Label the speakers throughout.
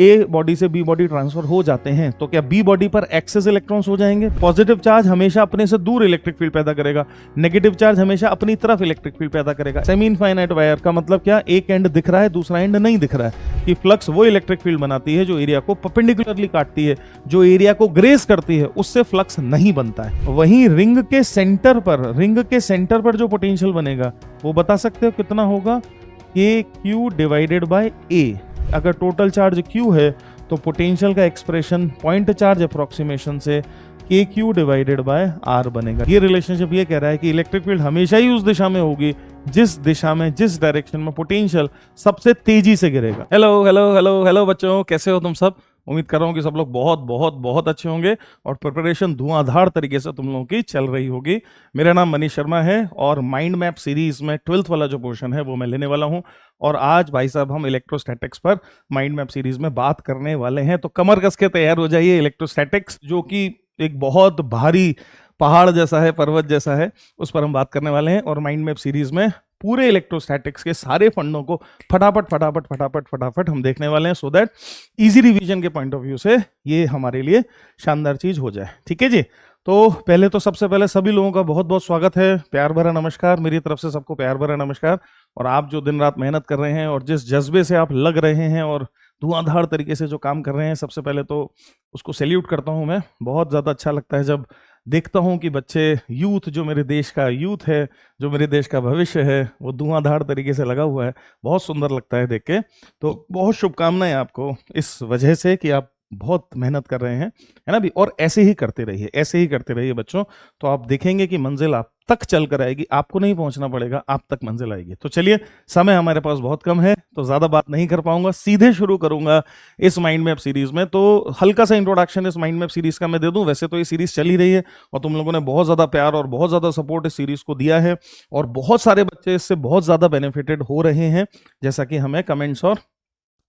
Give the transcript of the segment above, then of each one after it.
Speaker 1: A body से B body transfer हो जाते हैं तो क्या बी बॉडी पर एक्सेस इलेक्ट्रॉन्स हो जाएंगे? पॉजिटिव चार्ज हमेशा अपने से दूर इलेक्ट्रिक फील्ड पैदा करेगा, नेगेटिव चार्ज हमेशा अपनी तरफ इलेक्ट्रिक फील्ड पैदा करेगा। सेमी इनफाइनाइट वायर का मतलब क्या, एक एंड दिख रहा है दूसरा एंड नहीं दिख रहा है, कि फ्लक्स वो इलेक्ट्रिक फील्ड बनाती है जो एरिया को परपेंडिकुलरली काटती है, जो एरिया को ग्रेस करती है, उससे फ्लक्स नहीं बनता है। वहीं रिंग के सेंटर पर जो पोटेंशियल बनेगा वो बता सकते हो कितना होगा, के क्यू डिवाइडेड बाय ए। अगर टोटल चार्ज Q है तो पोटेंशियल का एक्सप्रेशन पॉइंट चार्ज अप्रोक्सीमेशन से के क्यू डिवाइडेड बाय आर बनेगा। ये रिलेशनशिप ये कह रहा है कि इलेक्ट्रिक फील्ड हमेशा ही उस दिशा में होगी जिस दिशा में, जिस डायरेक्शन में पोटेंशियल सबसे तेजी से गिरेगा। हेलो हेलो हेलो हेलो बच्चों, कैसे हो तुम सब? उम्मीद कर रहा हूँ कि सब लोग बहुत बहुत बहुत अच्छे होंगे और प्रिपरेशन धुआंधार तरीके से तुम लोगों की चल रही होगी। मेरा नाम मनीष शर्मा है और माइंड मैप सीरीज में 12th वाला जो पोर्शन है वो मैं लेने वाला हूँ। और आज भाई साहब हम इलेक्ट्रोस्टैटिक्स पर माइंड मैप सीरीज में बात करने वाले हैं, तो कमर कस के तैयार हो जाइए। इलेक्ट्रोस्टैटिक्स जो कि एक बहुत भारी पहाड़ जैसा है, पर्वत जैसा है, उस पर हम बात करने वाले हैं। और माइंड मैप सीरीज में पूरे इलेक्ट्रोस्टैटिक्स के सारे फंडों को फटाफट हम देखने वाले हैं, सो दैट इजी रिवीजन के पॉइंट ऑफ व्यू से ये हमारे लिए शानदार चीज हो जाए। ठीक है जी। तो पहले तो सबसे पहले सभी लोगों का बहुत बहुत स्वागत है, प्यार भरा नमस्कार, मेरी तरफ से सबको प्यार भरा नमस्कार। और आप जो दिन रात मेहनत कर रहे हैं और जिस जज्बे से आप लग रहे हैं और धुआंधार तरीके से जो काम कर रहे हैं, सबसे पहले तो उसको सैल्यूट करता हूं मैं। बहुत ज़्यादा अच्छा लगता है जब देखता हूं कि बच्चे, यूथ, जो मेरे देश का यूथ है, जो मेरे देश का भविष्य है, वो धुआंधार तरीके से लगा हुआ है। बहुत सुंदर लगता है देख के। तो बहुत शुभकामनाएं आपको इस वजह से कि आप बहुत मेहनत कर रहे हैं, है ना भी। और ऐसे ही करते रहिए बच्चों, तो आप देखेंगे कि मंजिल आप तक चल कर आएगी, आपको नहीं पहुंचना पड़ेगा, आप तक मंजिल आएगी। तो चलिए, समय हमारे पास बहुत कम है तो ज्यादा बात नहीं कर पाऊंगा, सीधे शुरू करूंगा इस माइंड मैप सीरीज में। तो हल्का सा इंट्रोडक्शन इस माइंड मैप सीरीज का मैं दे दूं। वैसे तो ये सीरीज चल ही रही है और तुम लोगों ने बहुत ज्यादा प्यार और बहुत ज्यादा सपोर्ट इस सीरीज को दिया है और बहुत सारे बच्चे इससे बहुत ज्यादा बेनिफिटेड हो रहे हैं, जैसा कि हमें कमेंट्स और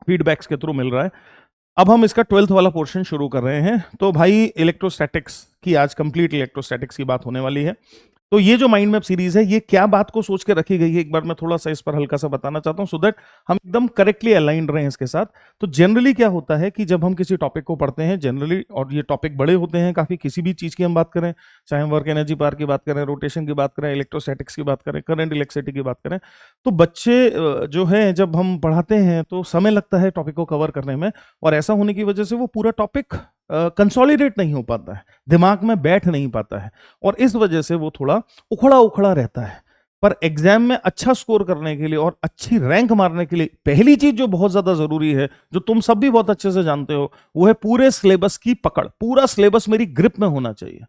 Speaker 1: फीडबैक्स के थ्रू मिल रहा है। अब हम इसका 12th वाला पोर्शन शुरू कर रहे हैं। तो भाई इलेक्ट्रोस्टैटिक्स की आज कंप्लीट इलेक्ट्रोस्टैटिक्स की बात होने वाली है। तो ये जो माइंड मैप सीरीज है, ये क्या बात को सोच के रखी गई है, एक बार मैं थोड़ा सा इस पर हल्का सा बताना चाहता हूं, सो दैट हम एकदम करेक्टली अलाइंड रहे इसके साथ। तो जनरली क्या होता है कि जब हम किसी टॉपिक को पढ़ते हैं जनरली, और ये टॉपिक बड़े होते हैं काफी, किसी भी चीज की हम बात करें, चाहे हम वर्क एनर्जी पावर की बात करें, रोटेशन की बात करें, इलेक्ट्रोस्टैटिक्स की बात करें, करंट इलेक्ट्रिसिटी की बात करें, तो बच्चे जो है जब हम पढ़ाते हैं तो समय लगता है टॉपिक को कवर करने में। और ऐसा होने की वजह से वो पूरा टॉपिक कंसोलिडेट नहीं हो पाता है, दिमाग में बैठ नहीं पाता है, और इस वजह से वो थोड़ा उखड़ा उखड़ा रहता है। पर एग्जाम में अच्छा स्कोर करने के लिए और अच्छी रैंक मारने के लिए पहली चीज जो बहुत ज्यादा जरूरी है, जो तुम सब भी बहुत अच्छे से जानते हो, वो है पूरे सिलेबस की पकड़। पूरा सिलेबस मेरी ग्रिप में होना चाहिए,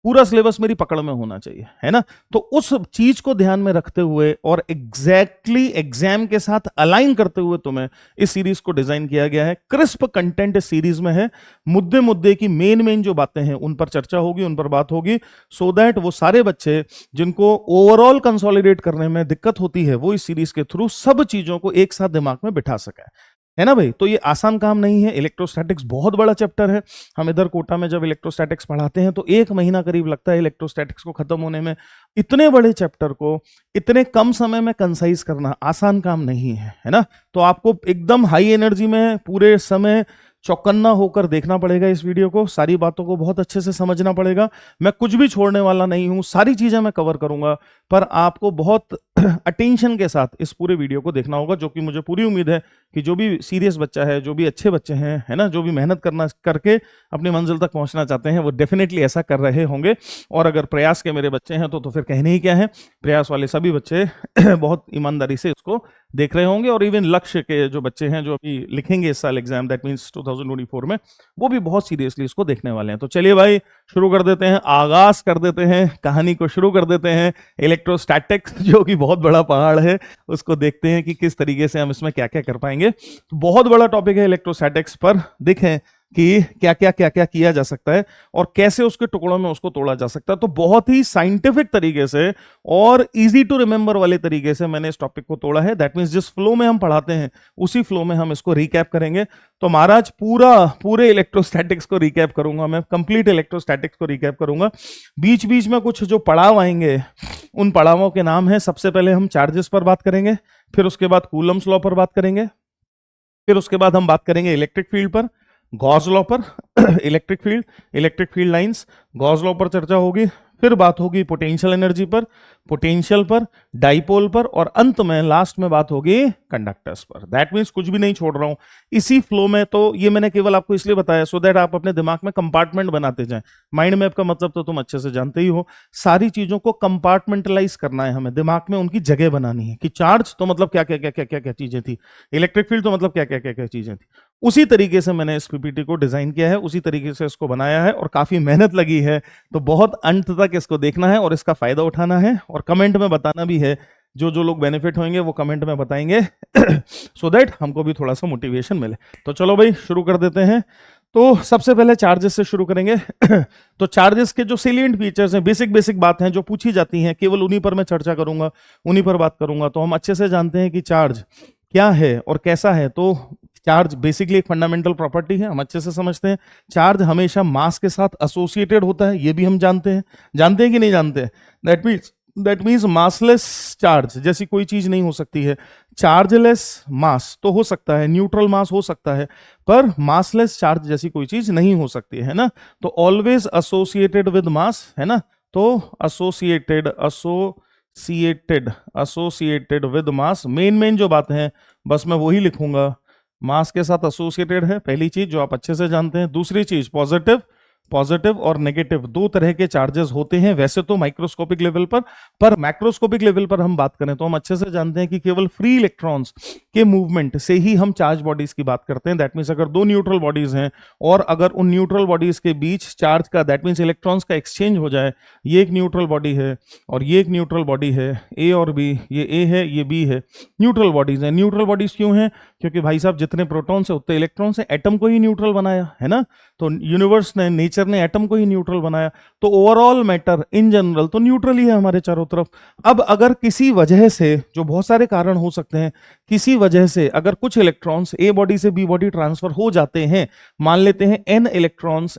Speaker 1: पूरा सिलेबस मेरी पकड़ में होना चाहिए, है ना। तो उस चीज को ध्यान में रखते हुए और एग्जैक्टली एग्जाम के साथ अलाइन करते हुए तुम्हें इस सीरीज को डिजाइन किया गया है। क्रिस्प कंटेंट इस सीरीज में है, मुद्दे की मेन जो बातें हैं उन पर चर्चा होगी, उन पर बात होगी, सो दैट वो सारे बच्चे जिनको ओवरऑल कंसोलिडेट करने में दिक्कत होती है, वो इस सीरीज के थ्रू सब चीजों को एक साथ दिमाग में बिठा सके, है ना भाई। तो ये आसान काम नहीं है, इलेक्ट्रोस्टैटिक्स बहुत बड़ा चैप्टर है। हम इधर कोटा में जब इलेक्ट्रोस्टैटिक्स पढ़ाते हैं तो 1 महीना करीब लगता है इलेक्ट्रोस्टैटिक्स को खत्म होने में। इतने बड़े चैप्टर को इतने कम समय में कंसाइज करना आसान काम नहीं है ना। तो आपको एकदम हाई एनर्जी में पूरे समय चौकन्ना होकर देखना पड़ेगा इस वीडियो को, सारी बातों को बहुत अच्छे से समझना पड़ेगा। मैं कुछ भी छोड़ने वाला नहीं हूं, सारी चीजें मैं कवर करूंगा, पर आपको बहुत अटेंशन के साथ इस पूरे वीडियो को देखना होगा, जो कि मुझे पूरी उम्मीद है कि जो भी सीरियस बच्चा है, जो भी अच्छे बच्चे हैं, है ना, जो भी मेहनत करना करके अपनी मंजिल तक पहुंचना चाहते हैं, वो डेफिनेटली ऐसा कर रहे होंगे। और अगर प्रयास के मेरे बच्चे हैं तो फिर कहने ही क्या है, प्रयास वाले सभी बच्चे बहुत ईमानदारी से इसको देख रहे होंगे। और इवन लक्ष्य के जो बच्चे हैं जो अभी लिखेंगे इस साल एग्जाम, दैट मींस 2024 में, वो भी बहुत सीरियसली इसको देखने वाले हैं। तो चलिए भाई शुरू कर देते हैं, आगाज कर देते हैं, कहानी को शुरू कर देते हैं। इलेक्ट्रोस्टैटिक्स जो कि बहुत बड़ा पहाड़ है, उसको देखते हैं कि किस तरीके से हम इसमें क्या क्या कर पाएंगे। तो बहुत बड़ा टॉपिक है इलेक्ट्रोस्टैटिक्स पर, देखें कि क्या क्या किया जा सकता है और कैसे उसके टुकड़ों में उसको तोड़ा जा सकता है। तो बहुत ही साइंटिफिक तरीके से और इजी टू रिमेंबर वाले तरीके से मैंने इस टॉपिक को तोड़ा है। दैट मींस जिस फ्लो में हम पढ़ाते हैं उसी फ्लो में हम इसको रिकैप करेंगे। तो महाराज पूरे इलेक्ट्रोस्टैटिक्स को रिकैप करूंगा मैं, कंप्लीट इलेक्ट्रोस्टैटिक्स को रिकैप करूंगा। बीच बीच में कुछ जो पड़ाव आएंगे, उन पड़ावों के नाम है, सबसे पहले हम चार्जेस पर बात करेंगे, फिर उसके बाद कूलम्स लॉ पर बात करेंगे, फिर उसके बाद हम बात करेंगे इलेक्ट्रिक फील्ड पर, गॉस लॉ पर, electric field lines, Gauss law पर चर्चा होगी। फिर बात होगी पोटेंशियल एनर्जी पर, पोटेंशियल पर, डाइपोल पर, और अंत में लास्ट में बात होगी कंडक्टर्स पर। दैट मीन्स कुछ भी नहीं छोड़ रहा हूं, इसी फ्लो में। तो ये मैंने केवल आपको इसलिए बताया सो दैट आप अपने दिमाग में कंपार्टमेंट बनाते जाएं। माइंड मैप का मतलब तो तुम अच्छे से जानते ही हो। सारी चीजों को कंपार्टमेंटलाइज करना है हमें, दिमाग में उनकी जगह बनानी है कि चार्ज तो मतलब क्या क्या क्या क्या क्या क्या चीजें थी, इलेक्ट्रिक फील्ड तो मतलब क्या क्या क्या क्या चीजें थी। उसी तरीके से मैंने इस पीपीटी को डिजाइन किया है, उसी तरीके से इसको बनाया है, और काफी मेहनत लगी है। तो बहुत अंत तक इसको देखना है और इसका फायदा उठाना है, और कमेंट में बताना भी है। जो जो लोग बेनिफिट होंगे वो कमेंट में बताएंगे सो दैट हमको भी थोड़ा सा मोटिवेशन मिले। तो चलो भाई शुरू कर देते हैं। तो सबसे पहले चार्जेस से शुरू करेंगे तो चार्जेस के जो सेलिएंट फीचर्स हैं, बेसिक बात हैं जो पूछी जाती हैं, केवल उन्हीं पर मैं चर्चा करूंगा, उन्हीं पर बात करूंगा। तो हम अच्छे से जानते हैं कि चार्ज क्या है और कैसा है। तो चार्ज बेसिकली एक फंडामेंटल प्रॉपर्टी है, हम अच्छे से समझते हैं। चार्ज हमेशा मास के साथ एसोसिएटेड होता है, ये भी हम जानते हैं कि नहीं जानते हैं? दैट मीन्स मासलेस चार्ज जैसी कोई चीज नहीं हो सकती है। चार्जलेस मास तो हो सकता है, न्यूट्रल मास हो सकता है, पर मासलेस चार्ज जैसी कोई चीज नहीं हो सकती है ना। तो ऑलवेज एसोसिएटेड विद मास, है ना। तो एसोसिएटेड विद मास, मेन जो बातें हैं बस मैं वही लिखूंगा। मास के साथ एसोसिएटेड है, पहली चीज जो आप अच्छे से जानते हैं। दूसरी चीज पॉजिटिव और नेगेटिव दो तरह के चार्जेस होते हैं वैसे तो माइक्रोस्कोपिक लेवल पर मैक्रोस्कोपिक लेवल पर हम बात करें तो हम अच्छे से जानते हैं कि केवल फ्री इलेक्ट्रॉन्स के मूवमेंट से ही हम चार्ज बॉडीज की बात करते हैं। दैट मीन्स अगर दो न्यूट्रल बॉडीज हैं और अगर उन न्यूट्रल बॉडीज के बीच चार्ज का, दैट मीन्स इलेक्ट्रॉन्स का एक्सचेंज हो जाए, ये एक न्यूट्रल बॉडी है और ये एक न्यूट्रल बॉडी है, ए और बी, ये ए है ये बी है, न्यूट्रल बॉडीज है। न्यूट्रल बॉडीज क्यों है? क्योंकि भाई साहब जितने प्रोटॉन्स है उतने इलेक्ट्रॉन्स है, एटम को ही न्यूट्रल बनाया है ना। तो यूनिवर्स ने, नेचर ने एटम को ही न्यूट्रल बनाया। तो ओवरऑल मैटर इन जनरल तो न्यूट्रल ही है हमारे चारों तरफ। अब अगर किसी वजह से, जो बहुत सारे कारण हो सकते हैं, किसी वजह से अगर कुछ इलेक्ट्रॉन्स ए बॉडी से बी बॉडी ट्रांसफर हो जाते हैं, मान लेते हैं एन इलेक्ट्रॉन्स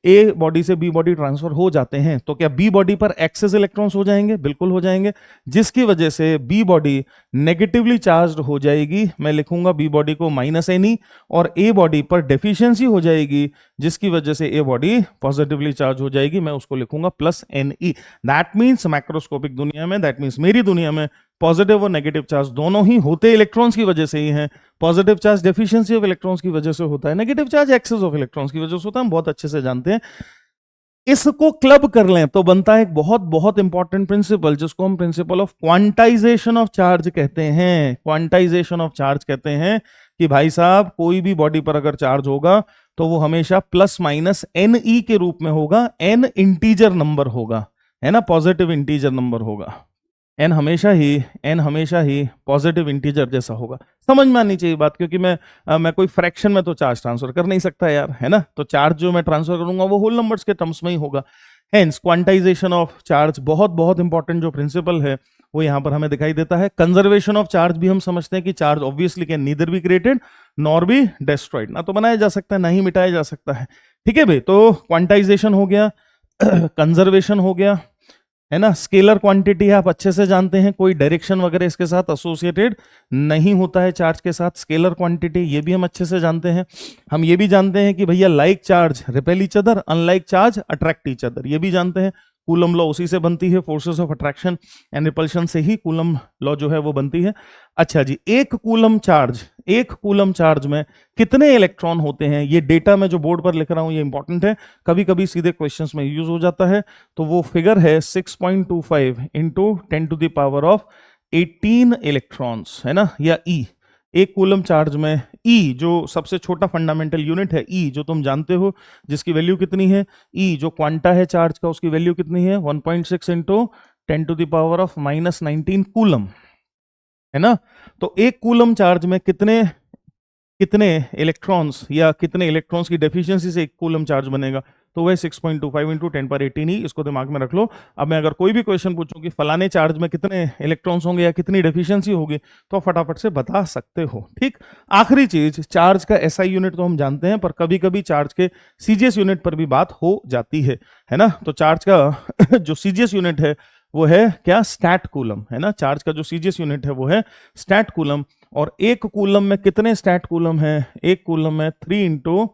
Speaker 1: ए बॉडी से बी बॉडी ट्रांसफर हो जाते हैं, तो क्या बी बॉडी पर एक्सेस इलेक्ट्रॉन्स हो जाएंगे? बिल्कुल हो जाएंगे, जिसकी वजह से बी बॉडी नेगेटिवली चार्ज हो जाएगी। मैं लिखूंगा बी बॉडी को -Ne, और ए बॉडी पर डेफिशिएंसी हो जाएगी जिसकी वजह से ए बॉडी पॉजिटिवली चार्ज हो जाएगी। मैं उसको लिखूंगा +Ne। दैट मीन्स मैक्रोस्कोपिक दुनिया में, दैट मीन्स मेरी दुनिया में, पॉजिटिव और नेगेटिव चार्ज दोनों ही होते इलेक्ट्रॉन्स की वजह से ही हैं। Positive charge deficiency of electrons की वजह से होता है, negative charge excess of electrons की वजह से होता है। हम बहुत अच्छे से जानते हैं। इसको क्लब कर लें तो बनता है एक बहुत बहुत इंपॉर्टेंट प्रिंसिपल, जिसको हम principle of quantization of charge कहते हैं। क्वांटाइजेशन ऑफ चार्ज कहते हैं कि भाई साहब कोई भी बॉडी पर अगर चार्ज होगा तो वो हमेशा ±Ne के रूप में होगा। n इंटीजर नंबर होगा, है ना, पॉजिटिव इंटीजर नंबर होगा। n हमेशा ही पॉजिटिव इंटीजर जैसा होगा। समझ में आनी चाहिए बात, क्योंकि मैं कोई फ्रैक्शन में तो चार्ज ट्रांसफर कर नहीं सकता यार, है ना। तो चार्ज जो मैं ट्रांसफर करूंगा वो होल नंबर्स के टर्म्स में ही होगा। हेंस क्वांटाइजेशन ऑफ चार्ज बहुत बहुत इंपॉर्टेंट जो प्रिंसिपल है वो यहां पर हमें दिखाई देता है। कंजर्वेशन ऑफ चार्ज भी हम समझते हैं कि charge obviously can neither be created nor be destroyed, ना तो बनाया जा सकता है ना ही मिटाया जा सकता है। ठीक है भाई, तो क्वांटाइजेशन हो गया, कंजर्वेशन हो गया, है ना। स्केलर क्वांटिटी आप अच्छे से जानते हैं, कोई डायरेक्शन वगैरह इसके साथ एसोसिएटेड नहीं होता है चार्ज के साथ। स्केलर क्वांटिटी ये भी हम अच्छे से जानते हैं। हम ये भी जानते हैं कि भैया like charge repel each other, unlike charge attract each other, ये भी जानते हैं। कूलम लॉ उसी से बनती है, forces of attraction and repulsion से ही कूलम लॉ जो है वो बनती है। अच्छा जी, एक कूलम चार्ज में कितने इलेक्ट्रॉन होते हैं, ये डेटा मैं जो बोर्ड पर लिख रहा हूं ये इंपॉर्टेंट है, कभी कभी सीधे क्वेश्चंस में यूज हो जाता है। तो वो फिगर है 6.25 × 10⁻18 इलेक्ट्रॉन्स, है ना, या ई। एक कूलम चार्ज में ई जो सबसे छोटा फंडामेंटल यूनिट है, ई जो तुम जानते हो जिसकी वैल्यू कितनी है, ई जो क्वांटा है चार्ज का उसकी वैल्यू कितनी है, 1.6 × 10⁻−19 कूलम, है ना। तो एक कूलम चार्ज में कितने इलेक्ट्रॉन्स या कितने इलेक्ट्रॉन्स की डेफिशिएंसी से एक कूलम चार्ज बनेगा, तो वह 6.25 × 10⁻18 ही, इसको दिमाग में रख लो। अब मैं अगर कोई भी क्वेश्चन पूछूं कि फलाने चार्ज में कितने इलेक्ट्रॉन्स होंगे या कितनी डेफिशिएंसी होगी, तो फटाफट से बता सकते हो। ठीक, आखिरी चीज, चार्ज का एसआई यूनिट तो हम जानते हैं, पर कभी कभी चार्ज के सीजीएस यूनिट पर भी बात हो जाती है ना। तो चार्ज का जो सीजीएस यूनिट है वो है क्या, स्टैट कूलम, है ना। चार्ज का जो सीजीएस यूनिट है वो है स्टैट कूलम। और एक कूलम में कितने स्टैट कूलम है? एक कूलम में 3 इंटू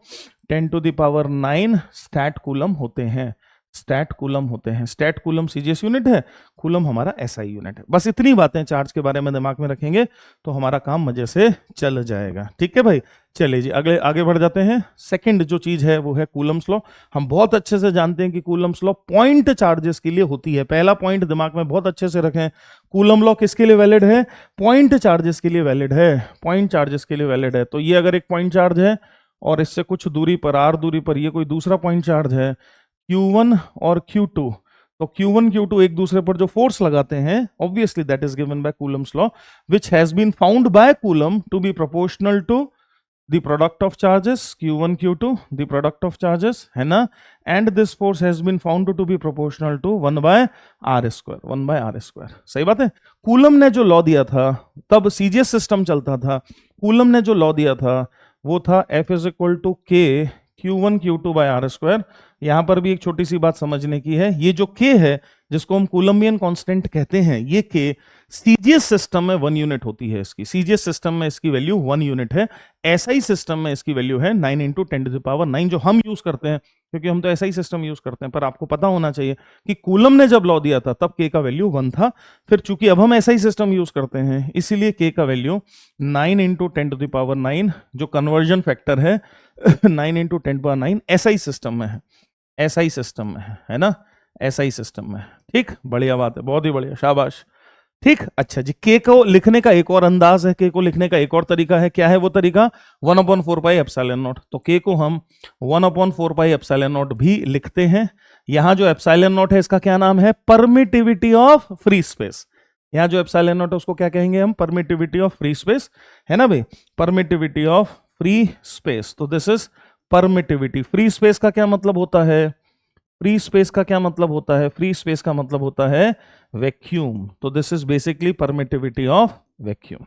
Speaker 1: 10⁹ स्टैट कूलम होते हैं। स्टैट कूलम होते हैं। स्टैट कूलम सीजीएस यूनिट है, कूलम हमारा एसआई यूनिट है। बस इतनी बातें चार्ज के बारे में दिमाग में रखेंगे तो हमारा काम मजे से चल जाएगा। ठीक है भाई, चलिए जी अगले आगे बढ़ जाते हैं। सेकंड जो चीज है वो है कूलम्स लॉ। हम बहुत अच्छे से जानते हैं कि कूलम्स लॉ पॉइंट चार्जेस के लिए होती है। पहला पॉइंट दिमाग में बहुत अच्छे से रखें, कूलम लॉ किसके लिए वैलिड है? पॉइंट चार्जेस के लिए वैलिड है। पॉइंट चार्जेस के लिए वैलिड है। तो ये अगर एक पॉइंट चार्ज है और इससे कुछ दूरी पर, r दूरी पर ये कोई दूसरा पॉइंट चार्ज है Q1 और Q2, तो Q1 Q2 एक दूसरे पर जो फोर्स लगाते हैं, obviously that is given by Coulomb's law which has been found by Coulomb to be proportional to the product of charges Q1 Q2, the product of charges, है ना, and this force has been found to be proportional to 1/r²। सही बात है। Coulomb ने जो law दिया था, तब सीजीएस सिस्टम चलता था, कूलम ने जो लॉ दिया था वो था F is equal to K Q1 Q2/r²। यहां पर भी एक छोटी सी बात समझने की है, ये जो K है जिसको हम कूलम्बियन कांस्टेंट कहते हैं, ये K सीजीएस सिस्टम में 1 यूनिट होती है। इसकी सीजीएस सिस्टम में इसकी वैल्यू 1 यूनिट है। एसआई सिस्टम में इसकी वैल्यू है 9 × 10⁹ जो हम यूज करते हैं, क्योंकि हम तो एसआई सिस्टम यूज करते हैं। पर आपको पता होना चाहिए कि कूलम ने जब लॉ दिया था तब K का वैल्यू 1 था। फिर चूंकि अब हम एसआई सिस्टम यूज करते हैं, इसीलिए K का वैल्यू 9 × 10⁹ जो कन्वर्जन फैक्टर है 9 × 10⁹ एसआई सिस्टम में है। एसआई सिस्टम में है ना, एसआई सिस्टम में। ठीक, बढ़िया बात है, बहुत ही बढ़िया, शाबाश। ठीक, अच्छा जी, K को लिखने का एक और अंदाज है, K को लिखने का एक और तरीका है। क्या है वो तरीका? 1/4πε0। तो K को हम 1/4πε0 भी लिखते हैं। यहां जो ε0 है इसका क्या नाम है? Permittivity of free space. यहां जो ε0 है उसको क्या कहेंगे हम? परमिटिविटी ऑफ फ्री स्पेस, है ना भाई, परमिटिविटी ऑफ फ्री स्पेस। तो this is permittivity. Free space का क्या मतलब होता है? फ्री स्पेस का क्या मतलब होता है? फ्री स्पेस का मतलब होता है वैक्यूम। तो this is basically permittivity of vacuum.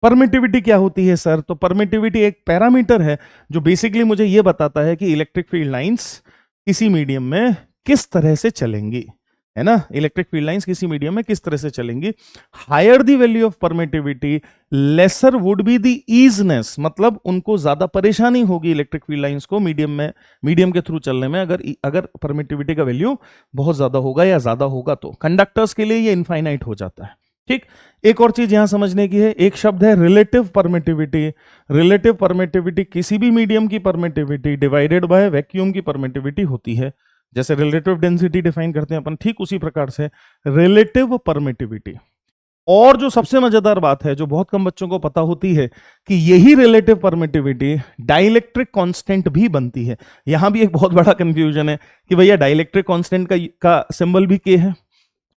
Speaker 1: Permittivity क्या होती है सर? तो परमिटिविटी एक पैरामीटर है जो बेसिकली मुझे यह बताता है कि इलेक्ट्रिक फील्ड लाइंस किसी मीडियम में किस तरह से चलेंगी, है ना, इलेक्ट्रिक फील्ड लाइंस किसी मीडियम में किस तरह से चलेंगी। Higher the value of permittivity lesser would be the easiness, मतलब उनको ज्यादा परेशानी होगी इलेक्ट्रिक फील्ड लाइंस को मीडियम के थ्रू चलने में, अगर परमिटिविटी का वैल्यू बहुत ज्यादा होगा या ज्यादा होगा। तो कंडक्टर्स के लिए ये इनफाइनाइट हो जाता है। ठीक, एक और चीज यहां समझने की है, एक शब्द है रिलेटिव परमिटिविटी। रिलेटिव परमिटिविटी किसी भी मीडियम की परमिटिविटी डिवाइडेड बाय वैक्यूम की परमिटिविटी होती है। जैसे रिलेटिव डेंसिटी डिफाइन करते हैं अपन, ठीक उसी प्रकार से रिलेटिव परमिटिविटी। और जो सबसे मजेदार बात है, जो बहुत कम बच्चों को पता होती है, कि यही रिलेटिव परमिटिविटी डाइलेक्ट्रिक कांस्टेंट भी बनती है। यहां भी एक बहुत बड़ा कंफ्यूजन है कि भैया डाइलेक्ट्रिक कांस्टेंट का सिंबल भी K है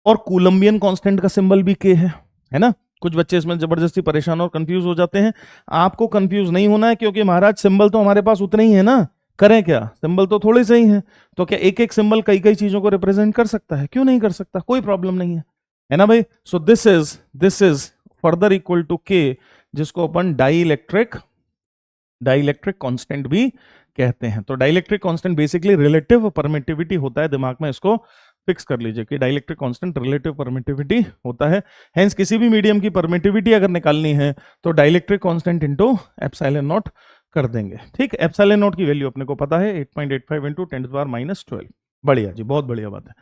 Speaker 1: और कूलम्बियन कांस्टेंट का सिंबल भी K है ना। कुछ बच्चे इसमें जबरदस्ती परेशान और कंफ्यूज हो जाते हैं। आपको कंफ्यूज नहीं होना है, क्योंकि महाराज सिंबल तो हमारे पास उतने ही है ना, करें क्या, सिंबल तो थोड़े से ही हैं। तो क्या एक एक सिंबल कई कई चीजों को रिप्रेजेंट कर सकता है? क्यों नहीं कर सकता, कोई प्रॉब्लम नहीं है ना भाई। So this is further equal to K, जिसको अपन डाइलेक्ट्रिक कांस्टेंट भी कहते हैं। तो dielectric constant basically relative permittivity होता है। दिमाग में इसको फिक्स कर लीजिए कि डाइलेक्ट्रिक कांस्टेंट रिलेटिव परमिटिविटी होता है। हेंस किसी भी मीडियम की परमिटिविटी अगर निकालनी है तो डाइलेक्ट्रिक कांस्टेंट इनटू ε0 कर देंगे। ठीक, ε0 की वैल्यू अपने को पता है 8.85 × 10⁻12। बढ़िया जी, बहुत बढ़िया बात है।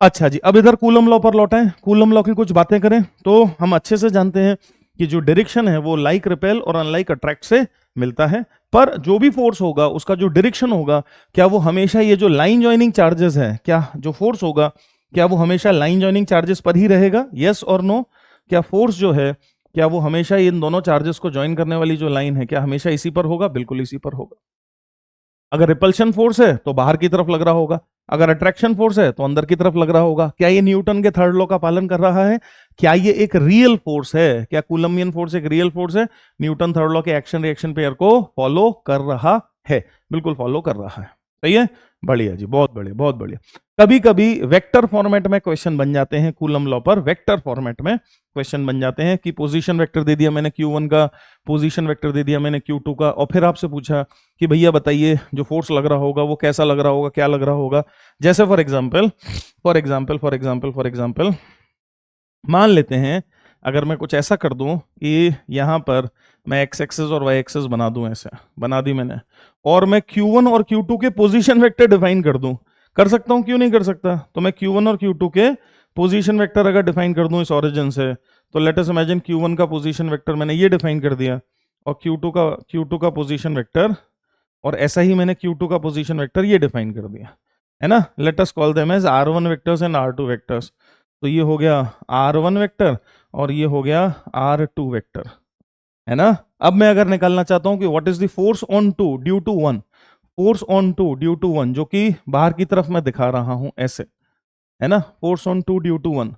Speaker 1: अच्छा जी, अब इधर कूलम लॉ पर लौटाएं। कूलम लॉ की कुछ बातें करें तो हम अच्छे से जानते हैं कि जो डायरेक्शन है वो लाइक रिपेल और अनलाइक अट्रैक्ट से मिलता है। पर जो भी फोर्स होगा उसका जो डायरेक्शन होगा, क्या वो हमेशा ये जो लाइन जॉइनिंग चार्जेस है, क्या जो फोर्स होगा क्या वो हमेशा लाइन जॉइनिंग चार्जेस पर ही रहेगा? यस और नो। क्या फोर्स जो है क्या वो हमेशा इन दोनों चार्जेस को ज्वाइन करने वाली जो लाइन है क्या हमेशा इसी पर होगा? बिल्कुल इसी पर होगा। अगर रिपल्शन फोर्स है तो बाहर की तरफ लग रहा होगा, अगर अट्रैक्शन फोर्स है तो अंदर की तरफ लग रहा होगा। क्या ये न्यूटन के थर्ड लॉ का पालन कर रहा है? क्या ये एक रियल फोर्स है? क्या कूलम्बियन फोर्स एक रियल फोर्स है? न्यूटन थर्ड लॉ के एक्शन रिएक्शन पेयर को फॉलो कर रहा है, बिल्कुल फॉलो कर रहा है। सही है, बढ़िया जी, बहुत बढ़िया बहुत बढ़िया। कभी कभी वेक्टर फॉर्मेट में क्वेश्चन बन जाते हैं कूलम लॉ पर, वेक्टर फॉर्मेट में क्वेश्चन बन जाते हैं कि पोजीशन वेक्टर दे दिया मैंने Q1 का, पोजीशन वेक्टर दे दिया मैंने Q2 का, और फिर आपसे पूछा कि भैया बताइए जो फोर्स लग रहा होगा वो कैसा लग रहा होगा, क्या लग रहा होगा। जैसे फॉर एग्जाम्पल मान लेते हैं अगर मैं कुछ ऐसा कर दूं कि यहाँ पर मैं एक्स एक्सेस और वाई एक्सेस बना दूं, ऐसे बना दी मैंने, और मैं Q1 और Q2 के पोजीशन वेक्टर डिफाइन कर दूं, कर सकता हूं, क्यों नहीं कर सकता? तो मैं Q1 और Q2 के पोजीशन वेक्टर अगर डिफाइन कर दूं इस ओरिजिन से, तो लेट अस इमेजिन Q1 का पोजीशन वेक्टर मैंने ये डिफाइन कर दिया और Q2 का पोजीशन वेक्टर, और ऐसा ही मैंने Q2 का पोजीशन वेक्टर ये डिफाइन कर दिया, है ना। Let us call them as R1 vectors and R2 vectors. तो ये हो गया R1 वेक्टर और ये हो गया R2 वेक्टर, है ना। अब मैं अगर निकालना चाहता हूं कि what is the force on two due to one, force on two due to one, जो कि बाहर की तरफ मैं दिखा रहा हूं ऐसे, है ना, force on two due to one.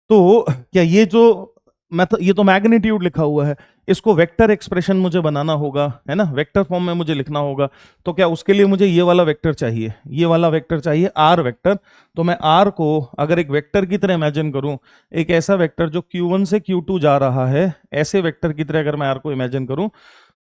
Speaker 1: तो क्या ये जो ये तो मैग्नीट्यूड लिखा हुआ है, इसको वेक्टर एक्सप्रेशन मुझे बनाना होगा, है ना, वेक्टर फॉर्म में मुझे लिखना होगा। तो क्या उसके लिए मुझे ये वाला वेक्टर चाहिए, ये वाला वेक्टर चाहिए R वेक्टर। तो मैं R को अगर एक वेक्टर की तरह इमेजिन करूं, एक ऐसा वेक्टर जो Q1 से Q2 जा रहा है, ऐसे वेक्टर की तरह अगर मैं R को इमेजिन करूं,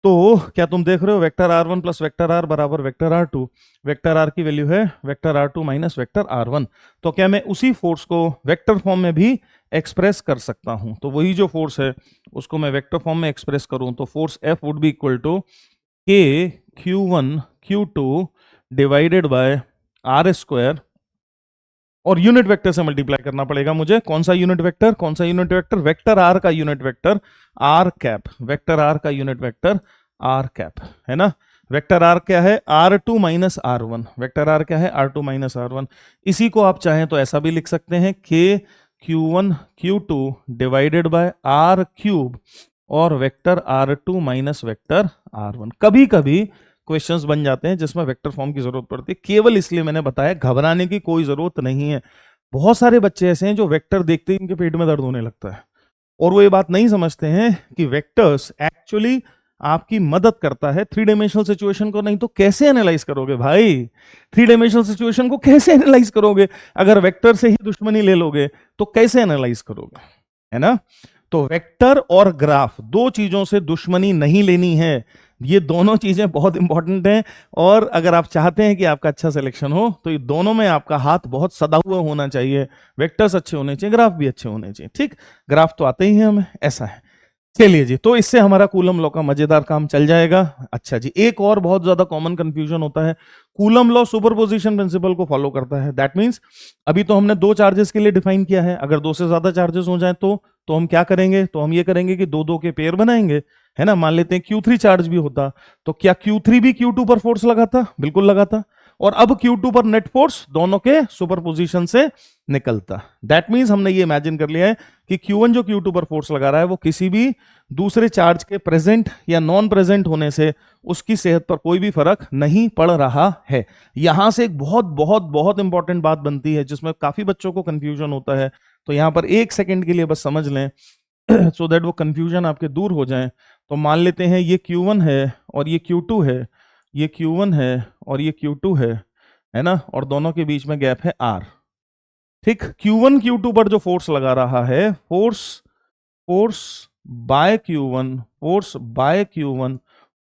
Speaker 1: तो क्या तुम देख रहे हो vector R1 plus vector R बराबर वेक्टर R2। वेक्टर R की वैल्यू है vector R2 minus vector R1। तो क्या मैं उसी फोर्स को वेक्टर फॉर्म में भी एक्सप्रेस कर सकता हूं? तो वही जो फोर्स है उसको मैं वेक्टर फॉर्म में एक्सप्रेस करूं तो force F would be equal to K Q1 Q2 divided by R square, और यूनिट वेक्टर से मल्टीप्लाई करना पड़ेगा मुझे। कौन सा यूनिट वेक्टर, कौन सा यूनिट वेक्टर? वेक्टर आर का unit vector R cap, vector R का यूनिट वेक्टर आर कैप, है ना। वेक्टर आर क्या है? R2 minus R1। Vector are क्या है? R2 minus R1। इसी को आप चाहें तो ऐसा भी लिख सकते हैं K Q1 Q2 divided by R cube और vector R2 minus vector R1। कभी कभी क्वेश्चंस बन जाते हैं जिसमें वेक्टर फॉर्म की जरूरत पड़ती है, केवल इसलिए मैंने बताया, घबराने की कोई जरूरत नहीं है। बहुत सारे बच्चे ऐसे हैं जो वेक्टर देखते ही इनके पेट में दर्द होने लगता है, और वो ये बात नहीं समझते हैं कि वेक्टर्स एक्चुअली आपकी मदद करता है थ्री डायमेंशनल सिचुएशन को। नहीं तो कैसे एनालाइज करोगे भाई, थ्री डायमेंशनल सिचुएशन को कैसे एनालाइज करोगे? अगर वेक्टर से ही दुश्मनी ले लोगे तो कैसे एनालाइज करोगे, है ना। तो वेक्टर और ग्राफ, दो चीजों से दुश्मनी नहीं लेनी है। ये दोनों चीजें बहुत इंपॉर्टेंट हैं, और अगर आप चाहते हैं कि आपका अच्छा सिलेक्शन हो तो ये दोनों में आपका हाथ बहुत सदा हुआ होना चाहिए। वेक्टर्स अच्छे होने चाहिए, ग्राफ भी अच्छे होने चाहिए। ठीक, ग्राफ तो आते ही हैं हमें, ऐसा है। चलिए जी, तो इससे हमारा कूलम लॉ का मजेदार काम चल जाएगा। अच्छा जी, एक और बहुत ज्यादा कॉमन कंफ्यूजन होता है, कूलम लॉ सुपरपोजिशन प्रिंसिपल को फॉलो करता है। दैट मींस अभी तो हमने दो चार्जेस के लिए डिफाइन किया है, अगर दो से ज्यादा चार्जेस हो जाए तो हम क्या करेंगे? तो हम ये करेंगे कि दो दो के पेयर बनाएंगे, है ना। मान लेते हैं Q3 चार्ज भी होता, तो क्या Q3 भी Q2 पर फोर्स लगाता? बिल्कुल लगाता। और अब Q2 पर नेट फोर्स दोनों के सुपरपोजिशन से निकलता। दैट मींस हमने ये इमेजिन कर लिया है कि Q1 जो Q2 पर फोर्स लगा रहा है वो किसी भी दूसरे चार्ज के प्रेजेंट या नॉन प्रेजेंट होने से उसकी सेहत पर कोई भी फर्क नहीं पड़ रहा है। यहां से एक बहुत बहुत बहुत इंपॉर्टेंट बात बनती है जिसमें काफी बच्चों को कंफ्यूजन होता है, तो यहां पर एक सेकंड के लिए बस समझ लें सो दैट वो कंफ्यूजन आपके दूर हो जाए। तो मान लेते हैं ये Q1 है और ये Q2 है, ये Q1 है और ये Q2 है ना, और दोनों के बीच में गैप है R। ठीक, Q1 Q2 पर जो फोर्स लगा रहा है, force by Q1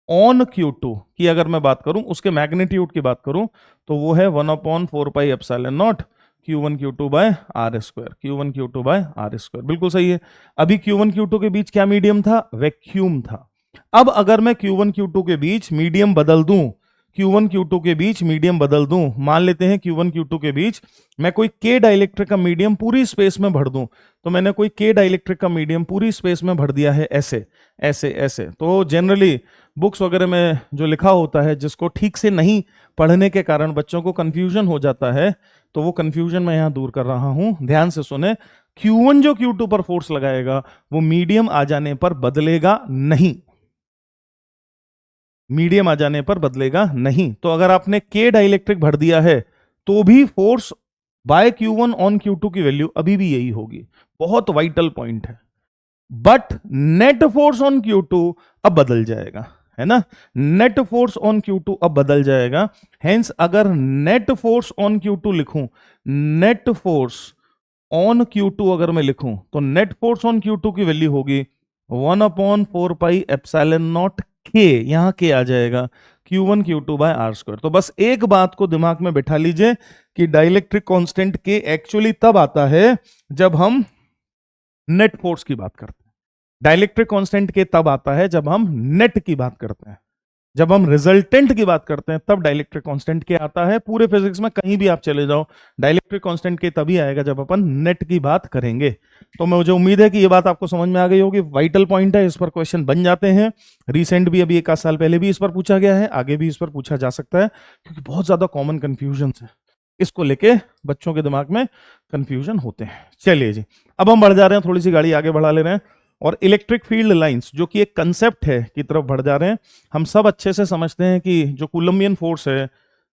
Speaker 1: on Q2 की अगर मैं बात करूं, उसके मैग्नीट्यूड की बात करूं, तो वो है 1/4πε0 Q1 Q2 by R square, Q1 Q2 by R square. बिल्कुल सही है। अभी Q1 Q2 के बीच क्या मीडियम था? वैक्यूम था। अब अगर मैं Q1 Q2 के बीच मीडियम बदल दूं, Q1 Q2 के बीच मीडियम बदल दूं, मान लेते हैं Q1 Q2 के बीच मैं कोई K डाइलेक्ट्रिक का मीडियम पूरी स्पेस में भर दूं, तो मैंने कोई K डाइलेक्ट्रिक का मीडियम पूरी स्पेस में भर दिया है, ऐसे ऐसे ऐसे। तो जनरली बुक्स वगैरह में जो लिखा होता है, जिसको ठीक से नहीं पढ़ने के कारण बच्चों को कंफ्यूजन हो जाता है, तो वो कंफ्यूजन मैं यहां दूर कर रहा हूं। ध्यान से सुने, Q1 जो Q2 पर फोर्स लगाएगा वो मीडियम आ जाने पर बदलेगा नहीं, मीडियम आ जाने पर बदलेगा नहीं। तो अगर आपने K डाइलेक्ट्रिक भर दिया है तो भी force by Q1 on Q2 की वैल्यू अभी भी यही होगी। बहुत वाइटल पॉइंट है। But net force on Q2 अब बदल जाएगा, है ना। नेट फोर्स ऑन Q2 अब बदल जाएगा। हेंस अगर नेट फोर्स ऑन Q2 लिखूं, नेट फोर्स ऑन Q2 अगर मैं लिखूं, तो नेट फोर्स ऑन Q2 की वैल्यू होगी 1/4πε0 K, यहां K आ जाएगा, Q1 Q2 by R square. तो बस एक बात को दिमाग में बिठा लीजिए कि डाइलेक्ट्रिक कांस्टेंट K एक्चुअली तब आता है जब हम नेट फोर्स की बात करते हैं। डाइलेक्ट्रिक कांस्टेंट के तब आता है जब हम नेट की बात करते हैं, जब हम रिजल्टेंट की बात करते हैं तब डाइलेक्ट्रिक कांस्टेंट के आता है। पूरे फिजिक्स में कहीं भी आप चले जाओ डाइलेक्ट्रिक कांस्टेंट के तभी आएगा जब अपन नेट की बात करेंगे। तो मुझे उम्मीद है कि ये बात आपको समझ में आ गई होगी। वाइटल पॉइंट है, इस पर क्वेश्चन बन जाते हैं। रिसेंट भी अभी 1 साल पहले भी इस पर पूछा गया है, आगे भी इस पर पूछा जा सकता है, क्योंकि बहुत ज्यादा कॉमन कंफ्यूजन है, इसको लेके बच्चों के दिमाग में कंफ्यूजन होते हैं। चलिए जी, अब हम बढ़ जा रहे हैं, थोड़ी सी गाड़ी आगे बढ़ा ले रहे हैं और इलेक्ट्रिक फील्ड लाइंस जो कि एक कंसेप्ट है की तरफ बढ़ जा रहे हैं। हम सब अच्छे से समझते हैं कि जो कूलम्बियन फोर्स है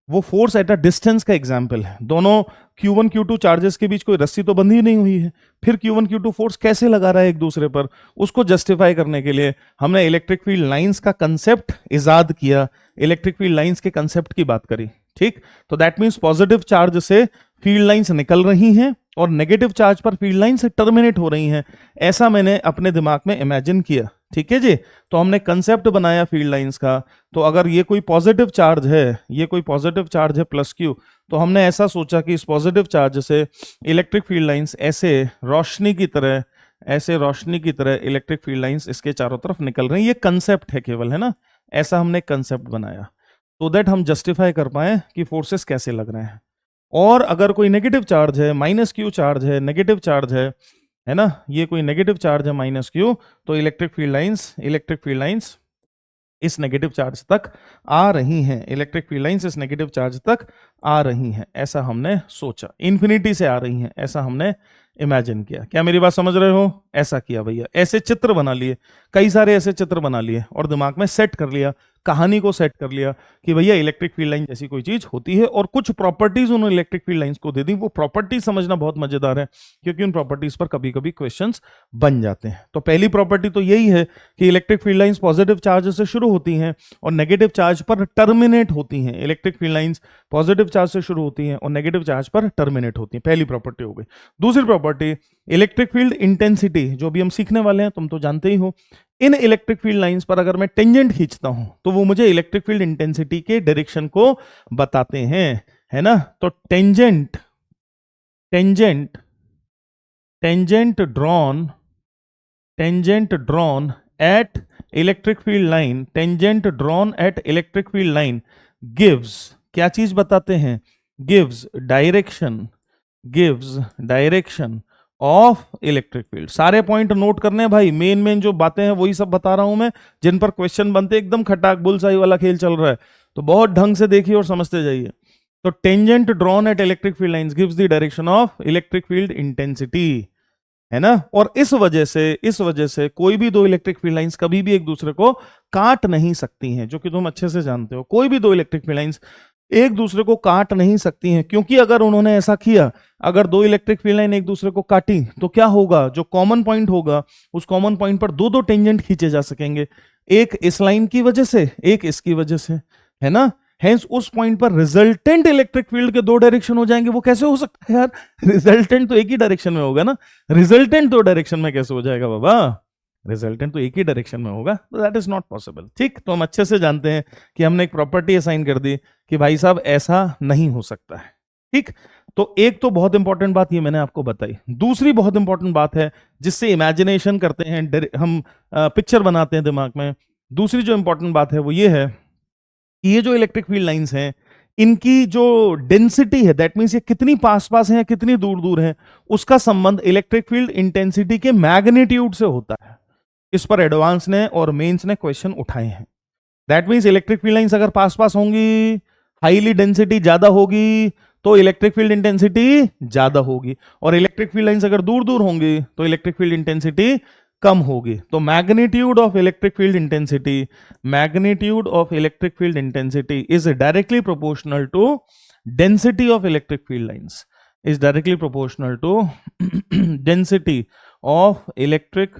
Speaker 1: वो फोर्स एट अ डिस्टेंस का एग्जाम्पल है। दोनों Q1 Q2 चार्जेस के बीच कोई रस्सी तो बंधी नहीं हुई है, फिर Q1 Q2 फोर्स कैसे लगा रहा है एक दूसरे पर, उसको जस्टिफाई करने के लिए हमने इलेक्ट्रिक फील्ड लाइंस का कंसेप्ट इजाद किया, इलेक्ट्रिक फील्ड लाइंस के कंसेप्ट की बात करी। ठीक, तो दैट मीन्स पॉजिटिव चार्ज से फील्ड लाइंस निकल रही हैं और नेगेटिव चार्ज पर फील्ड लाइन से टर्मिनेट हो रही हैं, ऐसा मैंने अपने दिमाग में इमेजिन किया। ठीक है जी, तो हमने कंसेप्ट बनाया फील्ड लाइंस का। तो अगर ये कोई पॉजिटिव चार्ज है, ये कोई पॉजिटिव चार्ज है +Q, तो हमने ऐसा सोचा कि इस पॉजिटिव चार्ज से इलेक्ट्रिक फील्ड लाइंस ऐसे रोशनी की तरह, ऐसे रोशनी की तरह इलेक्ट्रिक फील्ड लाइंस इसके चारों तरफ निकल रही हैं। ये कंसेप्ट है केवल, है ना, ऐसा हमने कंसेप्ट बनाया तो दैट हम जस्टिफाई कर पाए कि फोर्सेस कैसे लग रहे हैं। और अगर कोई नेगेटिव चार्ज है, -Q चार्ज है, नेगेटिव चार्ज है ना, ये कोई नेगेटिव चार्ज है -Q, तो इलेक्ट्रिक फील्ड लाइंस इस नेगेटिव चार्ज तक आ रही हैं, इलेक्ट्रिक फील्ड लाइंस इस नेगेटिव चार्ज तक आ रही हैं, ऐसा हमने सोचा। इन्फिनिटी से आ रही हैं, ऐसा हमने इमेजिन किया। क्या मेरी बात समझ रहे हो? ऐसा किया भैया, ऐसे चित्र बना लिए, कई सारे ऐसे चित्र बना लिए और दिमाग में सेट कर लिया, कहानी को सेट कर लिया कि भैया इलेक्ट्रिक फील्ड लाइन जैसी कोई चीज होती है और कुछ प्रॉपर्टीज उन्होंने इलेक्ट्रिक फील्ड लाइंस को दे दी। वो प्रॉपर्टीज समझना बहुत मजेदार है क्योंकि उन प्रॉपर्टीज पर कभी कभी क्वेश्चंस बन जाते हैं। तो पहली प्रॉपर्टी तो यही है कि electric field lines positive charge से शुरू होती हैं और नेगेटिव चार्ज पर टर्मिनेट होती हैं। Electric field lines positive charge से शुरू होती हैं और नेगेटिव चार्ज पर टर्मिनेट होती हैं, पहली प्रॉपर्टी हो गई। दूसरी प्रॉपर्टी इलेक्ट्रिक फील्ड इंटेंसिटी, जो भी हम सीखने वाले हैं तुम तो जानते ही हो। इन इलेक्ट्रिक फील्ड लाइंस पर अगर मैं टेंजेंट खींचता हूं तो वो मुझे इलेक्ट्रिक फील्ड इंटेंसिटी के डायरेक्शन को बताते हैं, है ना। तो tangent drawn at electric field line, tangent drawn at electric field line gives, क्या चीज बताते हैं? Gives direction of electric field. सारे पॉइंट नोट करने हैं भाई, मेन जो बातें हैं वही सब बता रहा हूं मैं, जिन पर क्वेश्चन बनते, एकदम खटाक बुलसाई वाला खेल चल रहा है, तो बहुत ढंग से देखिए और समझते जाइए। तो tangent drawn at electric field lines gives the direction of electric field intensity, है ना। और इस वजह से कोई भी दो इलेक्ट्रिक फील्ड लाइंस कभी भी एक दूसरे को काट नहीं सकती हैं, जो कि तुम अच्छे से जानते हो। कोई भी दो इलेक्ट्रिक फील्ड लाइंस एक दूसरे को काट नहीं सकती हैं, क्योंकि अगर उन्होंने ऐसा किया, अगर दो इलेक्ट्रिक फील्ड लाइन एक दूसरे को काटी तो क्या होगा, जो कॉमन पॉइंट होगा उस कॉमन पॉइंट पर दो टेंजेंट खींचे जा सकेंगे, एक इस लाइन की वजह से, एक इसकी वजह से, है ना। हेंस उस पॉइंट पर रिजल्टेंट इलेक्ट्रिक फील्ड के दो डायरेक्शन हो जाएंगे। वो कैसे हो सकता है यार, रिजल्टेंट तो एक ही डायरेक्शन में होगा ना, रिजल्टेंट दो डायरेक्शन में कैसे हो जाएगा बाबा, रिजल्टेंट तो एक ही डायरेक्शन में होगा, तो दैट इज नॉट पॉसिबल। ठीक, तो हम अच्छे से जानते हैं कि हमने एक प्रॉपर्टी असाइन कर दी कि भाई साहब ऐसा नहीं हो सकता है। ठीक, तो एक तो बहुत इंपॉर्टेंट बात ये मैंने आपको बताई। दूसरी बहुत इंपॉर्टेंट बात है जिससे इमेजिनेशन करते हैं, हम पिक्चर बनाते हैं दिमाग में। दूसरी जो इंपॉर्टेंट बात है वो ये है कि ये जो इलेक्ट्रिक फील्ड लाइंस हैं, इनकी जो डेंसिटी है, दैट मीन्स ये कितनी पास पास हैं, कितनी दूर दूर हैं, उसका संबंध इलेक्ट्रिक फील्ड इंटेंसिटी के मैग्नीट्यूड से होता है। इस पर एडवांस ने और मेंस ने क्वेश्चन उठाए हैं। That means electric field lines अगर पास पास होंगी, हाईली डेंसिटी ज्यादा होगी, तो इलेक्ट्रिक फील्ड इंटेंसिटी ज्यादा होगी, और इलेक्ट्रिक फील्ड लाइंस अगर दूर दूर होंगी तो इलेक्ट्रिक फील्ड इंटेंसिटी कम होगी। तो magnitude of electric field intensity is directly proportional to density of electric field lines, is directly proportional to density of electric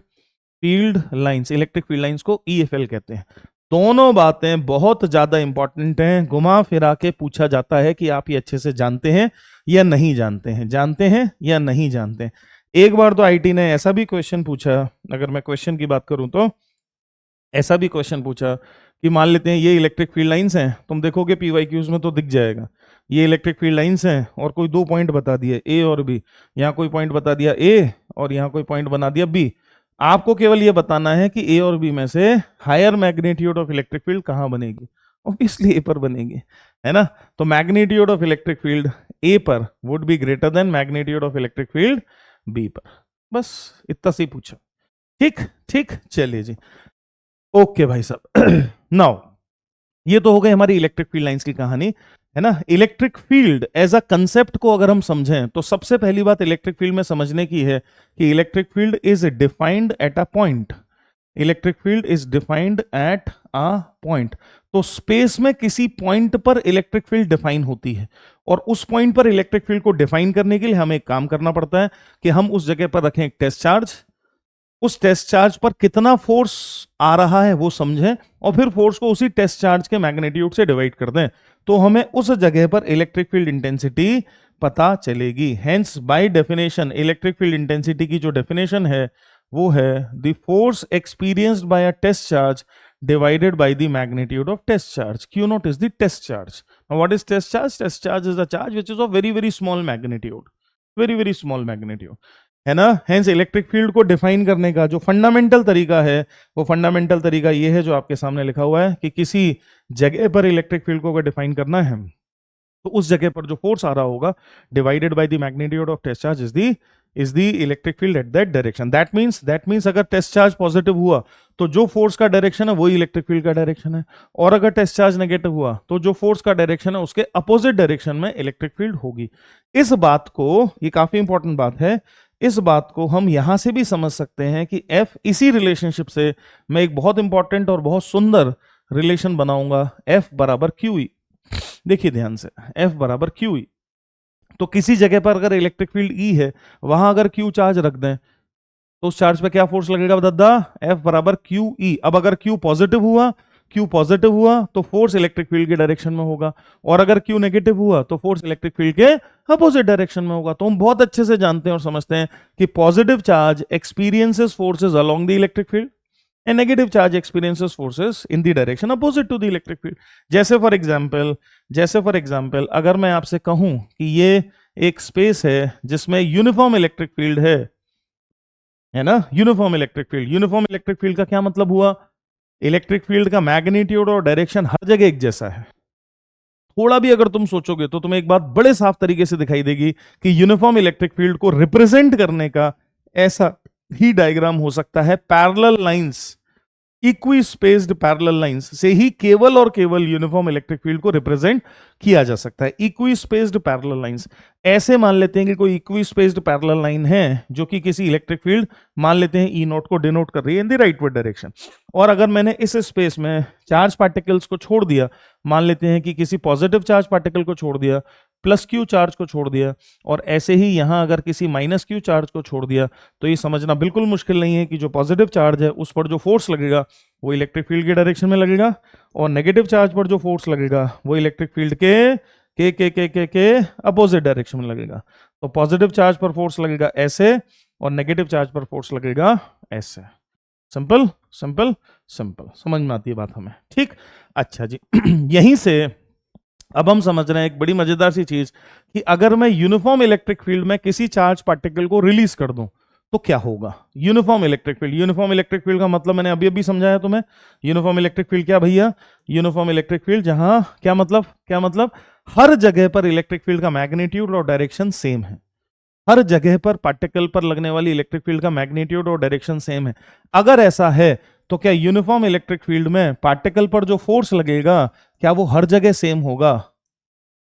Speaker 1: field lines. Electric field lines को EFL कहते हैं। दोनों बातें बहुत ज्यादा इंपॉर्टेंट हैं, घुमा फिरा के पूछा जाता है कि आप ये अच्छे से जानते हैं या नहीं जानते हैं, जानते हैं या नहीं जानते हैं। एक बार तो आईटी ने ऐसा भी क्वेश्चन पूछा, अगर मैं क्वेश्चन की बात करूं तो ऐसा भी क्वेश्चन पूछा कि मान लेते हैं ये इलेक्ट्रिक फील्ड लाइंस हैं, तुम देखोगे PYQs में तो दिख जाएगा, ये इलेक्ट्रिक फील्ड लाइंस हैं और कोई दो पॉइंट बता दिए A और B, यहाँ कोई पॉइंट बता दिया A और यहाँ कोई पॉइंट बना दिया B, आपको केवल ये बताना है कि ए और बी में से higher magnitude of electric field कहाँ बनेगी। ऑब्वियसली ए पर बनेगी, है ना। तो magnitude of electric field A पर would be greater than magnitude of electric field B पर। बस इतना सी पूछा। ठीक ठीक, चलिए जी, ओके भाई साहब। नाउ ये तो हो गई हमारी इलेक्ट्रिक फील्ड लाइंस की कहानी, है ना। Electric field as a concept को अगर हम समझें तो सबसे पहली बात इलेक्ट्रिक फील्ड में समझने की है कि electric field is defined at a point. Electric field is defined at a point. तो स्पेस में किसी पॉइंट पर इलेक्ट्रिक फील्ड डिफाइन होती है, और उस पॉइंट पर इलेक्ट्रिक फील्ड को डिफाइन करने के लिए हमें एक काम करना पड़ता है कि हम उस जगह पर रखें एक टेस्ट चार्ज, उस टेस्ट चार्ज पर कितना फोर्स आ रहा है वो समझें, और फिर फोर्स को उसी टेस्ट चार्ज के मैग्नीट्यूड से डिवाइड कर दें, तो हमें उस जगह पर इलेक्ट्रिक फील्ड इंटेंसिटी पता चलेगी। Hence by definition electric field intensity की जो डेफिनेशन है वो है the force experienced by a test charge divided by the magnitude of test charge. Q naught is the test charge. Now what is test charge? Test charge is a charge which is of very very small magnitude, very very small magnitude, है ना। Hence electric field को define करने का जो fundamental तरीका है वो fundamental तरीका ये है जो आपके सामने लिखा हुआ है कि किसी जगह पर इलेक्ट्रिक फील्ड को अगर डिफाइन करना है तो उस जगह पर जो फोर्स आ रहा होगा divided by the magnitude of test charge is the electric field at that direction. That means अगर टेस्ट चार्ज पॉजिटिव हुआ तो जो फोर्स का डायरेक्शन है वही इलेक्ट्रिक फील्ड का डायरेक्शन है, और अगर टेस्ट चार्ज नेगेटिव हुआ तो जो फोर्स का डायरेक्शन है उसके अपोजिट डायरेक्शन में इलेक्ट्रिक फील्ड होगी। इस बात को, ये काफी इंपॉर्टेंट बात है, इस बात को हम यहां से भी समझ सकते हैं कि F, इसी रिलेशनशिप से मैं एक बहुत इंपॉर्टेंट और बहुत सुंदर रिलेशन बनाऊंगा, F बराबर QE। देखिए ध्यान से, F बराबर QE। तो किसी जगह पर अगर इलेक्ट्रिक फील्ड E है, वहां अगर Q चार्ज रख दें तो उस चार्ज पे क्या फोर्स लगेगा दादा? F बराबर QE। अब अगर Q पॉजिटिव हुआ तो फोर्स इलेक्ट्रिक फील्ड के डायरेक्शन में होगा, और अगर Q नेगेटिव हुआ तो फोर्स इलेक्ट्रिक फील्ड के अपोजिट डायरेक्शन में होगा। तो हम बहुत अच्छे से जानते हैं और समझते हैं कि positive charge experiences forces along the electric field and negative charge experiences forces in the direction opposite to the electric field. जैसे फॉर एग्जांपल अगर मैं आपसे कहूं कि ये एक स्पेस है जिसमें यूनिफॉर्म इलेक्ट्रिक फील्ड है ना, यूनिफॉर्म इलेक्ट्रिक फील्ड का क्या मतलब हुआ? इलेक्ट्रिक फील्ड का मैग्नीट्यूड और डायरेक्शन हर जगह एक जैसा है। थोड़ा भी अगर तुम सोचोगे तो तुम्हें एक बात बड़े साफ तरीके से दिखाई देगी कि यूनिफॉर्म इलेक्ट्रिक फील्ड को रिप्रेजेंट करने का ऐसा ही डायग्राम हो सकता है, parallel lines, equi spaced parallel lines से ही केवल और केवल यूनिफॉर्म इलेक्ट्रिक फील्ड को रिप्रेजेंट किया जा सकता है। इक्वी स्पेस्ड पैरेलल लाइंस, ऐसे मान लेते हैं कि कोई इक्वी स्पेस्ड पैरेलल लाइन है जो कि किसी इलेक्ट्रिक फील्ड मान लेते हैं ई नोट को डिनोट कर रही है इन द राइटवर्ड डायरेक्शन, और अगर मैंने इस स्पेस में चार्ज पार्टिकल्स को छोड़ दिया, मान लेते हैं कि किसी पॉजिटिव चार्ज पार्टिकल को छोड़ दिया, प्लस क्यू चार्ज को छोड़ दिया, और ऐसे ही यहां अगर किसी माइनस क्यू चार्ज को छोड़ दिया, तो ये समझना बिल्कुल मुश्किल नहीं है कि जो पॉजिटिव चार्ज है उस पर जो फोर्स लगेगा वो इलेक्ट्रिक फील्ड के डायरेक्शन में लगेगा, और नेगेटिव चार्ज पर जो फोर्स लगेगा वो इलेक्ट्रिक फील्ड के अपोजिट डायरेक्शन में लगेगा। तो पॉजिटिव चार्ज पर फोर्स लगेगा ऐसे, और नेगेटिव चार्ज पर फोर्स लगेगा ऐसे। सिंपल सिंपल सिंपल, समझ में आती है बात हमें? ठीक, अच्छा जी। यहीं से अब हम समझ रहे हैं एक बड़ी मजेदार सी चीज कि अगर मैं यूनिफॉर्म इलेक्ट्रिक फील्ड में किसी चार्ज पार्टिकल को रिलीज कर दूं तो क्या होगा? यूनिफॉर्म इलेक्ट्रिक फील्ड का मतलब मैंने अभी अभी समझाया तुम्हें। यूनिफॉर्म इलेक्ट्रिक फील्ड क्या भैया? यूनिफॉर्म इलेक्ट्रिक फील्ड जहां क्या मतलब हर जगह पर इलेक्ट्रिक फील्ड का मैग्नीट्यूड और डायरेक्शन सेम है। हर जगह पर पार्टिकल पर लगने वाली इलेक्ट्रिक फील्ड का मैग्नीट्यूड और डायरेक्शन सेम है। अगर ऐसा है तो क्या यूनिफॉर्म इलेक्ट्रिक फील्ड में पार्टिकल पर जो फोर्स लगेगा क्या वो हर जगह सेम होगा?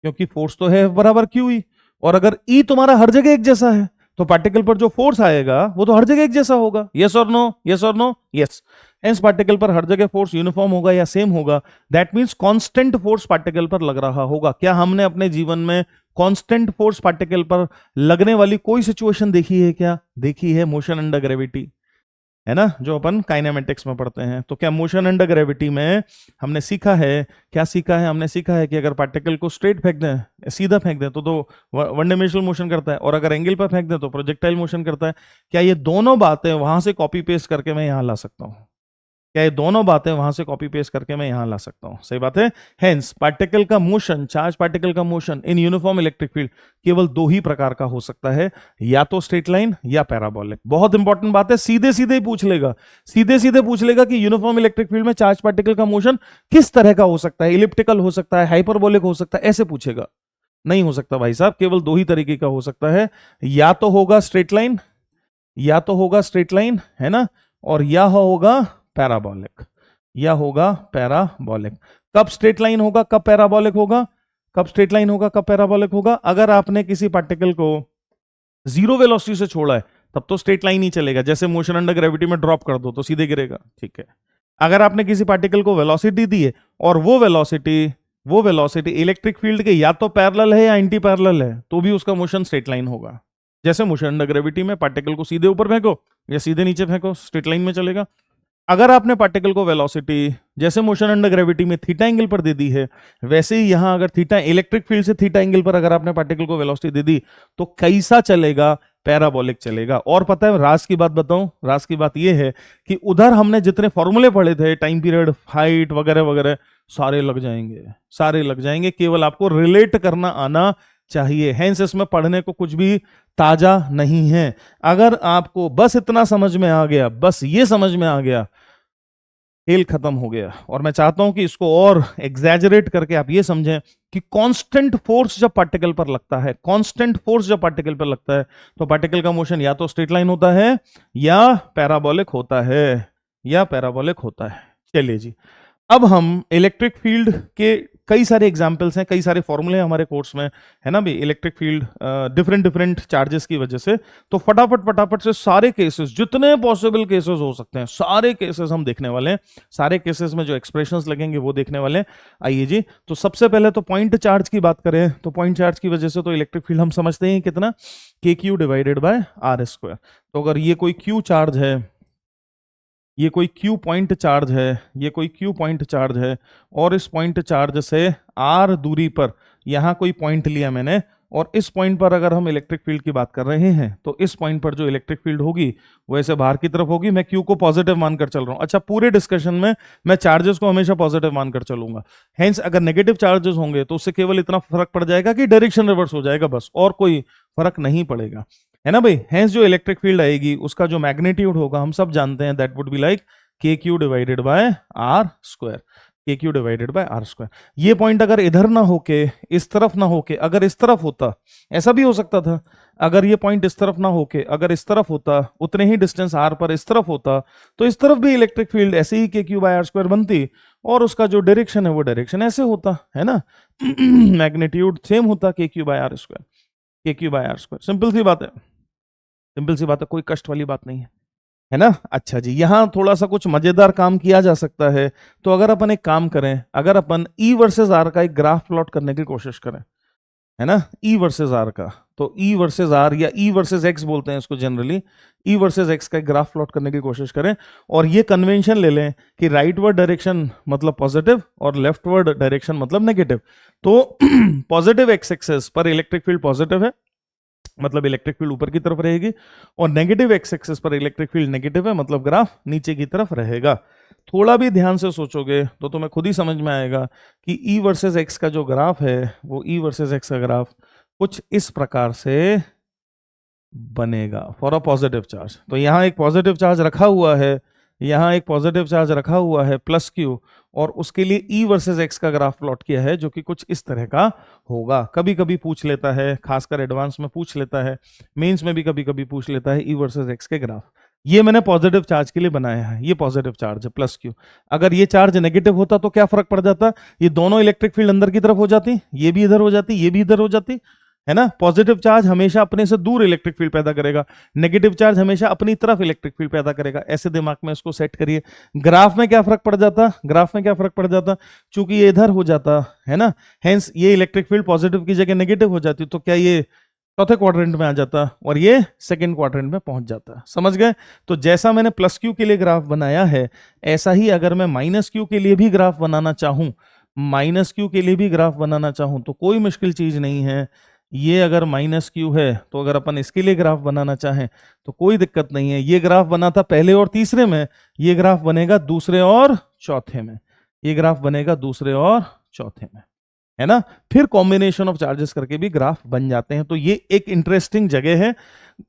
Speaker 1: क्योंकि फोर्स तो है F बराबर QE, और अगर E तुम्हारा हर जगह एक जैसा है तो पार्टिकल पर जो फोर्स आएगा वो तो हर जगह एक जैसा होगा। यस और नो? यस। हेंस पार्टिकल पर हर जगह फोर्स यूनिफॉर्म होगा या सेम होगा। That means constant force particle पर लग रहा होगा। क्या हमने अपने जीवन में कांस्टेंट फोर्स पार्टिकल पर लगने वाली कोई सिचुएशन देखी है? क्या देखी है? मोशन अंडर ग्रेविटी, है ना, जो अपन काइनेमेटिक्स में पढ़ते हैं। तो क्या मोशन अंडर ग्रेविटी में हमने सीखा है, क्या सीखा है? हमने सीखा है कि अगर पार्टिकल को स्ट्रेट फेंक दें, सीधा फेंक दें तो वन डायमेंशनल मोशन करता है, और अगर एंगल पर फेंक दें तो प्रोजेक्टाइल मोशन करता है। क्या ये दोनों बातें वहां से कॉपी पेस्ट करके मैं यहां ला सकता हूं? क्या ये दोनों बातें वहां से कॉपी पेस्ट करके मैं यहां ला सकता हूं? सही बात है। हेंस पार्टिकल का मोशन, चार्ज पार्टिकल का motion in uniform electric field केवल दो ही प्रकार का हो सकता है, या तो स्ट्रेट लाइन या पैराबोलिक। बहुत इंपॉर्टेंट बात है, सीधे सीधे ही पूछ लेगा, सीधे सीधे पूछ लेगा कि यूनिफॉर्म इलेक्ट्रिक फील्ड में चार्ज पार्टिकल का मोशन किस तरह का हो सकता है, इलिप्टिकल हो सकता है, हाइपरबोलिक हो सकता है, ऐसे पूछेगा। नहीं हो सकता भाई साहब, केवल दो ही तरीके का हो सकता है, या तो होगा स्ट्रेट लाइन, या तो होगा स्ट्रेट लाइन, है ना, और या होगा पैराबोलिक, या होगा पैराबोलिक। कब स्ट्रेट लाइन होगा, कब पैराबोलिक होगा? कब स्ट्रेट लाइन होगा, कब पैराबोलिक होगा? अगर आपने किसी पार्टिकल को जीरो वेलोसिटी से छोड़ा है तब तो स्ट्रेट लाइन ही चलेगा, जैसे मोशन अंडर ग्रेविटी में ड्रॉप कर दो तो सीधे गिरेगा, ठीक है। अगर आपने किसी पार्टिकल को वेलोसिटी दी है और वो वेलोसिटी इलेक्ट्रिक फील्ड के या तो पैरेलल है या एंटी पैरेलल है, तो भी उसका मोशन स्ट्रेट लाइन होगा। जैसे मोशन अंडर ग्रेविटी में पार्टिकल को सीधे ऊपर फेंको या सीधे नीचे फेंको, स्ट्रेट लाइन में चलेगा। अगर आपने पार्टिकल को वेलोसिटी जैसे मोशन अंडर ग्रेविटी में थीटा एंगल पर दे दी है, वैसे ही यहां अगर थीटा इलेक्ट्रिक फील्ड से थीटा एंगल पर अगर आपने पार्टिकल को वेलोसिटी दे दी तो कैसा चलेगा? पैराबोलिक चलेगा। और पता है राज की बात बताऊं, राज की बात यह है कि उधर हमने जितने फॉर्मूले पढ़े थे, टाइम पीरियड, हाइट वगैरह वगैरह, सारे लग जाएंगे, सारे लग जाएंगे। केवल आपको रिलेट करना आना चाहिए। हेंस इसमें पढ़ने को कुछ भी ताजा नहीं है। अगर आपको बस इतना समझ में आ गया, बस ये समझ में आ गया, खेल खत्म हो गया। और मैं चाहता हूं कि इसको और एग्जैजरेट करके आप ये समझें कि कांस्टेंट फोर्स जब पार्टिकल पर लगता है, कांस्टेंट फोर्स जब पार्टिकल पर लगता है तो पार्टिकल का मोशन या तो स्ट्रेट लाइन होता है या पैराबोलिक होता है, या पैराबोलिक होता है। चलिए जी, अब हम इलेक्ट्रिक फील्ड के कई सारे एग्जाम्पल्स हैं, कई सारे फॉर्मूले हमारे कोर्स में, है ना भी, electric field different different charges की वजह से। तो फटाफट से सारे केसेस, जितने पॉसिबल केसेस हो सकते हैं, सारे केसेस हम देखने वाले हैं। सारे केसेस में जो एक्सप्रेशंस लगेंगे वो देखने वाले हैं। आइए जी, तो सबसे पहले तो पॉइंट चार्ज की बात करें तो पॉइंट चार्ज की वजह से तो इलेक्ट्रिक फील्ड हम समझते हैं कितना, K Q divided by are square. तो अगर ये कोई क्यू चार्ज है, ये कोई क्यू पॉइंट चार्ज है, ये कोई क्यू पॉइंट चार्ज है, और इस पॉइंट चार्ज से आर दूरी पर यहां कोई पॉइंट लिया मैंने, और इस पॉइंट पर अगर हम इलेक्ट्रिक फील्ड की बात कर रहे हैं तो इस पॉइंट पर जो इलेक्ट्रिक फील्ड होगी वो ऐसे बाहर की तरफ होगी। मैं क्यू को पॉजिटिव मानकर चल रहा हूं। अच्छा, पूरे डिस्कशन में मैं चार्जेस को हमेशा पॉजिटिव मानकर चलूंगा। हेंस अगर नेगेटिव चार्जेस होंगे तो उससे केवल इतना फर्क पड़ जाएगा कि डायरेक्शन रिवर्स हो जाएगा, बस, और कोई फर्क नहीं पड़ेगा, है ना भाई। हेंस जो इलेक्ट्रिक फील्ड आएगी उसका जो मैग्नीट्यूड होगा हम सब जानते हैं, that would be like K Q divided by are square, K Q divided by are square. ये पॉइंट अगर इधर ना होके, इस तरफ ना होके, अगर इस तरफ होता, ऐसा भी हो सकता था, अगर ये पॉइंट इस तरफ ना होके अगर इस तरफ होता, उतने ही डिस्टेंस आर पर इस तरफ होता, तो इस तरफ भी इलेक्ट्रिक फील्ड ऐसे ही के क्यू बाय आर स्क्वायर बनती, और उसका जो डायरेक्शन है वो डायरेक्शन ऐसे होता, है ना, मैग्नीट्यूड सेम होता, K Q by are square, K Q by are square. Simple सी बात है, सिंपल सी बात है, कोई कष्ट वाली बात नहीं है ना। अच्छा जी, यहां थोड़ा सा कुछ मजेदार काम किया जा सकता है। तो अगर अपन एक काम करें, अगर अपन ई वर्सेस आर का एक ग्राफ प्लॉट करने की कोशिश करें, है ना, ई वर्सेस आर का, तो ई वर्सेस आर या ई वर्सेस एक्स बोलते हैं इसको जनरली, ई वर्सेस एक्स का एक ग्राफ प्लॉट करने की कोशिश करें, और ये कन्वेंशन ले लें कि राइटवर्ड डायरेक्शन मतलब पॉजिटिव और लेफ्टवर्ड डायरेक्शन मतलब नेगेटिव। तो पॉजिटिव एक्स एक्सेस पर इलेक्ट्रिक फील्ड पॉजिटिव है, मतलब इलेक्ट्रिक फील्ड ऊपर की तरफ रहेगी, और नेगेटिव एक्स एक्सिस पर इलेक्ट्रिक फील्ड नेगेटिव है, मतलब ग्राफ नीचे की तरफ रहेगा। थोड़ा भी ध्यान से सोचोगे तो तुम्हें खुद ही समझ में आएगा कि ई वर्सेस एक्स का जो ग्राफ है वो ई वर्सेस एक्स का ग्राफ कुछ इस प्रकार से बनेगा फॉर अ पॉजिटिव चार्ज। तो यहाँ एक पॉजिटिव चार्ज रखा हुआ है, यहाँ एक पॉजिटिव चार्ज रखा हुआ है प्लस क्यू, और उसके लिए ई वर्सेस एक्स का ग्राफ प्लॉट किया है जो कि कुछ इस तरह का होगा। कभी कभी पूछ लेता है, खासकर एडवांस में पूछ लेता है, मेंस में भी कभी कभी पूछ लेता है ई वर्सेस एक्स के ग्राफ। ये मैंने पॉजिटिव चार्ज के लिए बनाया है, ये पॉजिटिव चार्ज है प्लस क्यू। अगर ये चार्ज नेगेटिव होता तो क्या फर्क पड़ जाता, ये दोनों इलेक्ट्रिक फील्ड अंदर की तरफ हो जाती, ये भी इधर हो जाती, ये भी इधर हो जाती, है ना। पॉजिटिव चार्ज हमेशा अपने से दूर इलेक्ट्रिक फील्ड पैदा करेगा, नेगेटिव चार्ज हमेशा अपनी तरफ इलेक्ट्रिक फील्ड पैदा करेगा। ऐसे दिमाग में इसको सेट करिए। ग्राफ में क्या फर्क पड़ जाता, ग्राफ में क्या फर्क पड़ जाता, चूंकि ये इधर हो जाता है ना, हेंस ये इलेक्ट्रिक फील्ड पॉजिटिव की जगह नेगेटिव हो जाती, तो क्या ये चौथे क्वाड्रेंट में आ जाता और ये सेकंड क्वाड्रेंट में पहुंच जाता। समझ गए। तो जैसा मैंने प्लस क्यू के लिए ग्राफ बनाया है, ऐसा ही अगर मैं माइनस क्यू के लिए भी ग्राफ बनाना चाहूं, माइनस क्यू के लिए भी ग्राफ बनाना चाहूं, तो कोई मुश्किल चीज नहीं है। ये अगर माइनस क्यू है तो अगर अपन इसके लिए ग्राफ बनाना चाहें तो कोई दिक्कत नहीं है। ये ग्राफ बना था पहले और तीसरे में, ये ग्राफ बनेगा दूसरे और चौथे में, ये ग्राफ बनेगा दूसरे और चौथे में, है ना। फिर कॉम्बिनेशन ऑफ चार्जेस करके भी ग्राफ बन जाते हैं। तो ये एक इंटरेस्टिंग जगह है।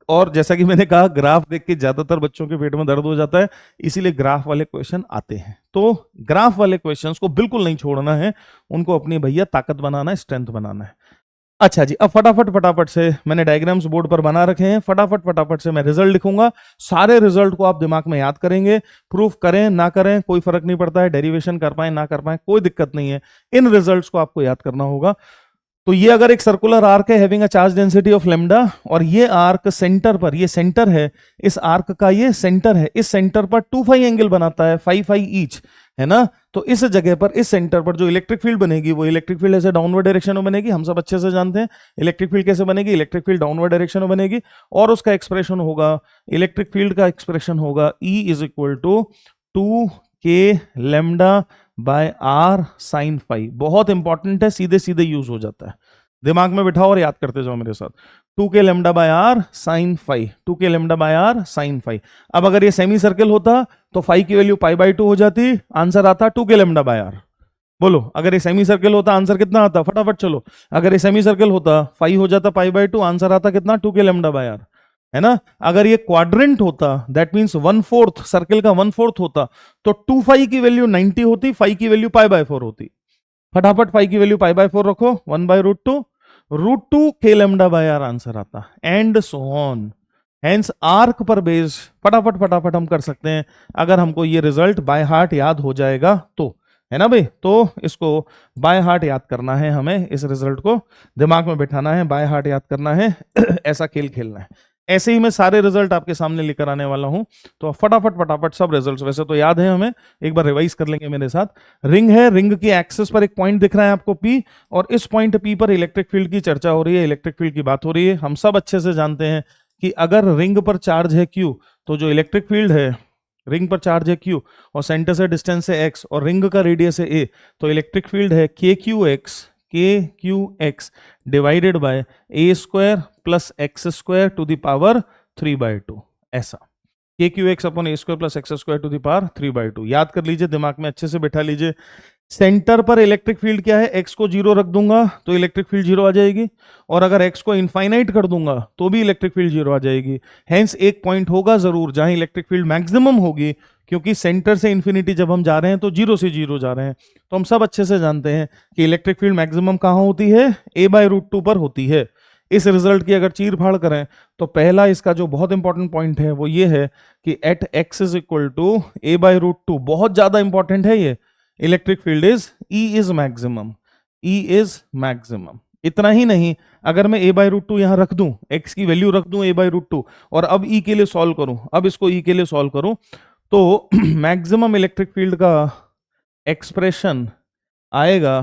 Speaker 1: और जैसा कि मैंने कहा, ग्राफ देख के ज्यादातर बच्चों के पेट में दर्द हो जाता है, इसीलिए ग्राफ वाले क्वेश्चन आते हैं। तो ग्राफ वाले क्वेश्चंस को बिल्कुल नहीं छोड़ना है, उनको अपनी भैया ताकत बनाना है, स्ट्रेंथ बनाना है। अच्छा जी, अब फटाफट से मैंने डायग्राम्स बोर्ड पर बना रखे हैं, फटाफट से मैं रिजल्ट लिखूंगा। सारे रिजल्ट को आप दिमाग में याद करेंगे। प्रूफ करें ना करें कोई फर्क नहीं पड़ता है, डेरिवेशन कर पाए ना कर पाए कोई दिक्कत नहीं है, इन रिजल्ट्स को आपको याद करना होगा। तो ये अगर एक सर्कुलर आर्क है having a charge density of lambda, और ये आर्क सेंटर पर, ये सेंटर है, इस आर्क का ये सेंटर है, इस सेंटर पर 2 फाई एंगल बनाता है, 5 फाई ईच, है ना। तो इस जगह पर, इस सेंटर पर जो इलेक्ट्रिक फील्ड बनेगी, वो इलेक्ट्रिक फील्ड ऐसे डाउनवर्ड डायरेक्शन में बनेगी। हम सब अच्छे से जानते हैं इलेक्ट्रिक फील्ड कैसे बनेगी, इलेक्ट्रिक फील्ड डाउनवर्ड डायरेक्शन में बनेगी, और उसका एक्सप्रेशन होगा, इलेक्ट्रिक फील्ड का एक्सप्रेशन होगा E is equal to 2k lambda by R sine phi. बहुत इंपॉर्टेंट है, सीधे सीधे यूज हो जाता है, दिमाग में बिठाओ और याद करते जाओ मेरे साथ। 2k lambda by R sine phi, 2k lambda by R sine phi. अब अगर ये सेमी सर्कल होता तो फाई की वैल्यू π/2 हो जाती, आंसर आता 2k लैम्डा बाय आर। बोलो, अगर ये सेमी सर्कल होता आंसर कितना आता, फटाफट चलो। अगर ये सेमी सर्कल होता फाई हो जाता π/2, आंसर आता कितना, 2k लैम्डा बाय आर, है ना। अगर ये क्वाड्रेंट होता, दैट मींस 1/4, सर्कल का 1/4 होता, तो 2 फाई की वैल्यू 90 होती, फाई की वैल्यू π/4 होती। फटाफट फाई की वैल्यू π/4 रखो, 1/√2, √2 k lambda by R answer आता, and so on. Hence arc पर बेस फटाफट हम कर सकते हैं, अगर हमको ये रिजल्ट बाय हार्ट याद हो जाएगा तो, है ना भाई। तो इसको बाय हार्ट याद करना है हमें, इस रिजल्ट को दिमाग में बिठाना है, बाय हार्ट याद करना है ऐसा खेल खेलना है। ऐसे ही मैं सारे रिजल्ट आपके सामने लेकर आने वाला हूं, तो फटाफट सब रिजल्ट्स वैसे तो याद है हमें, एक बार रिवाइज कर लेंगे मेरे साथ। रिंग है, रिंग की एक्सिस पर एक पॉइंट दिख रहा है आपको P, और इस पॉइंट P पर इलेक्ट्रिक फील्ड की चर्चा हो रही है, इलेक्ट्रिक फील्ड की बात हो रही है। हम सब अच्छे से जानते हैं कि अगर रिंग पर चार्ज है Q, तो जो इलेक्ट्रिक फील्ड है, रिंग पर चार्ज है Q और सेंटर से डिस्टेंस है x और रिंग का रेडियस है a, तो इलेक्ट्रिक फील्ड है kqx divided by a square plus x square to the power 3/2, ऐसा kqx upon a square plus x square to the power 3/2। याद कर लीजिए, दिमाग में अच्छे से बैठा लीजिए। सेंटर पर इलेक्ट्रिक फील्ड क्या है, x को 0 रख दूंगा तो इलेक्ट्रिक फील्ड 0 आ जाएगी, और अगर x को इनफाइनाइट कर दूंगा तो भी इलेक्ट्रिक फील्ड 0 आ जाएगी। हेंस एक पॉइंट होगा जरूर जहां इलेक्ट्रिक फील्ड मैक्सिमम होगी, क्योंकि सेंटर से इन्फिनिटी जब हम जा रहे हैं तो 0 से 0 जा रहे हैं। तो हम सब अच्छे से जानते हैं कि इलेक्ट्रिक फील्ड मैक्सिमम कहां होती है, a/√2 पर होती है। इस रिजल्ट की अगर चीर फाड़ करें तो पहला इसका जो बहुत इंपॉर्टेंट पॉइंट है वो ये है कि at x is equal to a/√2, बहुत ज्यादा इंपॉर्टेंट है ये। Electric field is E is maximum, E is maximum. इतना ही नहीं, अगर मैं a/√2 यहां रख दूं, x की वैल्यू रख दूं a/√2, और अब E के लिए सॉल्व करूं, अब इसको E के लिए सॉल्व करूं, तो मैक्सिमम इलेक्ट्रिक फील्ड का एक्सप्रेशन आएगा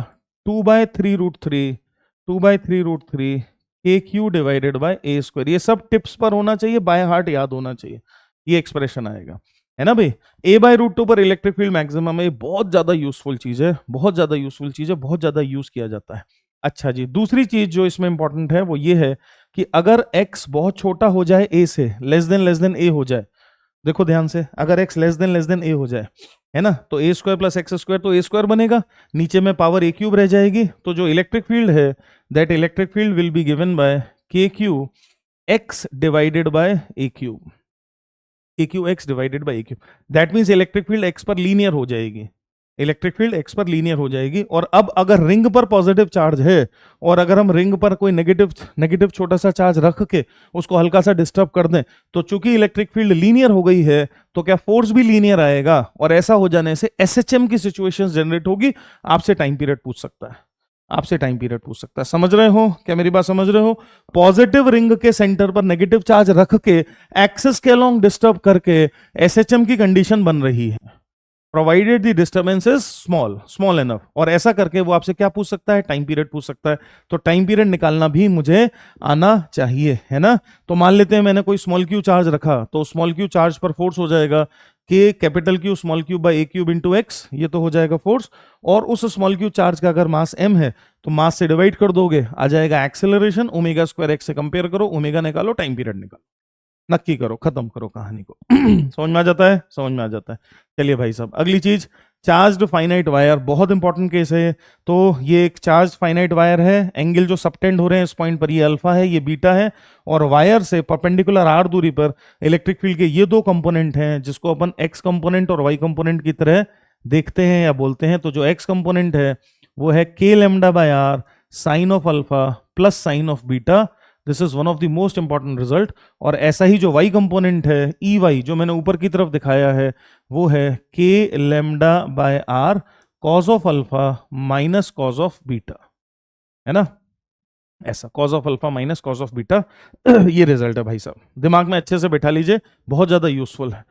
Speaker 1: 2/3√3 kq divided by a square. ये सब टिप्स पर होना चाहिए, बाय हार्ट याद होना चाहिए, ये एक्सप्रेशन आएगा, है ना भाई। a/√2 पर इलेक्ट्रिक फील्ड मैक्सिमम है, बहुत ज्यादा यूजफुल चीज है, बहुत ज्यादा यूजफुल चीज है, बहुत ज्यादा यूज किया जाता है। अच्छा जी, दूसरी चीज जो इसमें इंपॉर्टेंट है वो ये है कि अगर x बहुत छोटा हो जाए a से, लेस देन a हो जाए, देखो ध्यान से, अगर x लेस देन a हो जाए, है ना, तो a square plus x square तो a स्क्वायर बनेगा, नीचे में पावर a³ रह जाएगी। तो जो इलेक्ट्रिक फील्ड है, that electric field will be given by kq(x) divided by a³, kq(x) divided by a³। That means electric field x पर लीनियर हो जाएगी, इलेक्ट्रिक फील्ड x पर लीनियर हो जाएगी। और अब अगर रिंग पर पॉजिटिव चार्ज है, और अगर हम रिंग पर कोई नेगेटिव छोटा सा चार्ज रख के उसको हल्का सा डिस्टर्ब कर दें, तो चूंकि इलेक्ट्रिक फील्ड लीनियर हो गई है, तो क्या फोर्स भी लीनियर आएगा, और ऐसा हो जाने से SHM की सिचुएशंस जनरेट होगी। आपसे टाइम पीरियड पूछ सकता है, आपसे टाइम पीरियड पूछ सकता है। समझ रहे हो क्या, मेरी बात समझ रहे हो। पॉजिटिव रिंग के सेंटर पर नेगेटिव चार्ज रख के एक्सिस के अलोंग डिस्टर्ब करके SHM की कंडीशन बन रही है। Provided the disturbance is small enough. और ऐसा करके वो आपसे क्या पूछ सकता है, टाइम पीरियड पूछ सकता है। तो टाइम पीरियड निकालना भी मुझे आना चाहिए, है ना। तो मान लेते हैं मैंने कोई स्मॉल क्यू चार्ज रखा, तो स्मॉल क्यू चार्ज पर फोर्स हो जाएगा कि capital Q small Q by A cube into x, ये तो हो जाएगा फोर्स। और उस स्मॉल क्यू चार्ज का अगर मास m है तो मास से डिवाइड कर दोगे, आ जाएगा एक्सेलरेशन, ओमेगा स्क्वायर एक्स से कंपेयर करो, ओमेगा निकालो, टाइम पीरियड निकालो, नक्की करो, खत्म करो कहानी को। समझ में आ जाता है, समझ में आ जाता है। चलिए भाई साहब, अगली चीज, चार्ज्ड फाइनाइट वायर, बहुत इंपॉर्टेंट केस है। तो ये एक चार्ज फाइनाइट वायर है, एंगल जो सबटेंड हो रहे हैं इस पॉइंट पर, ये अल्फा है, ये बीटा है, और वायर से परपेंडिकुलर आर दूरी पर इलेक्ट्रिक फील्ड के ये दो कंपोनेंट हैं जिसको अपन एक्स कंपोनेंट और वाई कंपोनेंट की तरह देखते हैं या बोलते हैं। तो जो एक्स कंपोनेंट है वो है K lambda by R sine of alpha plus sine of beta. This is one of the most important result. और ऐसा ही जो वाई कंपोनेंट है ई वाई, जो मैंने ऊपर की तरफ दिखाया है, वो है K lambda by R cos of alpha minus cos of beta, है ना, ऐसा cos of alpha minus cos of beta. ये रिजल्ट है भाई साहब, दिमाग में अच्छे से बैठा लीजिए, बहुत ज्यादा यूजफुल है।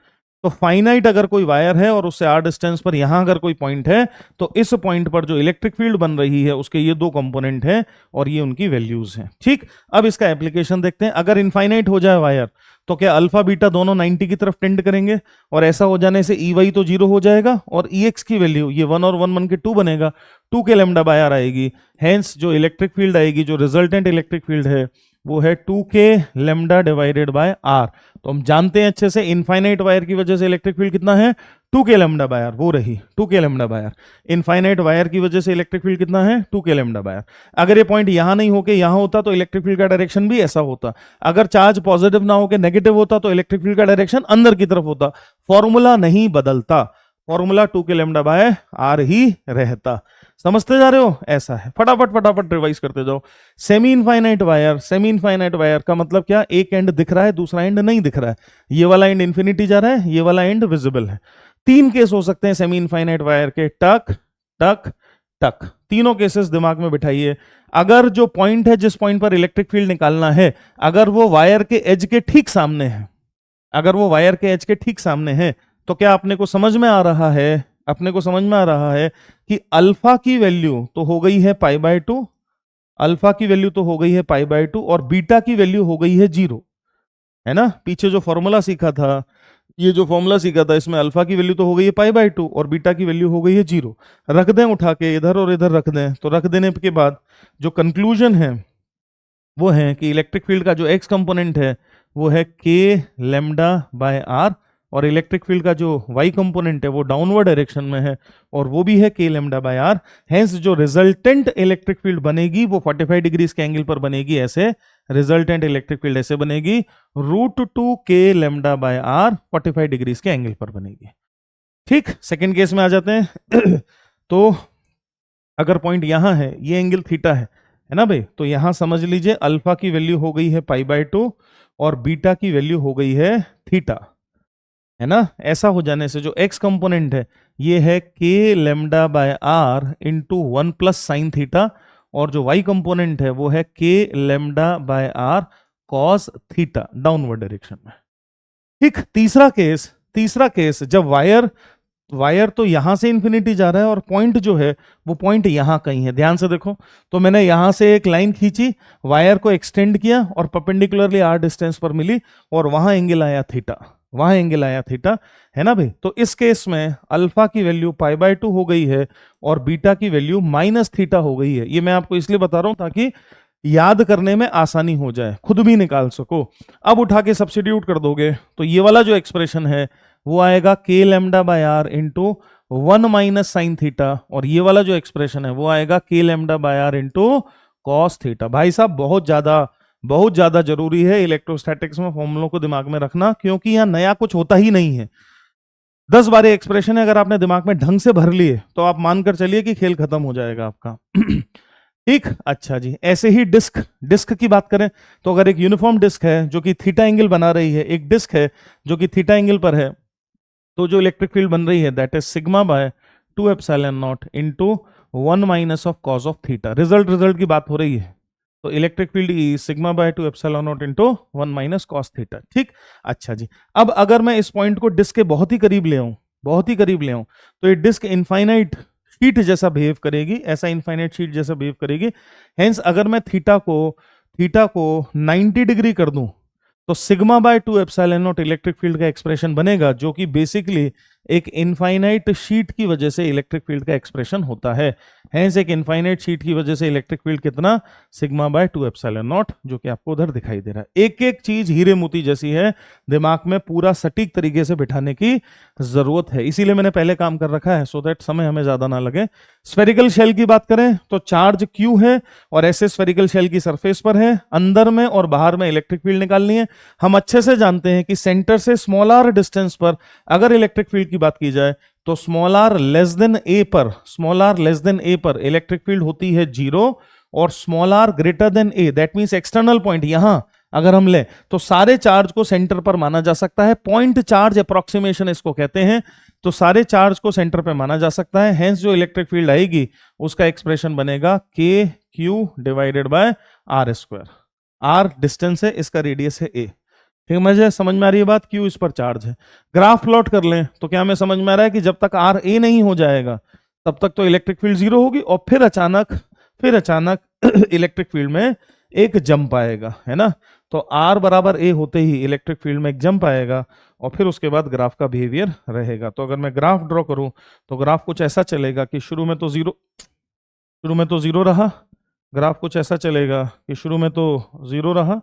Speaker 1: तो फाइनाइट अगर कोई वायर है और उससे आर डिस्टेंस पर यहां अगर कोई पॉइंट है, तो इस पॉइंट पर जो इलेक्ट्रिक फील्ड बन रही है उसके ये दो कंपोनेंट हैं और ये उनकी वैल्यूज हैं। ठीक, अब इसका एप्लीकेशन देखते हैं। अगर इनफाइनाइट हो जाए वायर तो क्या अल्फा बीटा दोनों 90 की तरफ टेंड करेंगे, और ऐसा हो जाने से ई वाई तो 0 हो जाएगा और ई एक्स की वैल्यू ये 1 और 1 1 के 2 बनेगा, 2 के लेमडा बाय आर आएगी। हेंस जो इलेक्ट्रिक फील्ड आएगी, जो रिजल्टेंट इलेक्ट्रिक फील्ड है, वो है 2 K lambda divided by are. तो हम जानते हैं अच्छे से इनफाइनाइट वायर की वजह से इलेक्ट्रिक फील्ड कितना है, 2 के लेमडा बाय आर, वो रही 2 K lambda by r. Infinite wire की वजह से इलेक्ट्रिक फील्ड कितना है, 2 के लेमडा बाय आर। अगर ये पॉइंट यहां नहीं होके यहां होता तो इलेक्ट्रिक फील्ड का डायरेक्शन भी ऐसा होता। अगर चार्ज पॉजिटिव ना होके नेगेटिव होता तो इलेक्ट्रिक फील्ड का डायरेक्शन अंदर की तरफ होता। फॉर्मूला नहीं बदलता, formula 2 K lambda by are ही रहता। समझते जा रहे हो, ऐसा है। फटाफट फटाफट रिवाइज करते जाओ। Semi infinite wire, semi infinite wire का मतलब क्या, एक एंड दिख रहा है दूसरा एंड नहीं दिख रहा है, ये वाला एंड इंफिनिटी जा रहा है, ये वाला एंड विजिबल है। 3 केस हो सकते हैं सेमी इनफाइनाइट वायर के, टक टक टक, तीनों केसेस दिमाग में बिठाइए। अगर जो पॉइंट है जिस पॉइंट पर इलेक्ट्रिक फील्ड निकालना है, अगर वो वायर के एज के ठीक सामने है, अगर वो वायर के एज के ठीक सामने है, तो क्या अपने को समझ में आ रहा है, अपने को समझ में आ रहा है कि अल्फा की वैल्यू तो हो गई है पाई बाय 2, अल्फा की वैल्यू तो हो गई है पाई बाय 2, और बीटा की वैल्यू हो गई है 0, है ना। पीछे जो फॉर्मूला सीखा था, ये जो फॉर्मूला सीखा था, इसमें अल्फा की वैल्यू तो हो गई है पाई बाय 2 और बीटा की वैल्यू हो गई है 0। रख दें उठा के, इधर और इधर रख दें, तो रख देने के बाद जो कंक्लूजन है वो है कि इलेक्ट्रिक फील्ड का जो एक्स कंपोनेंट है वो है के लेमडा बाय आर, और इलेक्ट्रिक फील्ड का जो वाई कंपोनेंट है वो डाउनवर्ड डायरेक्शन में है और वो भी है K lambda by are. Hence जो रिजल्टेंट इलेक्ट्रिक फील्ड बनेगी वो 45 डिग्री के एंगल पर बनेगी। ऐसे रिजल्टेंट इलेक्ट्रिक फील्ड ऐसे बनेगी, √2 K lambda by are 45 degree के एंगल पर बनेगी। ठीक, सेकेंड केस में आ जाते हैं। तो अगर पॉइंट यहां है, ये एंगल थीटा है ना भाई, तो यहां समझ लीजिए अल्फा की वैल्यू हो गई है पाई बाय 2 और बीटा की वैल्यू हो गई है थीटा, है ना। ऐसा हो जाने से जो एक्स कंपोनेंट है ये है K lambda by r into 1 plus sine theta, और जो वाई कंपोनेंट है वो है K lambda by r cos theta, downward direction में। ठीक, तीसरा केस जब वायर तो यहां से इंफिनिटी जा रहा है और पॉइंट जो है वो पॉइंट यहां कहीं है, ध्यान से देखो। तो मैंने यहां से एक लाइन खींची, वायर को एक्सटेंड किया और परपेंडिकुलरली आर डिस्टेंस पर मिली, और वहां एंगल आया थीटा, वहां एंगल आया थीटा, है ना भाई। तो इस केस में अल्फा की वैल्यू पाई बाय 2 हो गई है और बीटा की वैल्यू माइनस थीटा हो गई है। ये मैं आपको इसलिए बता रहा हूं ताकि याद करने में आसानी हो जाए, खुद भी निकाल सको। अब उठा के सब्स्टिट्यूट कर दोगे तो ये वाला जो एक्सप्रेशन है वो आएगा K lambda by r into 1 minus sine theta, और ये वाला जो एक्सप्रेशन है वो आएगा K lambda by r into cos theta. भाई साहब बहुत ज्यादा जरूरी है इलेक्ट्रोस्टैटिक्स में फॉर्मूलों को दिमाग में रखना, क्योंकि यहां नया कुछ होता ही नहीं है। 10 बार एक्सप्रेशन है, अगर आपने दिमाग में ढंग से भर लिए तो आप मानकर चलिए कि खेल खत्म हो जाएगा आपका। ठीक, अच्छा जी। ऐसे ही डिस्क की बात करें तो अगर एक यूनिफॉर्म डिस्क है जो कि थीटा एंगल बना रही है, एक डिस्क है जो कि थीटा एंगल पर है, तो जो इलेक्ट्रिक फील्ड बन रही है that is sigma by 2 epsilon naught into 1 minus of cos of theta. Result की बात हो रही है, तो electric field is sigma by 2 epsilon naught into 1 minus cos theta. ठीक, अच्छा जी। अब अगर मैं इस पॉइंट को डिस्क के बहुत ही करीब ले आऊं, बहुत ही करीब ले आऊं, तो ये डिस्क इनफाइनाइट शीट जैसा बिहेव करेगी, ऐसा इनफाइनाइट शीट जैसा बिहेव करेगी। हेंस अगर मैं थीटा को 90 डिग्री कर दूं तो sigma by 2 epsilon not electric field का एक्सप्रेशन बनेगा, जो कि बेसिकली एक इनफाइनाइट शीट की वजह से इलेक्ट्रिक फील्ड का एक्सप्रेशन होता है। हेंस एक इनफाइनाइट शीट की वजह से इलेक्ट्रिक फील्ड कितना, सिग्मा बाय 2 एप्सिलॉन नॉट, जो कि आपको उधर दिखाई दे रहा है। एक एक चीज हीरे मोती जैसी है, दिमाग में पूरा सटीक तरीके से बिठाने की जरूरत है, इसीलिए मैंने पहले काम कर रखा है, सो दैट समय हमें ज्यादा ना लगे। स्फेरिकल शेल की बात करें तो चार्ज क्यू है और ऐसे स्फेरिकल शेल की सरफेस पर है, अंदर में और बाहर में इलेक्ट्रिक फील्ड निकालनी है। हम अच्छे से जानते हैं कि सेंटर से स्मॉल आर डिस्टेंस पर अगर इलेक्ट्रिक फील्ड की बात की जाए तो स्मॉल आर लेस देन ए पर इलेक्ट्रिक फील्ड होती है 0, और small r greater than a, that means external point यहां अगर हम ले तो सारे चार्ज को सेंटर पर माना जा सकता है, पॉइंट चार्ज अप्रोक्सीमेशन इसको कहते हैं। तो सारे चार्ज को सेंटर पे माना जा सकता है, हेंस जो इलेक्ट्रिक फील्ड आएगी उसका एक्सप्रेशन बनेगा K Q divided by are square. R distance है, इसका रेडियस है ए। ठीक है, मुझे समझ में आ रही है बात, क्यू इस पर चार्ज है। ग्राफ प्लॉट कर लें तो क्या हमें समझ में आ रहा है कि जब तक आर ए नहीं हो जाएगा तब तक तो इलेक्ट्रिक फील्ड 0 होगी, और फिर अचानक इलेक्ट्रिक फील्ड में एक जंप आएगा, है ना। तो आर बराबर ए होते ही इलेक्ट्रिक फील्ड में एक जंप आएगा, और फिर उसके बाद ग्राफ का बिहेवियर रहेगा। तो अगर मैं ग्राफ ड्रॉ करूं तो ग्राफ कुछ ऐसा चलेगा कि शुरू में तो जीरो रहा, ग्राफ कुछ ऐसा चलेगा कि शुरू में तो 0 रहा,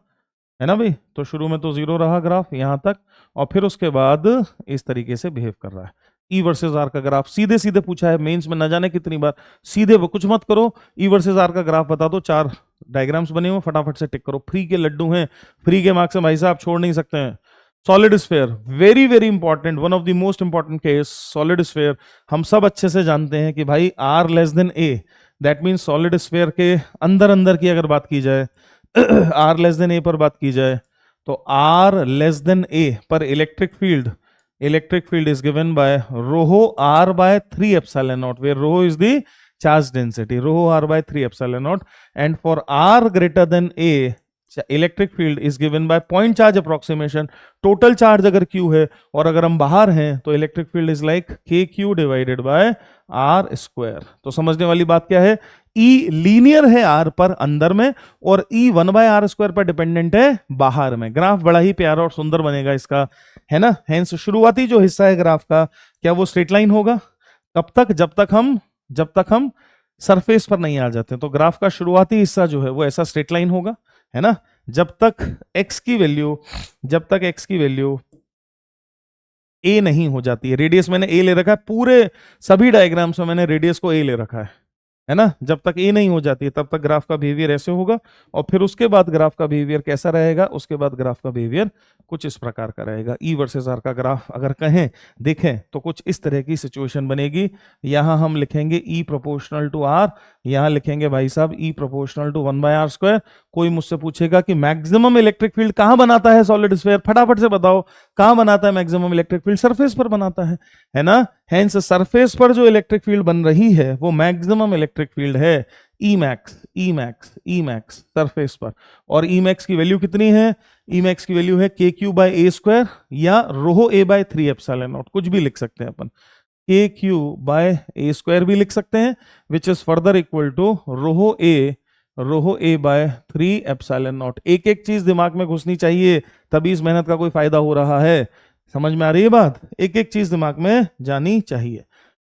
Speaker 1: है ना भाई। तो शुरू में तो 0 रहा ग्राफ यहां तक, और फिर उसके बाद इस तरीके से बिहेव कर रहा है। ई वर्सेस आर का ग्राफ सीधे सीधे पूछा है मेंस में, न जाने कितनी बार, सीधे कुछ मत करो, ई वर्सेस आर का ग्राफ बता दो, 4 डायग्राम्स बने हुए, फटाफट से टिक करो। फ्री के लड्डू हैं, फ्री के मार्क्स से भाई साहब छोड़ नहीं सकते हैं। Solid sphere, very very important, one of the most important case solid sphere. हम सब अच्छे से जानते हैं कि भाई r less than a, that means solid sphere के अंदर की अगर बात की जाए आर लेस देन ए पर बात की जाए तो आर लेस देन ए पर electric field is given by rho r by 3 epsilon naught, where rho is the charge density, rho r by 3 epsilon naught, and for r greater than a electric field is given by point charge approximation. Total charge अगर q है और अगर हम बाहर हैं तो electric field is like K Q divided by are square. तो समझने वाली बात क्या है, ई लीनियर है आर पर अंदर में, और ई 1/r स्क्वायर पर डिपेंडेंट है बाहर में। ग्राफ बड़ा ही प्यारा और सुंदर बनेगा इसका, है ना। हेंस शुरुआती जो हिस्सा है ग्राफ का, क्या वो स्ट्रेट लाइन होगा? कब तक? जब तक हम सरफेस पर नहीं आ जाते। तो ग्राफ का शुरुआती हिस्सा जो है वो ऐसा स्ट्रेट लाइन होगा, है ना। जब तक x की वैल्यू a नहीं हो जाती है, रेडियस मैंने a ले रखा है, पूरे सभी डायग्राम्स में मैंने रेडियस को a ले रखा है ना। जब तक a नहीं हो जाती है तब तक ग्राफ का बिहेवियर ऐसे होगा, और फिर उसके बाद ग्राफ का बिहेवियर कैसा रहेगा, उसके बाद ग्राफ का बिहेवियर कुछ इस प्रकार का रहेगा। ई वर्सेस आर का ग्राफ अगर देखें तो कुछ इस तरह की सिचुएशन बनेगी। यहां हम लिखेंगे ई प्रोपोर्शनल टू आर, यहां लिखेंगे भाई साहब ई प्रोपोर्शनल टू 1/r स्क्वायर। कोई मुझसे पूछेगा कि मैक्सिमम इलेक्ट्रिक फील्ड कहां बनाता है सॉलिड स्फीयर, फटाफट से बताओ कहां बनाता है मैक्सिमम इलेक्ट्रिक फील्ड? सरफेस पर बनाता है ना। हेंस सरफेस पर जो इलेक्ट्रिक फील्ड बन रही है वो मैक्सिमम इलेक्ट्रिक फील्ड है, ई मैक्स सरफेस पर। और ई मैक्स की वैल्यू कितनी है? ई मैक्स की वैल्यू है के क्यू बाय ए स्क्वायर या रो ए बाय 3 एप्सिलॉन नॉट, कुछ भी लिख सकते हैं अपन, के क्यू बाय ए स्क्वायर भी लिख सकते हैं, which is further equal to rho a by 3 epsilon naught. एक एक चीज दिमाग में घुसनी चाहिए, तभी इस मेहनत का कोई फायदा हो रहा है। समझ में आ रही है बात? एक एक चीज दिमाग में जानी चाहिए।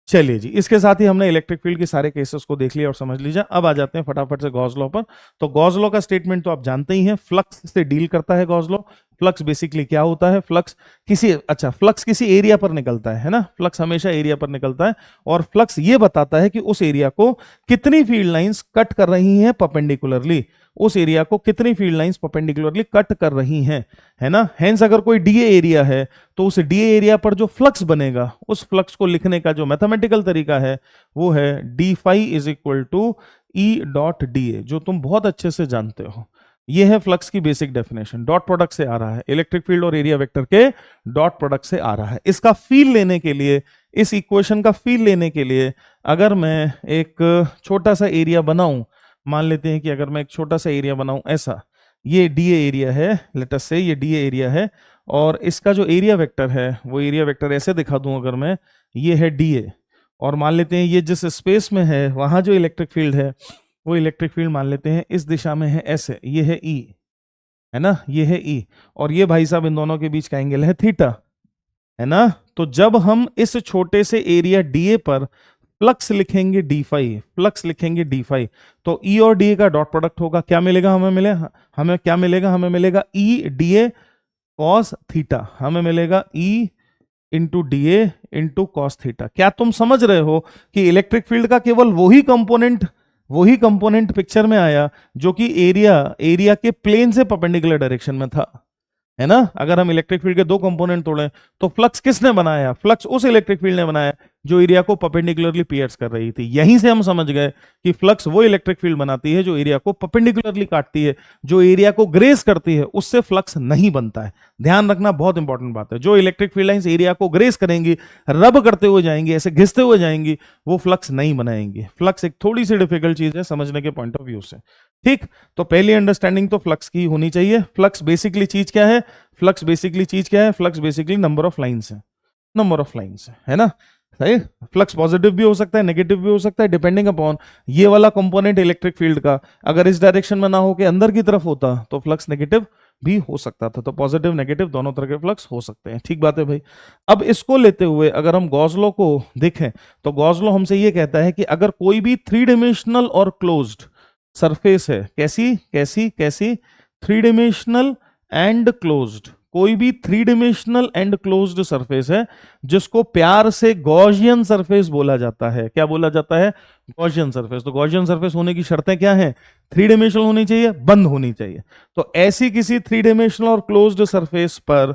Speaker 1: चलिए जी, इसके साथ ही हमने इलेक्ट्रिक फील्ड के सारे केसेस को देख लिया और समझ लीजिए। अब आ जाते हैं फटाफट से गॉस लॉ पर। तो गॉस लॉ का स्टेटमेंट तो आप जानते ही हैं, फ्लक्स से डील करता है गॉस लॉ। फ्लक्स बेसिकली क्या होता है? फ्लक्स किसी एरिया पर निकलता है ना। फ्लक्स हमेशा एरिया पर निकलता है, और फ्लक्स ये बताता है कि उस एरिया को कितनी फील्ड लाइंस कट कर रही हैं परपेंडिकुलरली, उस एरिया को कितनी फील्ड लाइंस परपेंडिकुलरली कट कर रही हैं, है ना। हेंस अगर कोई डीए एरिया है तो उस डीए एरिया पर जो फ्लक्स बनेगा, उस फ्लक्स को लिखने का जो मैथमेटिकल तरीका है वो है d phi is equal to E dot d A, जो तुम बहुत अच्छे से जानते हो। ये है फ्लक्स की बेसिक डेफिनेशन, डॉट प्रोडक्ट से आ रहा है, इलेक्ट्रिक फील्ड और एरिया वेक्टर के डॉट प्रोडक्ट से आ रहा है। इसका फील लेने के लिए, इस इक्वेशन का फील लेने के लिए, अगर मैं एक छोटा सा एरिया बनाऊं, मान लेते हैं कि अगर मैं एक छोटा सा एरिया बनाऊं ऐसा, ये डी एरिया है, लेट अस से ये डी एरिया है, और इसका जो एरिया वेक्टर है वो एरिया वेक्टर ऐसे दिखा दूं अगर मैं, ये है डी ए, और मान लेते हैं ये जिस स्पेस में है वहां जो इलेक्ट्रिक फील्ड है वो इलेक्ट्रिक फील्ड मान लेते हैं इस दिशा में है ऐसे, ये है ई, है ना, ये है ई, और ये भाई साहब इन दोनों के बीच का एंगल है थीटा, है ना। तो जब हम इस छोटे से एरिया डीए पर फ्लक्स लिखेंगे डी फाई, फ्लक्स लिखेंगे डी फाई, तो ई और डी का डॉट प्रोडक्ट होगा, क्या मिलेगा हमें क्या मिलेगा, हमें मिलेगा E D A cos theta, हमें मिलेगा E into D A into cos theta. क्या तुम समझ रहे हो कि इलेक्ट्रिक फील्ड का केवल वही कंपोनेंट पिक्चर में आया जो कि एरिया के प्लेन से परपेंडिकुलर डायरेक्शन में था, है ना। अगर हम इलेक्ट्रिक फील्ड के दो कंपोनेंट तोड़ें तो फ्लक्स किसने बनाया, फ्लक्स उस इलेक्ट्रिक फील्ड ने बनाया जो एरिया को परपेंडिकुलरली पियर्स कर रही थी। यहीं से हम समझ गए कि फ्लक्स वो इलेक्ट्रिक फील्ड बनाती है जो एरिया को परपेंडिकुलरली काटती है, जो एरिया को ग्रेस करती है उससे फ्लक्स नहीं बनता है। ध्यान रखना, बहुत इंपॉर्टेंट बात है। जो इलेक्ट्रिक फील्ड लाइंस एरिया को ग्रेस करेंगी, रब करते हुए जाएंगी, ऐसे घिसते हुए जाएंगी, वो फ्लक्स नहीं बनाएंगी। फ्लक्स एक थोड़ी सी डिफिकल्ट चीज है समझने के पॉइंट ऑफ व्यू से, ठीक। तो पहली अंडरस्टैंडिंग तो फ्लक्स की होनी चाहिए। फ्लक्स बेसिकली चीज क्या है, flux basically number of lines है ना, सही। फ्लक्स पॉजिटिव भी हो सकता है, नेगेटिव भी हो सकता है, डिपेंडिंग अपॉन ये वाला कंपोनेंट इलेक्ट्रिक फील्ड का अगर इस डायरेक्शन में ना हो के अंदर की तरफ होता तो फ्लक्स नेगेटिव भी हो सकता था। तो पॉजिटिव नेगेटिव दोनों तरह के फ्लक्स हो सकते हैं, ठीक बात है भाई। अब इसको लेते हुए अगर हम गॉस लॉ को देखें तो गॉस लॉ हमसे ये कहता है कि अगर कोई भी थ्री डिमेंशनल और क्लोज्ड सरफेस है, कैसी थ्री डिमेंशनल एंड क्लोज्ड, कोई भी three dimensional and closed surface है जिसको प्यार से गॉसियन सरफेस बोला जाता है। क्या बोला जाता है, गॉसियन सरफेस। तो गॉसियन सरफेस होने की शर्तें क्या हैं, थ्री डिमेंशनल होनी चाहिए, बंद होनी चाहिए। तो ऐसी किसी थ्री डिमेंशनल और क्लोज्ड सरफेस पर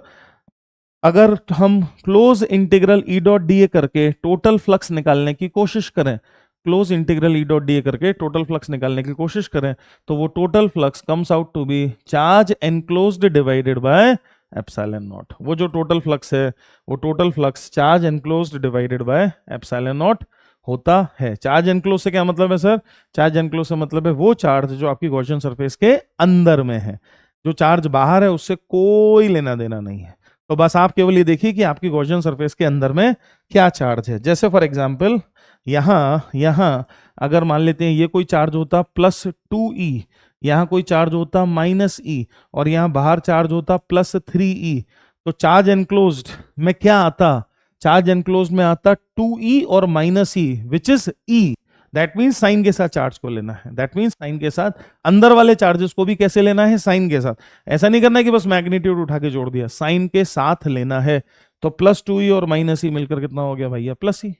Speaker 1: अगर हम close integral E dot d A करके टोटल फ्लक्स निकालने की कोशिश करें, close integral E dot d A करके टोटल फ्लक्स निकालने की कोशिश करें, तो वो total flux comes out to be charge enclosed divided by epsilon naught. वो जो टोटल फ्लक्स है वो total flux charge enclosed divided by epsilon naught होता है। चार्ज एनक्लोज से क्या मतलब है सर, चार्ज एनक्लोज से मतलब है वो चार्ज जो आपकी गॉसियन सरफेस के अंदर में है, जो चार्ज बाहर है उससे कोई लेना देना नहीं है। तो बस आप केवल ये देखिए कि आपकी गॉसियन सरफेस के अंदर में क्या चार्ज है। जैसे फॉर एग्जांपल यहां अगर मान लेते हैं ये कोई चार्ज होता +2e, यहां कोई चार्ज होता -e, और यहां बाहर चार्ज होता +3e, तो चार्ज एनक्लोज्ड में क्या आता, चार्ज एनक्लोज्ड में आता 2e और -e which is e। That means sign के साथ चार्ज को लेना है, दैट मीन्स साइन के साथ अंदर वाले चार्जेस को भी कैसे लेना है, साइन के साथ। ऐसा नहीं करना है कि बस मैग्नीट्यूड उठा के जोड़ दिया, साइन के साथ लेना है। तो +2e और -e मिलकर कितना हो गया भैया, +e,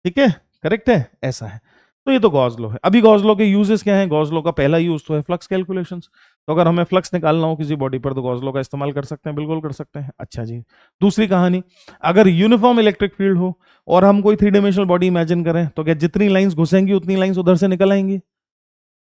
Speaker 1: ठीक है, करेक्ट है, ऐसा है। तो ये तो गॉस लॉ है। अभी गॉस लॉ के यूजेस क्या हैं, गॉस लॉ का पहला यूज तो है फ्लक्स कैलकुलेशंस। तो अगर हमें फ्लक्स निकालना हो किसी बॉडी पर तो गॉस लॉ का इस्तेमाल कर सकते हैं, बिल्कुल कर सकते हैं। अच्छा जी, दूसरी कहानी, अगर यूनिफॉर्म इलेक्ट्रिक फील्ड हो और हम कोई थ्री डिमेंशनल बॉडी इमेजिन करें तो क्या जितनी लाइंस घुसेंगी उतनी लाइंस उधर से निकल आएंगी,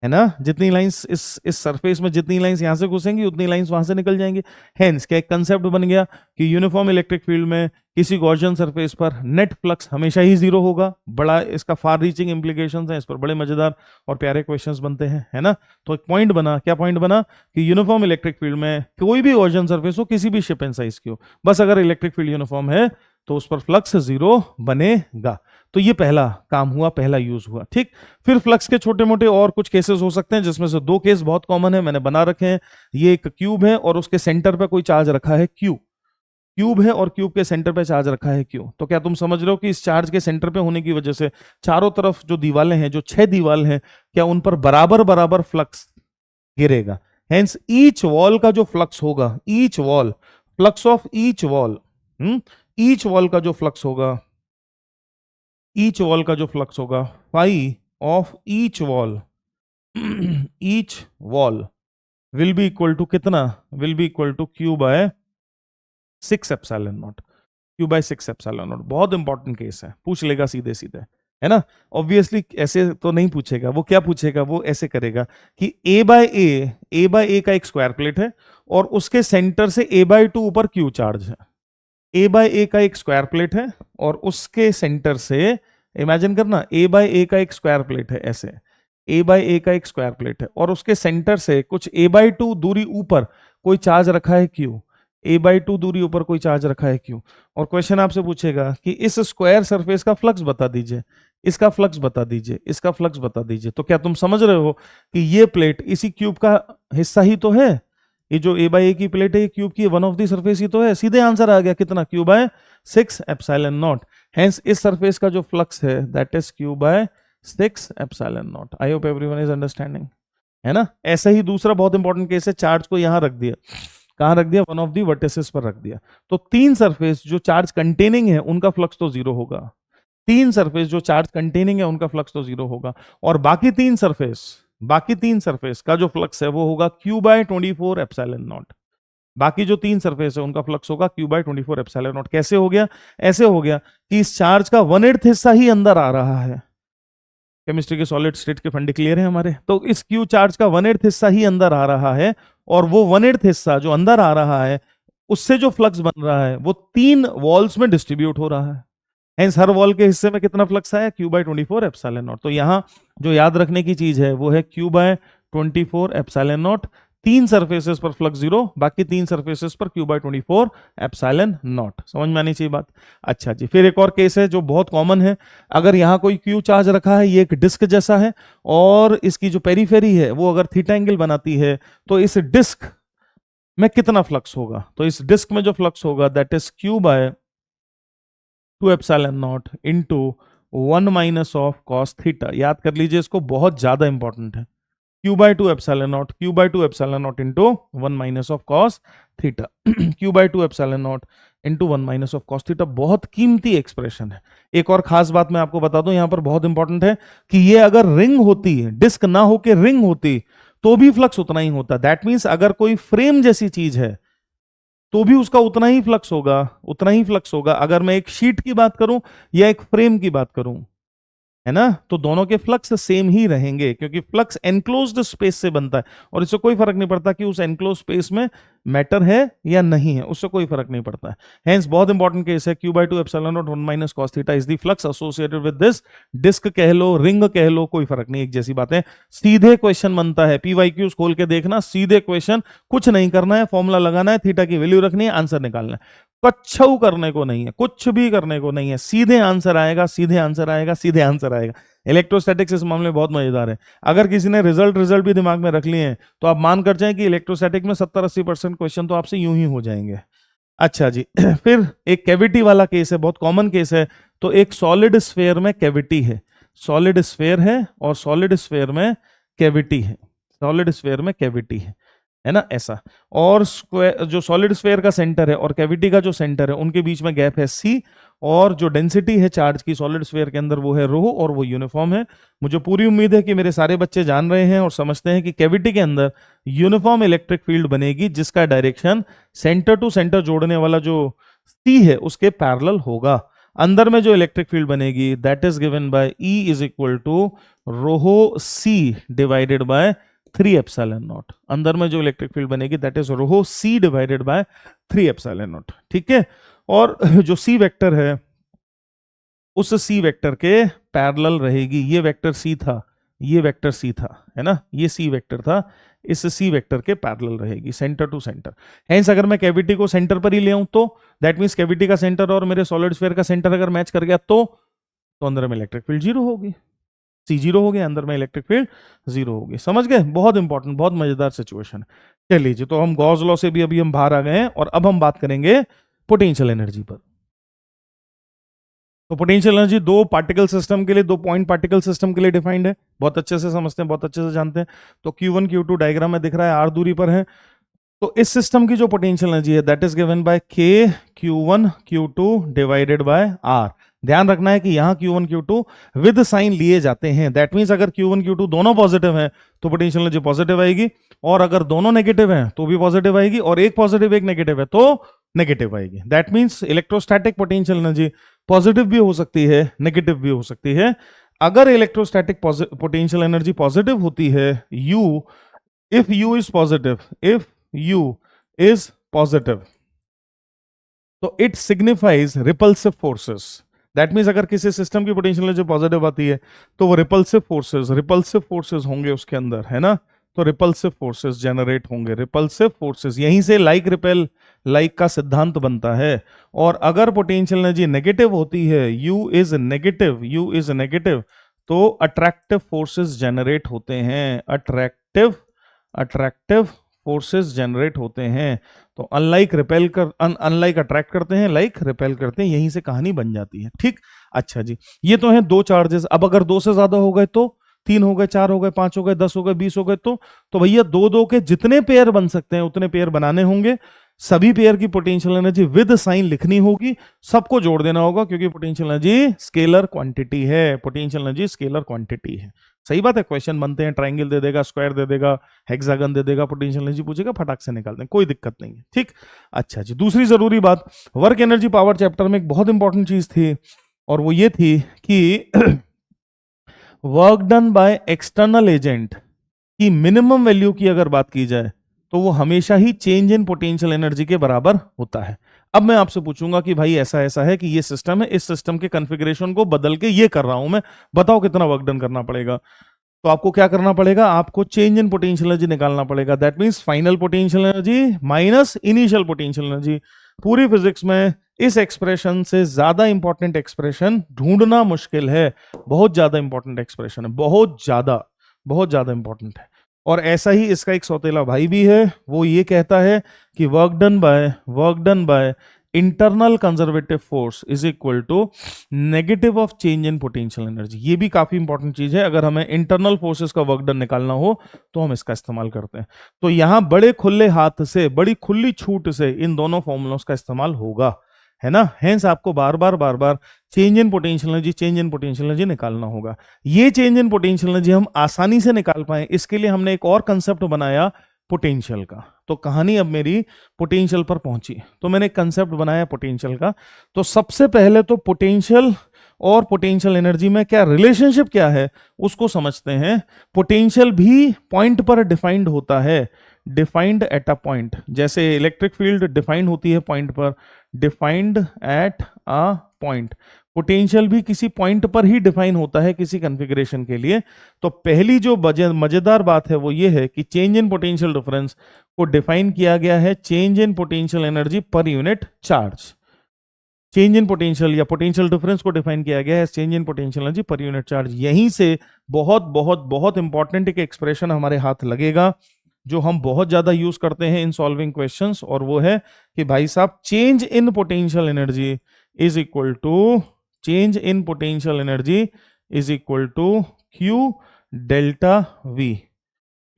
Speaker 1: है ना। जितनी लाइंस इस सरफेस में जितनी लाइंस यहां से घुसेंगी उतनी लाइंस वहां से निकल जाएंगी। हेंस क्या एक कंसेप्ट बन गया कि यूनिफॉर्म इलेक्ट्रिक फील्ड में किसी गॉसियन सरफेस पर नेट फ्लक्स हमेशा ही जीरो होगा। बड़ा इसका फार रीचिंग इंप्लीकेशंस हैं, इस पर बड़े मजेदार और प्यारे क्वेश्चंस बनते हैं, है ना। तो एक पॉइंट बना, क्या पॉइंट बना कि यूनिफॉर्म इलेक्ट्रिक फील्ड में कोई भी गॉसियन सरफेस हो, किसी भी शेप एंड साइज की हो, बस अगर इलेक्ट्रिक फील्ड यूनिफॉर्म है तो उस पर फ्लक्स जीरो बनेगा। तो ये पहला काम हुआ, पहला यूज हुआ, ठीक। फिर फ्लक्स के छोटे मोटे और कुछ केसेस हो सकते हैं, जिसमें से दो केस बहुत कॉमन है, मैंने बना रखे हैं। ये एक क्यूब है और उसके सेंटर पे कोई चार्ज रखा है क्यूब है और क्यूब के सेंटर पे चार्ज रखा है क्यू। तो क्या तुम समझ रहे हो कि इस चार्ज के सेंटर पे होने की वजह से चारों तरफ जो दीवारें हैं, जो 6 दीवार हैं, क्या उन पर बराबर बराबर फ्लक्स गिरेगा। हेंस ईच वॉल का जो फ्लक्स होगा, each wall, flux of each wall, each wall का जो फ्लक्स होगा, ईच वॉल का जो फ्लक्स होगा, phi of each wall, each wall will be equal to कितना, will be equal to Q by 6 epsilon nought, Q by 6 epsilon nought. बहुत important case है, पूछ लेगा सीधे सीधे, है ना। ऑब्वियसली ऐसे तो नहीं पूछेगा, वो क्या पूछेगा, वो ऐसे करेगा कि A बाय ए का एक स्क्वायर प्लेट है और उसके सेंटर से A/2 ऊपर Q चार्ज है। A बाय ए का एक स्क्वायर प्लेट है और उसके सेंटर से, इमेजिन करना, A बाय ए का एक स्क्वायर प्लेट है ऐसे, ए बाय ए का एक स्क्वायर प्लेट है और उसके सेंटर से कुछ ए बाय 2 दूरी ऊपर कोई चार्ज रखा है क्यू, ए बाय 2 दूरी ऊपर कोई चार्ज रखा है क्यू, और क्वेश्चन आपसे पूछेगा कि इस स्क्वायर सरफेस का फ्लक्स बता दीजिए, इसका फ्लक्स बता दीजिए, इसका फ्लक्स बता दीजिए। तो क्या तुम समझ रहे हो कि ये प्लेट इसी क्यूब का हिस्सा ही तो है? ये जो ए बाय ए की प्लेट है ये क्यूब की वन ऑफ द सरफेस ही तो है। सीधे आंसर आ गया कितना, q by 6 epsilon naught. Hence इस सरफेस का जो फ्लक्स है that is q by 6 epsilon naught. I hope everyone is understanding, है ना। ऐसा ही दूसरा बहुत इंपॉर्टेंट केस है, चार्ज को यहां रख दिया, कहां रख दिया, वन ऑफ दी वर्टिसेस पर रख दिया। तो तीन सरफेस जो चार्ज कंटेनिंग है उनका फ्लक्स तो जीरो होगा, तीन सरफेस जो चार्ज कंटेनिंग है उनका फ्लक्स तो जीरो होगा, और बाकी तीन सरफेस का जो फ्लक्स है वो होगा क्यू बाय 24 एप्सिलॉन नॉट। बाकी जो तीन सरफेस है उनका फ्लक्स होगा क्यू बाय 24 एप्सिलॉन नॉट। कैसे हो गया? ऐसे हो गया कि इस चार्ज का 1/8 हिस्सा ही अंदर आ रहा है। केमिस्ट्री के सॉलिड स्टेट के फंडे क्लियर है हमारे? तो इस क्यू चार्ज का 1/8 हिस्सा ही अंदर आ रहा है, और वो 1/8 हिस्सा जो अंदर आ रहा है उससे जो फ्लक्स बन रहा है वो तीन वॉल्स में डिस्ट्रीब्यूट हो रहा है। हेंस हर वॉल के हिस्से में कितना फ्लक्स आया, क्यू बाय 24 एप्सिलॉन नॉट। तो यहां जो याद रखने की चीज है वो है क्यू बाय 24 एप्सिलॉन नॉट। तीन सरफेसेस पर फ्लक्स जीरो, बाकी तीन सरफेसेस पर क्यू बाय 24 एप्सिलॉन नॉट। समझ में आनी चाहिए बात। अच्छा जी, फिर एक और केस है जो बहुत कॉमन है। अगर यहां कोई क्यू चार्ज रखा है, ये एक डिस्क जैसा है, और इसकी जो पेरीफेरी है वो अगर थीटा एंगल बनाती है, तो इस डिस्क में कितना फ्लक्स होगा? तो इस डिस्क में जो फ्लक्स होगा that is q by 2 epsilon naught into 1 minus of cos theta. याद कर लीजिए इसको, बहुत ज्यादा इंपॉर्टेंट है। Q by 2 epsilon naught, q by 2 epsilon naught into 1 minus of cos theta. Q by 2 epsilon naught into 1 minus of cos theta, बहुत कीमती expression है। एक और खास बात मैं आपको बता दूं यहां पर, बहुत इंपॉर्टेंट है कि ये अगर रिंग होती, डिस्क ना होके रिंग होती, तो भी फ्लक्स उतना ही होता। दैट मीन्स अगर कोई फ्रेम जैसी चीज है तो भी उसका उतना ही फ्लक्स होगा, उतना ही फ्लक्स होगा। अगर मैं एक शीट की बात करूं या एक फ्रेम की बात करूं, है ना, तो दोनों के फ्लक्स सेम ही रहेंगे, क्योंकि फ्लक्स एनक्लोज्ड स्पेस से बनता है, और इससे कोई फर्क नहीं पड़ता कि उस एनक्लोज स्पेस में मैटर है या नहीं है, उससे कोई फर्क नहीं पड़ता है। हेंस बहुत इंपॉर्टेंट केस है, q by 2 epsilon naught 1 minus cos theta is the flux associated with this disc. कह लो, रिंग कह लो, कोई फर्क नहीं, एक जैसी बातें। सीधे क्वेश्चन बनता है, पीवाईक्यूज खोल के देखना, सीधे क्वेश्चन, कुछ नहीं करना है, फॉर्मूला लगाना है, थीटा की वैल्यू रखनी है, आंसर निकालना है। कच्छू करने को नहीं है, कुछ भी करने को नहीं है, सीधे आंसर आएगा, सीधे आंसर आएगा, सीधे आंसर आएगा। इलेक्ट्रोस्टैटिक्स इस मामले में बहुत मजेदार है। अगर किसी ने रिजल्ट भी दिमाग में रख लिए हैं तो आप मान कर जाएं कि इलेक्ट्रोस्टैटिक में 70-80% क्वेश्चन तो आपसे यूं ही हो जाएंगे। अच्छा जी, फिर एक कैविटी वाला केस है, बहुत कॉमन केस है। तो एक सॉलिड स्फेयर में कैविटी है, सॉलिड स्फेयर है और सॉलिड स्फेयर में कैविटी है, सॉलिड स्फेयर में कैविटी है ना, ऐसा। और स्क्वायर, जो सॉलिड स्फेयर का सेंटर है और कैविटी का जो सेंटर है उनके बीच में गैप है सी, और जो डेंसिटी है चार्ज की सॉलिड स्फेयर के अंदर वो है रो, और वो यूनिफॉर्म है। मुझे पूरी उम्मीद है कि मेरे सारे बच्चे जान रहे हैं और समझते हैं कि कैविटी के अंदर यूनिफॉर्म इलेक्ट्रिक फील्ड बनेगी जिसका डायरेक्शन सेंटर टू सेंटर जोड़ने वाला जो सी है उसके पैरेलल होगा। अंदर में जो इलेक्ट्रिक फील्ड बनेगी that is given by E is equal to rho C divided by 3 epsilon nought. अंदर में जो इलेक्ट्रिक फील्ड बनेगी that is rho C divided by 3 epsilon nought, ठीक है। और जो सी वेक्टर है उस सी वेक्टर के पैरेलल रहेगी, ये वेक्टर सी था, ये वेक्टर सी था, है ना, ये सी वेक्टर था, इस सी वेक्टर के पैरेलल रहेगी, सेंटर टू सेंटर। हेंस अगर मैं कैविटी को सेंटर पर ही ले आऊं तो दैट मींस कैविटी का सेंटर और मेरे सॉलिड स्फीयर का सेंटर अगर मैच कर गया तो अंदर में इलेक्ट्रिक फील्ड जीरो होगी, सी जीरो हो गया, अंदर में इलेक्ट्रिक फील्ड जीरो होगी। समझ गए? बहुत इंपॉर्टेंट, बहुत मजेदार सिचुएशन है। चलिए जी, तो हम गॉस लॉ से भी अभी हम बाहर आ गए हैं और अब हम बात करेंगे पोटेंशियल एनर्जी पर। तो पोटेंशियल एनर्जी दो पार्टिकल सिस्टम के लिए, दो पॉइंट पार्टिकल सिस्टम के लिए डिफाइंड है, बहुत अच्छे से समझते हैं, बहुत अच्छे से जानते हैं। तो Q1 Q2 डायग्राम में दिख रहा है, आर दूरी पर है। तो इस सिस्टम की जो पोटेंशियल एनर्जी है that is given bye K Q1 Q2 divided by R। ध्यान रखना है कि यहां Q1 Q2 विद साइन लिए जाते हैं। दैट मींस अगर Q1 Q2 दोनों पॉजिटिव हैं तो पोटेंशियल एनर्जी पॉजिटिव आएगी, और अगर दोनों नेगेटिव हैं तो भी पॉजिटिव आएगी, और एक पॉजिटिव एक नेगेटिव है तो नेगेटिव आएगी। That means electrostatic potential energy positive भी हो सकती है, नेगेटिव भी हो सकती है। अगर इलेक्ट्रोस्टैटिक पोटेंशियल एनर्जी पॉजिटिव होती है, U, if U is positive, if U is positive, तो it signifies repulsive forces, that means अगर किसी सिस्टम की पोटेंशियल एनर्जी पॉजिटिव आती है तो वो रिपल्सिव फोर्सेस होंगे उसके अंदर, है ना। तो रिपल्सिव फोर्सेस जनरेट होंगे, रिपल्सिव फोर्सेस, यहीं से लाइक रिपेल लाइक का सिद्धांत बनता है। और अगर पोटेंशियल एनर्जी नेगेटिव होती है, यू इज नेगेटिव, तो अट्रैक्टिव फोर्सेस जनरेट होते हैं, अट्रैक्टिव फोर्सेस जनरेट होते हैं। तो अनलाइक अट्रैक्ट करते हैं, लाइक रिपेल करते हैं, यहीं से कहानी बन जाती है। ठीक, अच्छा जी, ये तो हैं दो चार्जेस। अब अगर दो से ज्यादा हो गए तो 3 हो गए, 4 हो गए, 5 हो गए, 10 हो गए, 20 हो गए, तो भैया दो दो के जितने पेयर बन सकते हैं उतने पेयर बनाने होंगे। सभी पेयर की पोटेंशियल एनर्जी विद साइन लिखनी होगी, सबको जोड़ देना होगा, क्योंकि पोटेंशियल एनर्जी स्केलर क्वांटिटी है, पोटेंशियल एनर्जी स्केलर क्वांटिटी है। सही बात है, क्वेश्चन बनते हैं, ट्राइंगल दे देगा, स्क्वायर दे देगा, हेक्सागन दे देगा, पोटेंशियल एनर्जी पूछेगा, फटाक से निकाल दें, कोई दिक्कत नहीं है। ठीक, अच्छा जी, दूसरी जरूरी बात, वर्क एनर्जी पावर चैप्टर में एक बहुत इंपॉर्टेंट चीज थी, और वो ये थी कि work done by external agent की मिनिमम वैल्यू की अगर बात की जाए तो वो हमेशा ही चेंज इन पोटेंशियल एनर्जी के बराबर होता है। अब मैं आपसे पूछूंगा कि भाई ऐसा है कि ये सिस्टम है, इस सिस्टम के कॉन्फ़िगरेशन को बदल के ये कर रहा हूं मैं, बताओ कितना वर्क डन करना पड़ेगा। तो आपको क्या करना पड़ेगा, आपको चेंज इन पोटेंशियल एनर्जी निकालना पड़ेगा। That means final potential energy minus initial potential energy. पूरी फिजिक्स में इस एक्सप्रेशन से ज्यादा इंपॉर्टेंट एक्सप्रेशन ढूंढना मुश्किल है, बहुत ज्यादा इंपॉर्टेंट एक्सप्रेशन है, बहुत ज्यादा इंपॉर्टेंट है। और ऐसा ही इसका एक सौतेला भाई भी है, वो ये कहता है कि work done by internal conservative force is equal to negative of change in potential energy. ये भी काफी इंपॉर्टेंट चीज है, अगर हमें इंटरनल फोर्सेस का वर्क डन निकालना हो तो हम इसका इस्तेमाल करते हैं। तो यहां बड़े खुले हाथ से, बड़ी खुली छूट से इन दोनों फॉर्मूलों का इस्तेमाल होगा, है ना। हेंस आपको बार बार चेंज इन पोटेंशियल एनर्जी निकालना होगा। ये चेंज इन पोटेंशियल एनर्जी हम आसानी से निकाल पाए, इसके लिए हमने एक और कंसेप्ट बनाया पोटेंशियल का। तो कहानी अब मेरी पोटेंशियल पर पहुंची, तो मैंने एक कंसेप्ट बनाया पोटेंशियल का। तो सबसे पहले तो पोटेंशियल और पोटेंशियल एनर्जी में क्या रिलेशनशिप क्या है उसको समझते हैं। पोटेंशियल भी पॉइंट पर डिफाइंड होता है, डिफाइंड एट अ पॉइंट, जैसे इलेक्ट्रिक फील्ड डिफाइंड होती है पॉइंट पर, defined at a point. Potential भी किसी पॉइंट पर ही डिफाइन होता है किसी कॉन्फ़िगरेशन के लिए। तो पहली जो मजेदार बात है वो ये है कि चेंज इन पोटेंशियल डिफरेंस को डिफाइन किया गया है change in potential energy per unit charge. Change in potential या पोटेंशियल डिफरेंस को डिफाइन किया गया है change in potential energy per unit charge. यहीं से बहुत इंपॉर्टेंट एक एक्सप्रेशन हमारे हाथ लगेगा जो हम बहुत ज्यादा यूज करते हैं इन सॉल्विंग क्वेश्चंस, और वो है कि भाई साहब change in potential energy is equal to q delta V.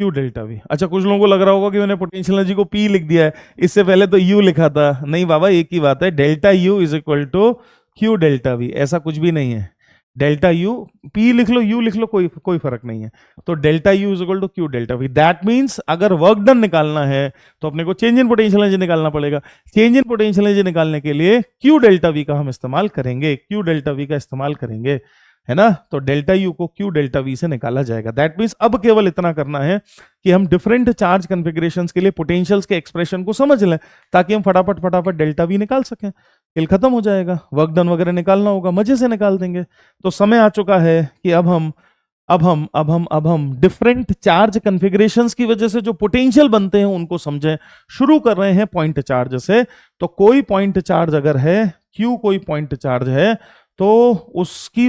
Speaker 1: अच्छा, कुछ लोगों को लग रहा होगा कि मैंने पोटेंशियल एनर्जी को पी लिख दिया है, इससे पहले तो यू लिखा था। नहीं बाबा, एक ही बात है, delta U is equal to q delta V, ऐसा कुछ भी नहीं है। डेल्टा यू, पी लिख लो, यू लिख लो, कोई फर्क नहीं है। तो delta U is equal to q delta V. That means अगर वर्क डन निकालना है तो अपने को चेंज इन पोटेंशियल एनर्जी निकालना पड़ेगा। चेंज इन पोटेंशियल एनर्जी निकालने के लिए क्यू डेल्टा वी का हम इस्तेमाल करेंगे, है ना। तो डेल्टा यू को क्यू डेल्टा वी से निकाला जाएगा। दैट मींस अब केवल इतना करना है कि हम डिफरेंट चार्ज कॉन्फ़िगरेशंस के लिए पोटेंशियल्स के एक्सप्रेशन को समझ लें, ताकि हम फटाफट डेल्टा वी निकाल सकें। खेल खत्म हो जाएगा, वर्क डन वगैरह निकालना होगा, मजे से निकाल देंगे। तो समय आ चुका है कि अब हम डिफरेंट चार्ज कॉन्फ़िगरेशंस की वजह से जो पोटेंशियल बनते हैं उनको समझें। शुरू कर रहे हैं पॉइंट चार्ज से। तो कोई पॉइंट चार्ज अगर है, क्यू कोई पॉइंट चार्ज है, तो उसकी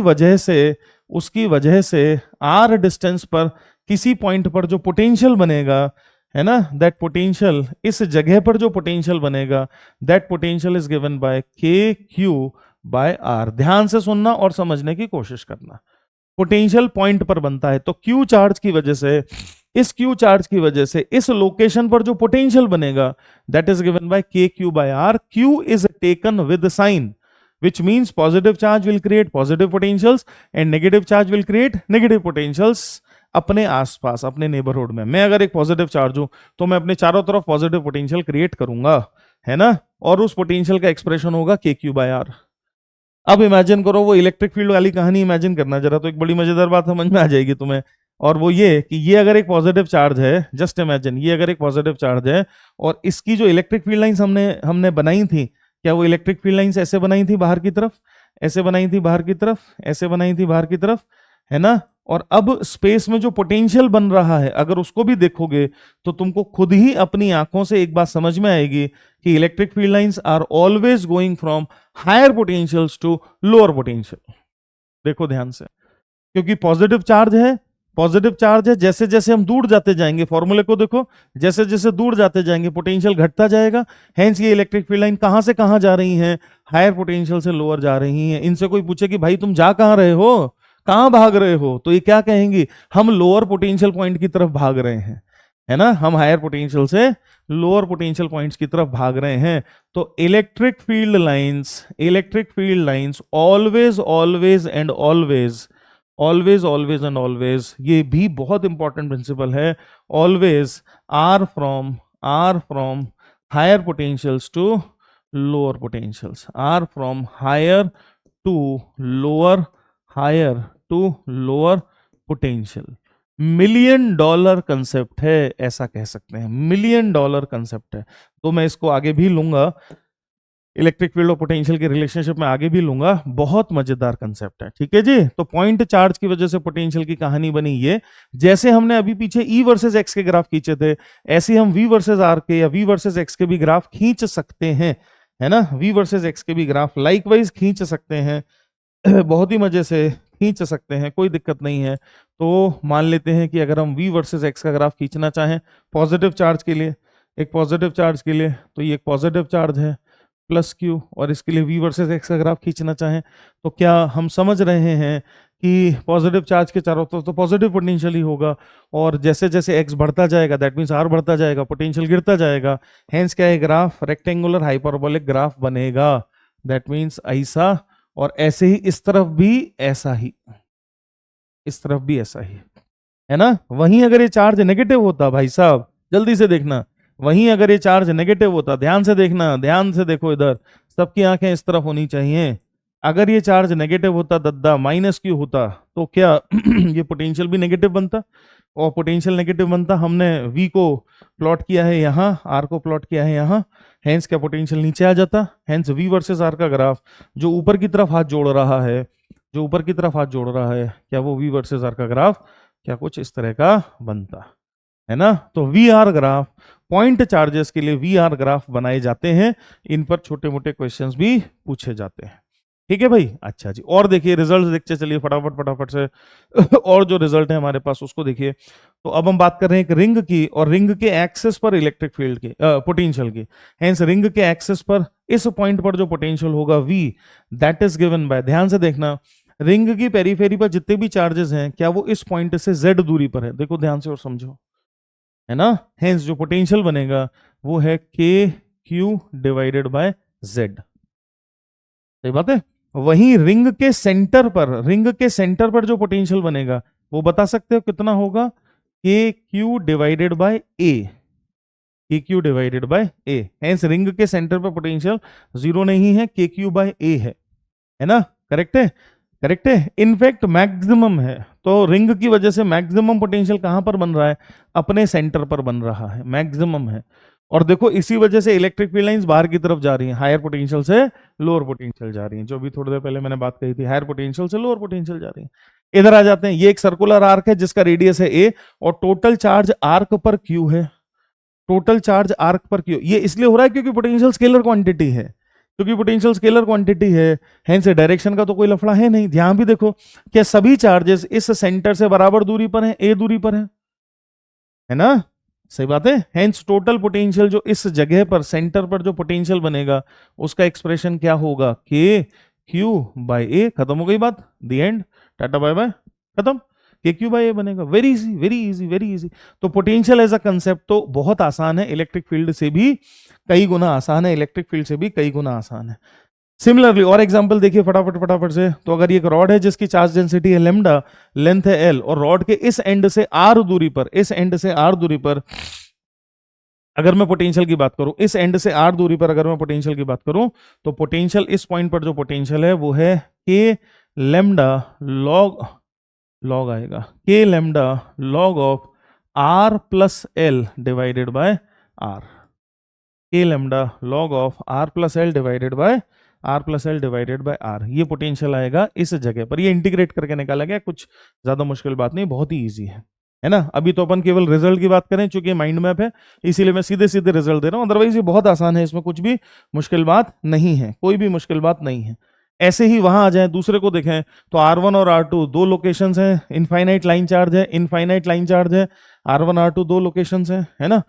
Speaker 1: वजह से आर डिस्टेंस पर किसी पॉइंट पर जो पोटेंशियल बनेगा, है ना, दैट पोटेंशियल, इस जगह पर जो पोटेंशियल बनेगा, that potential is given by K Q by are. ध्यान से सुनना और समझने की कोशिश करना। पोटेंशियल पॉइंट पर बनता है, तो क्यू चार्ज की वजह से, इस क्यू चार्ज की वजह से इस लोकेशन पर जो पोटेंशियल बनेगा, that is given by K Q by r. Q is taken with sign, which means positive charge will create positive potentials and negative charge will create negative potentials अपने आसपास, अपने नेबरहुड में। मैं अगर एक पॉजिटिव चार्ज हूं तो मैं अपने चारों तरफ पॉजिटिव पोटेंशियल क्रिएट करूंगा, है ना, और उस पोटेंशियल का एक्सप्रेशन होगा के क्यू बाय आर। अब इमेजिन करो, वो इलेक्ट्रिक फील्ड वाली कहानी इमेजिन करना जरा, तो एक बड़ी मजेदार बात समझ में आ जाएगी तुम्हें। और वो ये कि ये अगर एक पॉजिटिव चार्ज है, जस्ट इमेजिन, ये अगर एक पॉजिटिव चार्ज है और इसकी जो इलेक्ट्रिक फील्ड लाइंस हमने बनाई थी, क्या वो इलेक्ट्रिक फील्ड लाइंस ऐसे बनाई थी बाहर की तरफ, ऐसे बनाई थी बाहर की तरफ, ऐसे बनाई थी बाहर की तरफ, है ना। और अब स्पेस में जो पोटेंशियल बन रहा है अगर उसको भी देखोगे तो तुमको खुद ही अपनी आंखों से एक बात समझ में आएगी कि electric field lines are always going from higher potentials to lower potential. देखो ध्यान से, क्योंकि पॉजिटिव चार्ज है, पॉजिटिव चार्ज है, जैसे जैसे हम दूर जाते जाएंगे, फॉर्मूले को देखो, जैसे जैसे दूर जाते जाएंगे पोटेंशियल घटता जाएगा। हेंस ये इलेक्ट्रिक फील्ड लाइन कहां से कहां जा रही हैं, हायर पोटेंशियल से लोअर जा रही हैं। इनसे कोई पूछे कि भाई तुम जा कहां रहे हो, कहां भाग रहे हो, तो ये क्या कहेंगी, हम लोअर पोटेंशियल पॉइंट की तरफ भाग रहे हैं, है ना, हम हायर पोटेंशियल से लोअर पोटेंशियल पॉइंट्स की तरफ भाग रहे हैं। तो electric field lines always always and always, always always and always, ये भी बहुत इंपॉर्टेंट प्रिंसिपल है, always are from higher potentials to lower potentials, are from higher to lower potential. $1,000,000 concept है, ऐसा कह सकते हैं, $1,000,000 कंसेप्ट है। तो मैं इसको आगे भी लूंगा, इलेक्ट्रिक फील्ड और पोटेंशियल के रिलेशनशिप में आगे भी लूंगा, बहुत मजेदार कंसेप्ट है, ठीक है जी। तो पॉइंट चार्ज की वजह से पोटेंशियल की कहानी बनी ये, जैसे हमने अभी पीछे E वर्सेस X के ग्राफ खींचे थे, ऐसे हम V वर्सेस R के या V वर्सेस X के भी ग्राफ खींच सकते हैं, है ना, V वर्सेस X के भी ग्राफ लाइकवाइज खींच सकते हैं, बहुत ही मजे से खींच सकते हैं, कोई दिक्कत नहीं है। तो मान लेते हैं कि अगर हम V वर्सेस X का ग्राफ खींचना चाहें पॉजिटिव चार्ज के लिए, एक पॉजिटिव चार्ज के लिए, तो ये एक पॉजिटिव चार्ज है प्लस Q, और इसके लिए V वर्सेस X का ग्राफ खींचना चाहें तो क्या हम समझ रहे हैं कि पॉजिटिव चार्ज के चारों तरफ तो पॉजिटिव पोटेंशियल ही होगा, और जैसे जैसे X बढ़ता जाएगा दैट मीन्स R बढ़ता जाएगा, पोटेंशियल गिरता जाएगा, हेंस क्या है, ग्राफ रेक्टेंगुलर हाइपरबोलिक ग्राफ बनेगा, दैट मीन्स ऐसा, और ऐसे ही इस तरफ भी ऐसा ही, इस तरफ भी ऐसा ही, है ना। वहीं अगर ये चार्ज नेगेटिव होता, भाई साहब जल्दी से देखना, वहीं अगर ये चार्ज नेगेटिव होता, ध्यान से देखना, ध्यान से देखो, इधर सबकी आंखें इस तरफ होनी चाहिए, अगर ये चार्ज नेगेटिव होता दद्दा, माइनस Q होता, तो क्या ये पोटेंशियल भी नेगेटिव बनता, और पोटेंशियल नेगेटिव बनता, हमने V को प्लॉट किया है यहाँ, R को प्लॉट किया है यहाँ, हेंस क्या पोटेंशियल नीचे आ जाता, हेंस V वर्सेस R का ग्राफ जो ऊपर की तरफ हाथ जोड़ रहा है, जो ऊपर की तरफ हाथ जोड़ रहा है, क्या वो V वर्सेस R का ग्राफ क्या कुछ इस तरह का बनता, है ना। तो VR ग्राफ, पॉइंट चार्जेस के लिए VR ग्राफ बनाए जाते हैं, इन पर छोटे मोटे क्वेश्चंस भी पूछे जाते हैं, ठीक है भाई। अच्छा जी, और देखिए रिजल्ट देखते चलिए फटाफट फटाफट से और जो रिजल्ट है हमारे पास उसको देखिए। तो अब हम बात कर रहे हैं एक रिंग की, और रिंग के एक्सेस पर इलेक्ट्रिक फील्ड की, पोटेंशियल की, हेंस रिंग के एक्सेस पर इस पॉइंट पर जो पोटेंशियल होगा V, that is given bye, ध्यान से देखना, रिंग की पेरीफेरी पर जितने भी चार्जेस हैं क्या वो इस पॉइंट से Z दूरी पर है, देखो ध्यान से और समझो, है ना। हेंस जो पोटेंशियल बनेगा वो है KQ डिवाइडेड बाय Z, सही बात है। वहीं रिंग के सेंटर पर जो पोटेंशियल बनेगा वो बता सकते हो कितना होगा, KQ divided by A, KQ divided by A, hence ring के सेंटर पर पोटेंशियल 0 नहीं है, KQ बाय A है ना, करेक्ट है, करेक्ट है, इनफैक्ट मैक्सिमम है। तो रिंग की वजह से मैक्सिमम पोटेंशियल कहां पर बन रहा है, अपने सेंटर पर बन रहा है, मैक्सिमम है। और देखो इसी वजह से इलेक्ट्रिक फील्ड लाइंस बाहर की तरफ जा रही हैं, हायर पोटेंशियल से लोअर पोटेंशियल जा रही हैं, जो भी थोड़ी देर पहले मैंने बात कही थी, हायर पोटेंशियल से लोअर पोटेंशियल जा रही हैं। इधर आ जाते हैं, ये एक सर्कुलर आर्क है जिसका रेडियस है A, और टोटल चार्ज आर्क पर Q है, टोटल चार्ज आर्क पर Q, ये इसलिए हो रहा है क्योंकि पोटेंशियल स्केलर क्वांटिटी है, क्योंकि पोटेंशियल स्केलर क्वांटिटी है, हेंस डायरेक्शन का तो कोई लफड़ा है नहीं। ध्यान भी देखो, क्या सभी चार्जेस इस सेंटर से बराबर दूरी पर हैं, A दूरी पर है ना, सही बात है। हेंस टोटल पोटेंशियल जो इस जगह पर सेंटर पर जो पोटेंशियल बनेगा उसका एक्सप्रेशन क्या होगा, KQ बाय A, खत्म हो गई बात, the end, tata bye bye, खत्म, KQ बाय A बनेगा, very easy very easy very easy. तो पोटेंशियल एज अ कंसेप्ट तो बहुत आसान है, इलेक्ट्रिक फील्ड से भी कई गुना आसान है, इलेक्ट्रिक फील्ड से भी कई गुना आसान है। सिमिलरली और एग्जांपल देखिए फटाफट फटाफट से, तो अगर ये एक रॉड है जिसकी चार्ज डेंसिटी है लैम्डा, लेंथ है L, और रॉड के इस एंड से R दूरी पर, इस एंड से R दूरी पर अगर मैं पोटेंशियल की बात करूं, इस एंड से R दूरी पर अगर मैं पोटेंशियल की बात करूं, तो पोटेंशियल इस पॉइंट पर जो पोटेंशियल है वो है K लैम्डा लॉग आएगा, K lambda log of R plus L divided by R, K lambda log of R plus L divided by r plus l divided by r, ये potential आएगा इस जगह पर। ये इंटीग्रेट करके निकाला गया, कुछ ज्यादा मुश्किल बात नहीं, बहुत ही ईजी है ना। अभी तो अपन केवल रिजल्ट की बात करें, चूंकि माइंड मैप है इसीलिए मैं सीधे सीधे रिजल्ट दे रहा हूं, अदरवाइज ये बहुत आसान है, इसमें कुछ भी मुश्किल बात नहीं है, कोई भी मुश्किल बात नहीं है। ऐसे ही वहां आ जाए, दूसरे को देखें तो R1 और R2 दो लोकेशंस हैं, इनफाइनाइट लाइन चार्ज है, इनफाइनाइट लाइन चार्ज है, R1 R2 दो लोकेशंस हैं, है ना।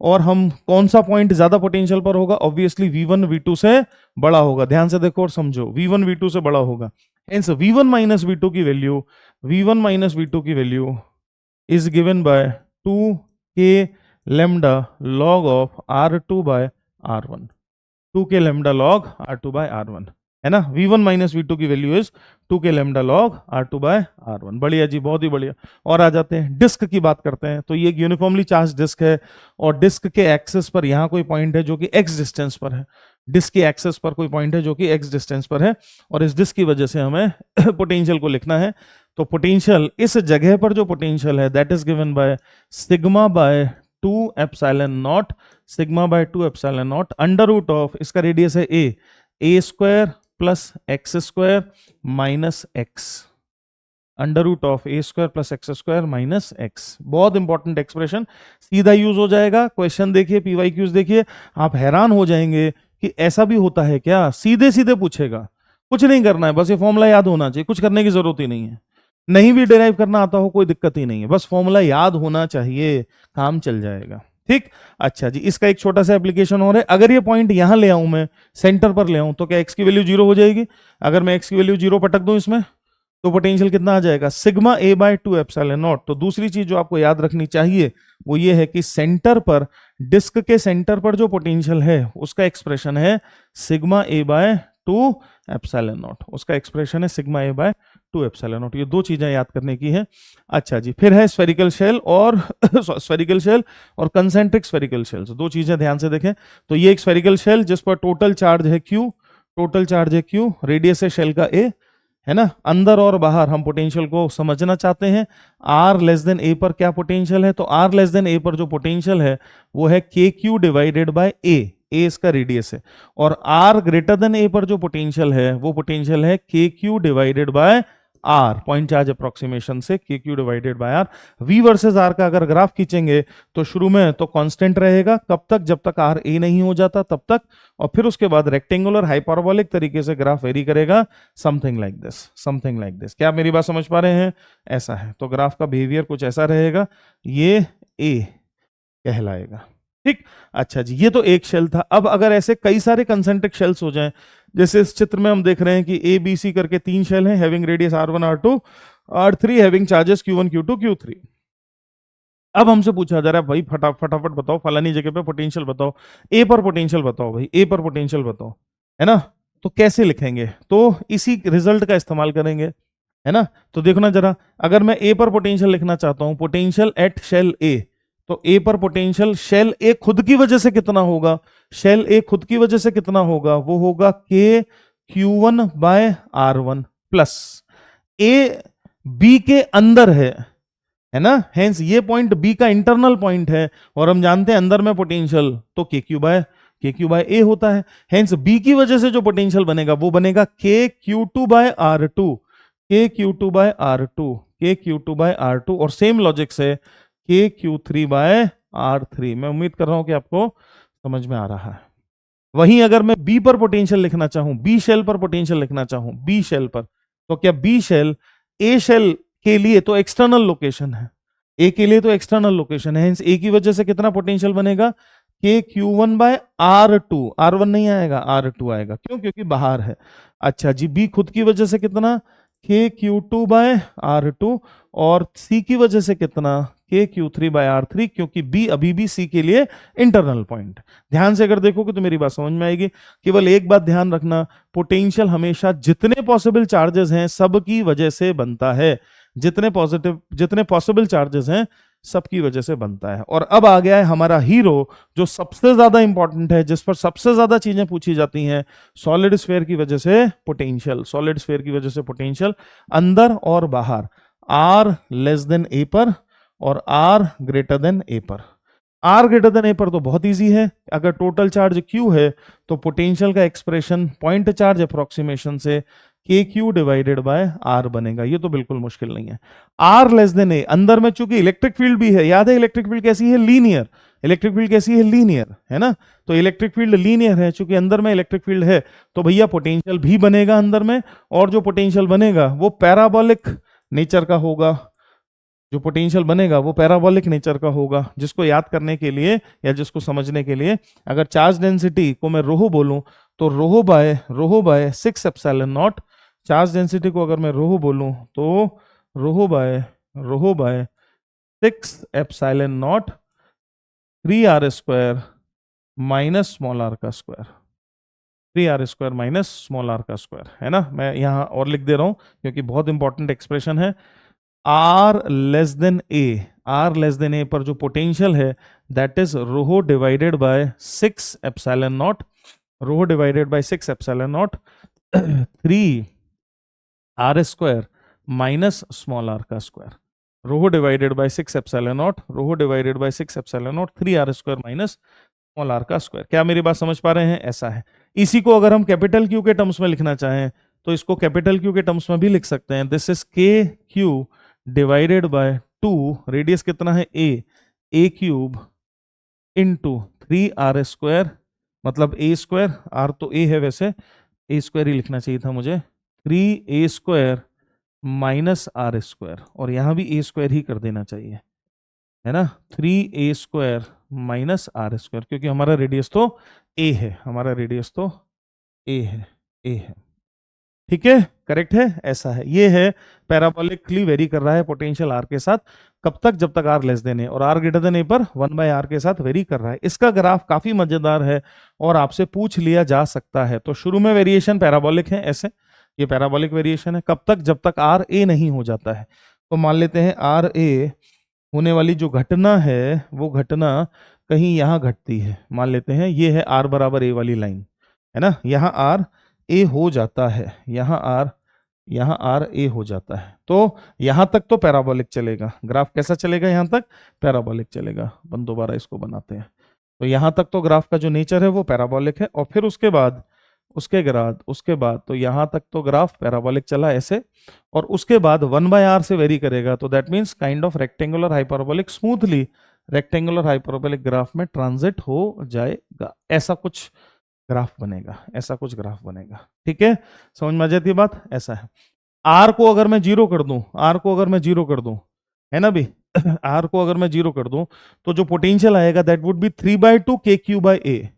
Speaker 1: और हम कौन सा पॉइंट ज्यादा पोटेंशियल पर होगा, ऑब्वियसली V1 V2 से बड़ा होगा। ध्यान से देखो और समझो, V1 V2 से बड़ा होगा। हेंस V1 माइनस V2 की वैल्यू, V1 माइनस V2 की value is given bye 2k lambda log of R2 by R1, 2k lambda log R2 by R1, है ना। V1 माइनस V2 की value is 2k lambda log R2 by R1। बढ़िया जी, बहुत ही बढ़िया। और आ जाते हैं डिस्क की बात करते हैं। तो ये एक यूनिफॉर्मली चार्ज डिस्क है और डिस्क के एक्सेस पर यहाँ कोई पॉइंट है जो कि x डिस्टेंस पर है, डिस्क के एक्सेस पर कोई पॉइंट है जो कि x डिस्टेंस पर है, और इस डिस्क की वजह से हमें पोटेंशियल को लिखना है। तो पोटेंशियल, इस जगह पर जो पोटेंशियल है that is given by sigma by 2 epsilon naught, sigma by 2 epsilon naught under root of, इसका रेडियस है a square plus x square minus x, under root of a square plus x square minus x. बहुत important expression, सीधा use हो जाएगा। Question देखिए, PYQs देखिए, आप हैरान हो जाएंगे कि ऐसा भी होता है क्या, सीधे सीधे पूछेगा। कुछ नहीं करना है, बस ये फॉर्मूला याद होना चाहिए, कुछ करने की जरूरत ही नहीं है। नहीं भी डिराइव करना आता हो कोई दिक्कत ही नहीं है, बस फॉर्मूला याद होना चाहिए, काम चल जाएगा। ठीक, अच्छा जी, इसका एक छोटा सा एप्लीकेशन और है। अगर ये पॉइंट यहां ले आऊं, मैं सेंटर पर ले आऊं, तो क्या एक्स की वैल्यू 0 हो जाएगी? अगर मैं एक्स की वैल्यू 0 पटक दूं इसमें, तो पोटेंशियल कितना आ जाएगा? Sigma a by 2 epsilon naught. तो दूसरी चीज जो आपको याद रखनी चाहिए वो ये है कि सेंटर पर, डिस्क के सेंटर पर जो पोटेंशियल है उसका एक्सप्रेशन है sigma a by 2 epsilon naught, उसका एक्सप्रेशन है sigma a by 2 epsilon naught. ये दो चीजें याद करने की है। अच्छा जी, फिर है स्फेरिकल शेल और स्फेरिकल शेल और कंसेंट्रिक स्फेरिकल शेल। दो चीजें ध्यान से देखें। तो ये एक स्फेरिकल शेल जिस पर टोटल चार्ज है Q, टोटल चार्ज है Q, रेडियस है शेल का A, है ना। अंदर और बाहर हम पोटेंशियल को समझना चाहते हैं। R लेस देन A पर क्या पोटेंशियल है? तो R लेस देन A पर जो पोटेंशियल है वो है KQ डिवाइडेड बाय A, इसका रेडियस है। और R ग्रेटर देन A पर जो पोटेंशियल है वो पोटेंशियल है KQ divided by R, point charge approximation से KQ divided by R। V versus R का अगर ग्राफ खींचेंगे तो शुरू में तो कांस्टेंट रहेगा, कब तक? जब तक R A नहीं हो जाता तब तक, और फिर उसके बाद रेक्टेंगुलर हाइपरबोलिक तरीके से ग्राफ वेरी करेगा, something like this, something like this. क्या आप मेरी बात समझ पा रहे हैं? ऐसा है, तो ग्राफ का बिहेवियर कुछ ऐसा रहेगा, ये A कहलाएगा। ठीक, अच्छा जी, ये तो एक शेल था। अब अगर ऐसे कई सारे कंसेंट्रिक शेल्स हो जाएं, जैसे इस चित्र में हम देख रहे हैं कि A B C करके 3 शेल हैं, having radius R1 R2 R3, having charges Q1 Q2 Q3। अब हमसे पूछा जा रहा है भाई फटाफट बताओ, फलानी जगह पे पोटेंशियल बताओ, A पर पोटेंशियल बताओ, भाई A पर पोटेंशियल बताओ, है ना। तो कैसे लिखेंगे? तो इसी रिजल्ट का इस्तेमाल करेंगे, है ना। तो देखो ना जरा, अगर मैं A पर पोटेंशियल लिखना चाहता हूं, पोटेंशियल एट शेल A, तो A पर पोटेंशियल शेल A खुद की वजह से कितना होगा? शेल A खुद की वजह से कितना होगा? वो होगा K Q1 by R1 plus A B के अंदर है ना। हेंस ये पॉइंट B का इंटरनल पॉइंट है, और हम जानते हैं अंदर में पोटेंशियल तो KQ बाय A होता है। हेंस B की वजह से जो पोटेंशियल बनेगा वो बनेगा KQ2 bye R2, KQ2 bye R2, KQ2 bye R2, और सेम लॉजिक से KQ3 बाय R3। मैं उम्मीद कर रहा हूं कि आपको समझ में आ रहा है। वहीं अगर मैं B पर पोटेंशियल लिखना चाहूं, B शेल पर पोटेंशियल लिखना चाहूं, B शेल पर, तो क्या B शेल A शेल के लिए तो एक्सटर्नल लोकेशन है, A के लिए तो एक्सटर्नल लोकेशन है, A की वजह से कितना पोटेंशियल बनेगा? KQ1 बाय R2, R1 नहीं आएगा, R2 आएगा। क्यों? क्योंकि बाहर है। अच्छा जी, B खुद की वजह से कितना? KQ2 बाय R2, और C की वजह से कितना? KQ3 बाय R3, क्योंकि B अभी भी C के लिए इंटरनल पॉइंट। ध्यान से अगर देखोगे तो मेरी बात समझ में आएगी। केवल एक बात ध्यान रखना, पोटेंशियल हमेशा जितने पॉसिबल चार्जेस हैं सबकी वजह से बनता है, जितने पॉसिबल चार्जेस हैं सबकी वजह से बनता है। और अब आ गया है हमारा हीरो, जो सबसे ज्यादा इंपॉर्टेंट है, जिस पर सबसे ज्यादा चीजें पूछी जाती हैं, सॉलिड स्फीयर की वजह से पोटेंशियल। सॉलिड स्फीयर की वजह से पोटेंशियल अंदर और बाहर, R लेस देन A पर और R ग्रेटर देन A पर। आर ग्रेटर देन ए पर तो बहुत इजी है, अगर टोटल चार्ज क्यू है तो पोटेंशियल का एक्सप्रेशन पॉइंट चार्ज अप्रोक्सीमेशन से के क्यू डिवाइडेड बाय आर बनेगा, ये तो बिल्कुल मुश्किल नहीं है। आर लेस देन ए, अंदर में चूंकि इलेक्ट्रिक फील्ड भी है, याद है इलेक्ट्रिक फील्ड कैसी है, लीनियर, इलेक्ट्रिक फील्ड कैसी है, लीनियर, है ना, तो इलेक्ट्रिक फील्ड लीनियर है, चूंकि अंदर में इलेक्ट्रिक फील्ड है तो भैया पोटेंशियल भी बनेगा अंदर में, और जो पोटेंशियल बनेगा वो पैराबोलिक नेचर का होगा, जो पोटेंशियल बनेगा वो पैराबोलिक नेचर का होगा। जिसको याद करने के लिए या जिसको समझने के लिए, अगर चार्ज डेंसिटी को मैं रोहो बोलूं तो rho by 6 epsilon nought, charge density को अगर मैं रोहो बोलूं तो rho by 6 epsilon nought 3r square minus small R का square, 3r square minus small R का स्क्वायर, है ना। मैं यहां और लिख दे रहा हूं क्योंकि बहुत इंपॉर्टेंट एक्सप्रेशन है। आर लेस देन ए पर जो पोटेंशियल है that is rho divided by 6 epsilon nought, rho divided by 6 epsilon nought 3r square minus small R का square, rho divided by 6 epsilon nought, rho divided by 6 epsilon nought 3r square minus small R का square. क्या मेरी बात समझ पा रहे हैं? ऐसा है। इसी को अगर हम कैपिटल क्यू के टर्म्स में लिखना चाहें तो इसको कैपिटल क्यू के टर्म्स में भी लिख सकते हैं। दिस इज के क्यू डिवाइडेड बाय 2, रेडियस कितना है ए क्यूब इंटू 3r स्क्वायर, मतलब ए स्क्वायर, आर तो ए है वैसे, ए स्क्वायर ही लिखना चाहिए था मुझे, 3a square minus are square, और यहां भी ए स्क्वायर ही कर देना चाहिए, है ना, 3a square minus are square, क्योंकि हमारा रेडियस तो ए है, हमारा रेडियस तो ए है। ठीक है, करेक्ट है, ऐसा है। ये है पैराबोलिकली वेरी कर रहा है पोटेंशियल आर के साथ, कब तक? जब तक आर लेस देन ए, और आर ग्रेटर देन ए पर 1/r के साथ वेरी कर रहा है। इसका ग्राफ काफी मजेदार है और आपसे पूछ लिया जा सकता है। तो शुरू में वेरिएशन पैराबोलिक है ऐसे, ये पैराबोलिक वेरिएशन है, कब तक? जब तक आर ए नहीं हो जाता है। तो मान लेते हैं आर ए होने वाली जो घटना है वो घटना कहीं यहां घटती है, मान लेते हैं ये है आर बराबर ए वाली लाइन, है ना, यहां आर ए हो जाता है, यहां आर ए हो जाता है, तो यहां तक तो पैराबोलिक चलेगा। ग्राफ कैसा चलेगा? यहां तक पैराबोलिक चलेगा। अपन दोबारा इसको बनाते हैं। तो यहां तक तो ग्राफ का जो नेचर है वो पैराबोलिक है, और फिर उसके बाद तो यहां तक तो ग्राफ पैराबोलिक चला ऐसे, और उसके बाद 1/r से वेरी करेगा, तो that means kind of rectangular hyperbolic, smoothly rectangular hyperbolic graph में ट्रांजिट हो जाएगा। ऐसा कुछ ग्राफ बनेगा, ऐसा कुछ ग्राफ बनेगा। ठीक है, समझ में आ जाती है बात? ऐसा है। आर को अगर मैं जीरो कर दूं, है ना भी आर को अगर मैं जीरो कर दूं तो जो पोटेंशियल आएगा दैट वुड बी 3/2 के क्यू बाय ए,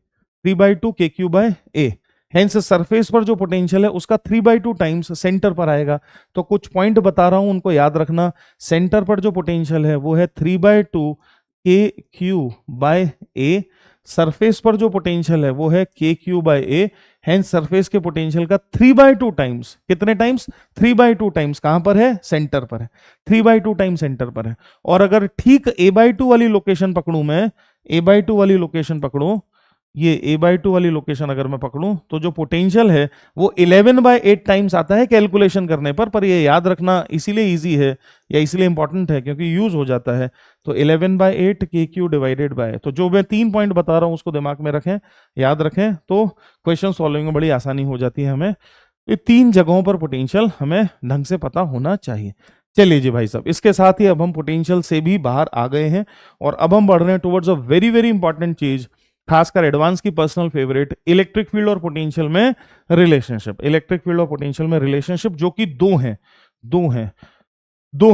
Speaker 1: 3/2 के Q by A. Hence surface पर जो पोटेंशियल है उसका 3/2 टाइम्स सेंटर पर आएगा। तो कुछ पॉइंट बता रहा हूं, उनको याद रखना। सेंटर पर जो पोटेंशियल है वो है 3/2 के क्यू बाय ए, सरफेस पर जो पोटेंशियल है वो है के Q by A. Hence surface के पोटेंशियल का 3/2 टाइम्स, कितने टाइम्स? 3/2 टाइम्स कहां पर है? सेंटर पर है, 3/2 टाइम्स सेंटर पर है। और अगर ठीक a/2 वाली लोकेशन पकड़ूं मैं, a/2 वाली लोकेशन पकड़ूं, ये a/2 वाली लोकेशन अगर मैं पकड़ूं तो जो पोटेंशियल है वो 11/8 टाइम्स आता है कैलकुलेशन करने पर ये याद रखना इसीलिए इजी है या इसलिए इंपॉर्टेंट है क्योंकि यूज हो जाता है। तो 11/8 के क्यू डिवाइडेड बाय, तो जो मैं 3 पॉइंट बता रहा हूं उसको दिमाग में रखें, याद रखें, तो क्वेश्चन सॉल्विंग में बड़ी आसानी हो जाती है हमें। ये 3 जगहों पर पोटेंशियल हमें ढंग से पता होना चाहिए। चलिए जी भाई साहब, इसके साथ ही अब हम पोटेंशियल से भी बाहर आ गए हैं और अब हम बढ़ रहे हैं towards a very very important चीज, खासकर एडवांस की पर्सनल फेवरेट, इलेक्ट्रिक फील्ड और पोटेंशियल में रिलेशनशिप। इलेक्ट्रिक फील्ड और पोटेंशियल में रिलेशनशिप जो कि दो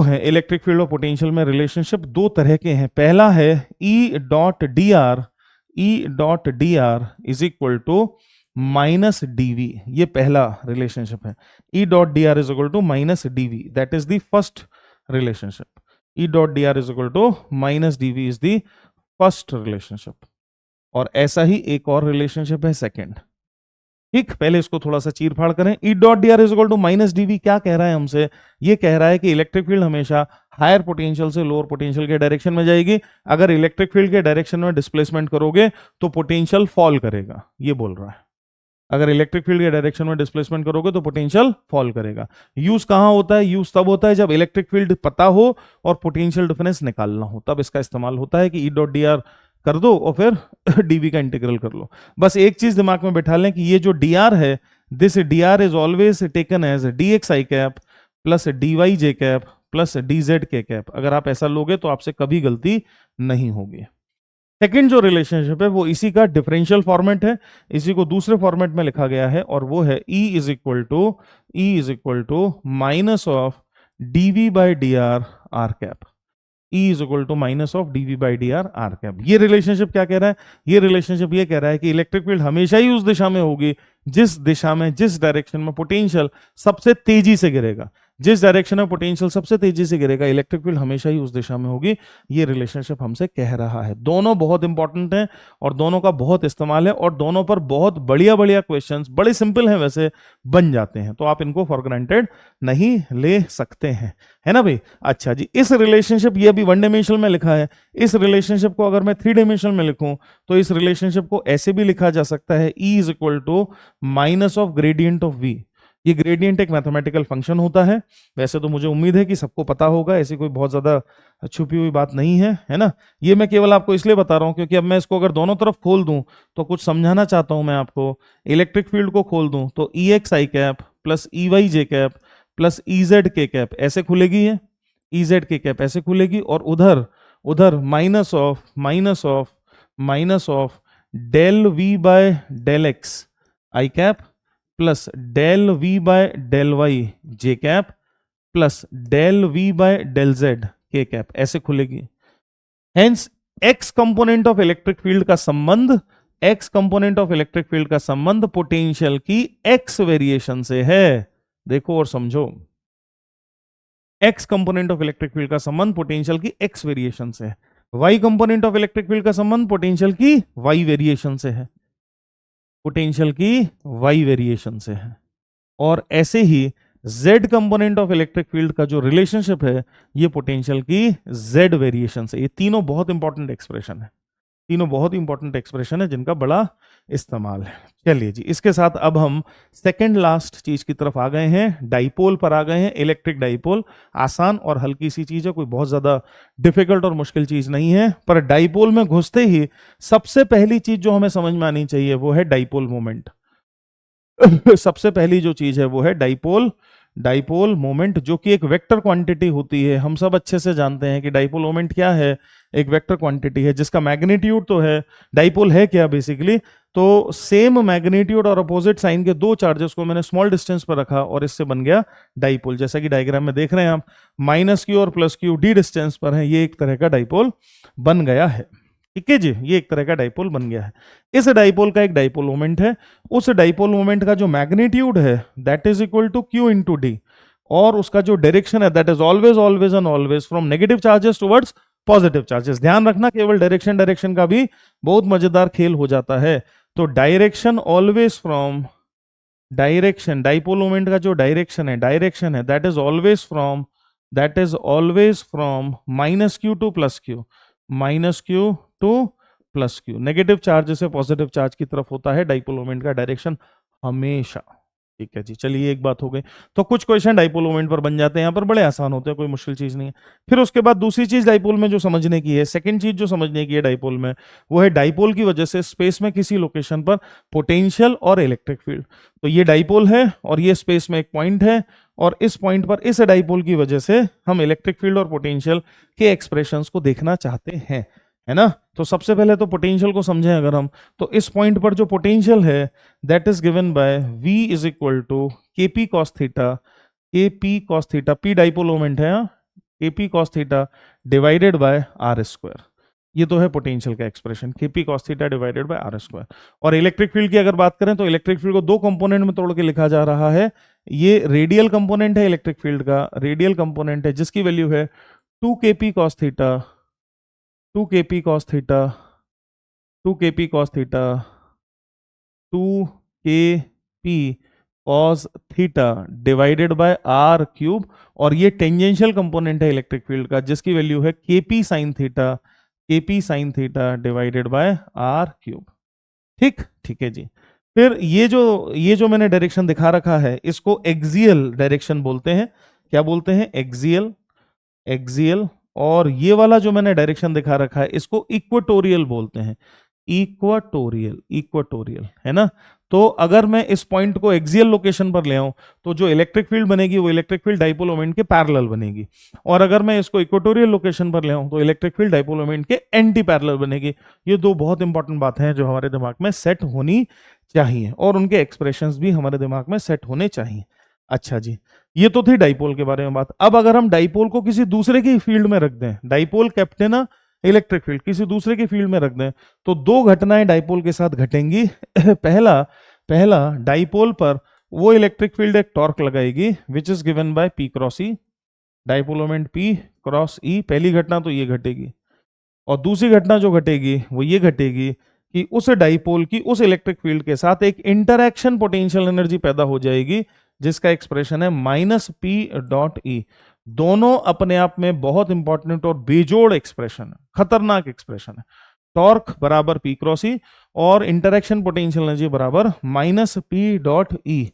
Speaker 1: हैं इलेक्ट्रिक फील्ड और पोटेंशियल में रिलेशनशिप दो तरह के हैं। पहला है E dot d r is equal to minus d V, ये पहला रिलेशनशिप है। E dot d r is equal to minus d V, that is the first relationship. E dot d r is equal to minus d V is the first relationship. और ऐसा ही एक और relationship है second. ठीक, पहले इसको थोड़ा सा चीर फाड़ करें। E dot d r is equal to minus d V क्या कह रहा है हमसे? ये कह रहा है कि इलेक्ट्रिक फील्ड हमेशा हायर पोटेंशियल से लोअर पोटेंशियल के डायरेक्शन में जाएगी। अगर इलेक्ट्रिक फील्ड के डायरेक्शन में डिस्प्लेसमेंट करोगे तो पोटेंशियल फॉल करेगा, ये बोल रहा है। अगर इलेक्ट्रिक फील्ड के डायरेक्शन में डिस्प्लेसमेंट करोगे तो पोटेंशियल फॉल करेगा। यूज कहां होता है? यूज तब होता है जब इलेक्ट्रिक फील्ड पता हो और पोटेंशियल डिफरेंस निकालना हो, तब इसका इस्तेमाल होता है कि E डॉट डी आर कर दो और फिर डीवी का इंटीग्रल कर लो। बस एक चीज दिमाग में बैठा लें कि ये जो dr है, this dr is always taken as dx i cap plus dy j cap plus dz k cap. अगर आप ऐसा लोगे तो आपसे कभी गलती नहीं होगी। सेकंड जो रिलेशनशिप है वो इसी का डिफरेंशियल फॉर्मेट है, इसी को दूसरे फॉर्मेट में लिखा गया है, और वो है E is equal to minus of dv by d r r cap. E is equal to minus of dv by d r r cap. ये रिलेशनशिप क्या कह रहा है? ये रिलेशनशिप ये कह रहा है कि इलेक्ट्रिक फील्ड हमेशा ही उस दिशा में होगी जिस दिशा में, जिस डायरेक्शन में पोटेंशियल सबसे तेजी से गिरेगा। जिस डायरेक्शन में पोटेंशियल सबसे तेजी से गिरेगा, इलेक्ट्रिक फील्ड हमेशा ही उस दिशा में होगी। ये रिलेशनशिप हमसे कह रहा है। दोनों बहुत इंपॉर्टेंट हैं और दोनों का बहुत इस्तेमाल है, और दोनों पर बहुत बढ़िया बढ़िया क्वेश्चंस, बड़े सिंपल हैं वैसे, बन जाते हैं। तो आप इनको फॉर ग्रांटेड नहीं ले सकते हैं, है ना भाई। अच्छा जी, इस रिलेशनशिप, ये अभी वन डायमेंशनल में लिखा है, इस रिलेशनशिप को अगर मैं थ्री डायमेंशनल में लिखूं तो इस रिलेशनशिप को ऐसे भी लिखा जा सकता है, E is equal to minus of gradient of V। ये ग्रेडियंट एक मैथमेटिकल फंक्शन होता है, वैसे तो मुझे उम्मीद है कि सबको पता होगा, ऐसी कोई बहुत ज्यादा छुपी हुई बात नहीं है ना। ये मैं केवल आपको इसलिए बता रहा हूं क्योंकि अब मैं इसको अगर दोनों तरफ खोल दूं तो कुछ समझाना चाहता हूं मैं आपको। इलेक्ट्रिक फील्ड को खोल दूं तो EX i cap plus EY j cap plus EZ k cap ऐसे खुलेगी, है EZ k कैप ऐसे खुलेगी, और उधर उधर minus of del V by del x i cap plus del V by del y j cap plus del V by del Z k cap ऐसे खुलेगी। Hence x component of electric field का संबंध, x component of electric field का संबंध potential की x variation से है। देखो और समझो, x component of electric field का संबंध पोटेंशियल की एक्स वेरिएशन से है। Y component of electric field का संबंध पोटेंशियल की वाई वेरिएशन से है, पोटेंशियल की वाई वेरिएशन से है। और ऐसे ही z component of electric field का जो रिलेशनशिप है, ये पोटेंशियल की z वेरिएशन से। ये तीनों बहुत इंपॉर्टेंट एक्सप्रेशन है, तीनों बहुत इंपॉर्टेंट एक्सप्रेशन है जिनका बड़ा इस्तेमाल है। चलिए जी, इसके साथ अब हम सेकंड लास्ट चीज की तरफ आ गए हैं, डाइपोल पर आ गए हैं। इलेक्ट्रिक डाइपोल आसान और हल्की सी चीज है, कोई बहुत ज्यादा डिफिकल्ट और मुश्किल चीज नहीं है। पर डाइपोल में घुसते ही सबसे पहली चीज जो हमें समझ में आनी चाहिए वो है डाइपोल मोमेंट। सबसे पहली जो चीज है वो है डाइपोल मोमेंट, जो कि एक वेक्टर क्वांटिटी होती है। हम सब अच्छे से जानते हैं कि डाइपोल मोमेंट क्या है, एक वेक्टर क्वांटिटी है जिसका मैग्नीट्यूड तो है, डाइपोल है क्या बेसिकली, तो सेम मैग्नीट्यूड और अपोजिट साइन के दो चार्जेस को मैंने स्मॉल डिस्टेंस पर रखा और इससे बन गया डाइपोल। जैसा कि डायग्राम में देख रहे हैं आप, माइनस क्यू और प्लस क्यू डी डिस्टेंस पर है, ये एक तरह का डाइपोल बन गया है। ठीक है जी, ये एक तरह का डाइपोल बन गया है। इस डाइपोल का एक डाइपोल मोमेंट है, उस डाइपोल मोमेंट का जो मैग्नीट्यूड है that is equal to q into d, और उसका जो डायरेक्शन है that is always and always from negative charges towards positive charges. ध्यान रखना, केवल डायरेक्शन का भी बहुत मजेदार खेल हो जाता है। तो direction always from, direction dipole moment का जो डायरेक्शन है that is always from minus Q two plus Q, minus Q two plus Q. Negative charge से पॉजिटिव चार्ज की तरफ होता है डाइपोल मोमेंट का डायरेक्शन हमेशा। ठीक है जी, चलिए एक बात हो गई। तो कुछ क्वेश्चन डाइपोल मोमेंट पर बन जाते हैं, यहाँ पर बड़े आसान होते हैं, कोई मुश्किल चीज नहीं है। फिर उसके बाद दूसरी चीज डाइपोल में जो समझने की है, सेकंड चीज जो समझने की है डाइपोल में, वो है डाइपोल की वजह से स्पेस में किसी लोकेशन पर पोटेंशियल और इलेक्ट्रिक फील्ड। तो ये डाइपोल है और ये स्पेस में एक पॉइंट है, और इस पॉइंट पर इस डाइपोल की वजह से हम इलेक्ट्रिक फील्ड और पोटेंशियल के एक्सप्रेशंस को देखना चाहते हैं, है ना। तो सबसे पहले तो पोटेंशियल को समझें अगर हम, तो इस पॉइंट पर जो पोटेंशियल है that is given by V is equal to KP cos theta, P dipole moment है, KP cos theta divided by R square. ये तो है पोटेंशियल का expression, KP cos theta divided by R square. और electric field की अगर बात करें तो इलेक्ट्रिक फील्ड को दो कंपोनेंट में तोड़ के लिखा जा रहा है। ये रेडियल कंपोनेंट है इलेक्ट्रिक फील्ड का, रेडियल कंपोनेंट है जिसकी वैल्यू है 2KP cos theta, 2KP cos theta, 2KP cos theta, 2KP cos theta divided by R cube, और ये टेंजेंशियल कंपोनेंट है इलेक्ट्रिक फील्ड का जिसकी वैल्यू है KP sin theta, KP sin theta divided by R cube. ठीक है जी। फिर ये जो मैंने डायरेक्शन दिखा रखा है इसको एक्सियल डायरेक्शन बोलते हैं। क्या बोलते हैं? एक्सियल और ये वाला जो मैंने डायरेक्शन दिखा रखा है इसको इक्वेटोरियल बोलते हैं, इक्वेटोरियल, इक्वेटोरियल, है ना। तो अगर मैं इस पॉइंट को एक्सियल लोकेशन पर ले आऊं तो जो इलेक्ट्रिक फील्ड बनेगी वो इलेक्ट्रिक फील्ड डाइपोल मोमेंट के पैरेलल बनेगी, और अगर मैं इसको इक्वेटोरियल लोकेशन पर ले आऊं तो इलेक्ट्रिक फील्ड डाइपोल मोमेंट के एंटी पैरेलल बनेगी। ये दो बहुत इंपॉर्टेंट बातें हैं जो हमारे दिमाग में सेट होनी चाहिए, और उनके एक्सप्रेशंस भी हमारे दिमाग में सेट होने चाहिए। अच्छा जी, ये तो थी डाइपोल के बारे में बात। अब अगर हम डाइपोल को किसी दूसरे की फील्ड में रख दें, डाइपोल कैप्ट है ना इलेक्ट्रिक फील्ड, किसी दूसरे की फील्ड में रख दें, तो दो घटनाएं डाइपोल के साथ घटेंगी। पहला डाइपोल पर वो इलेक्ट्रिक फील्ड एक टॉर्क लगाएगी which is given bye P cross E, dipole moment P cross E, पहली घटना तो ये घटेगी। और दूसरी घटना जो घटेगी वो ये घटेगी कि उस डाइपोल की उस इलेक्ट्रिक फील्ड के साथ एक इंटरैक्शन पोटेंशियल एनर्जी पैदा हो जाएगी जिसका एक्सप्रेशन है -P.E। दोनों अपने आप में बहुत इंपॉर्टेंट और बेजोड़ एक्सप्रेशन है, खतरनाक एक्सप्रेशन है। टॉर्क बराबर P क्रॉस E और इंटरैक्शन पोटेंशियल एनर्जी बराबर -P.E।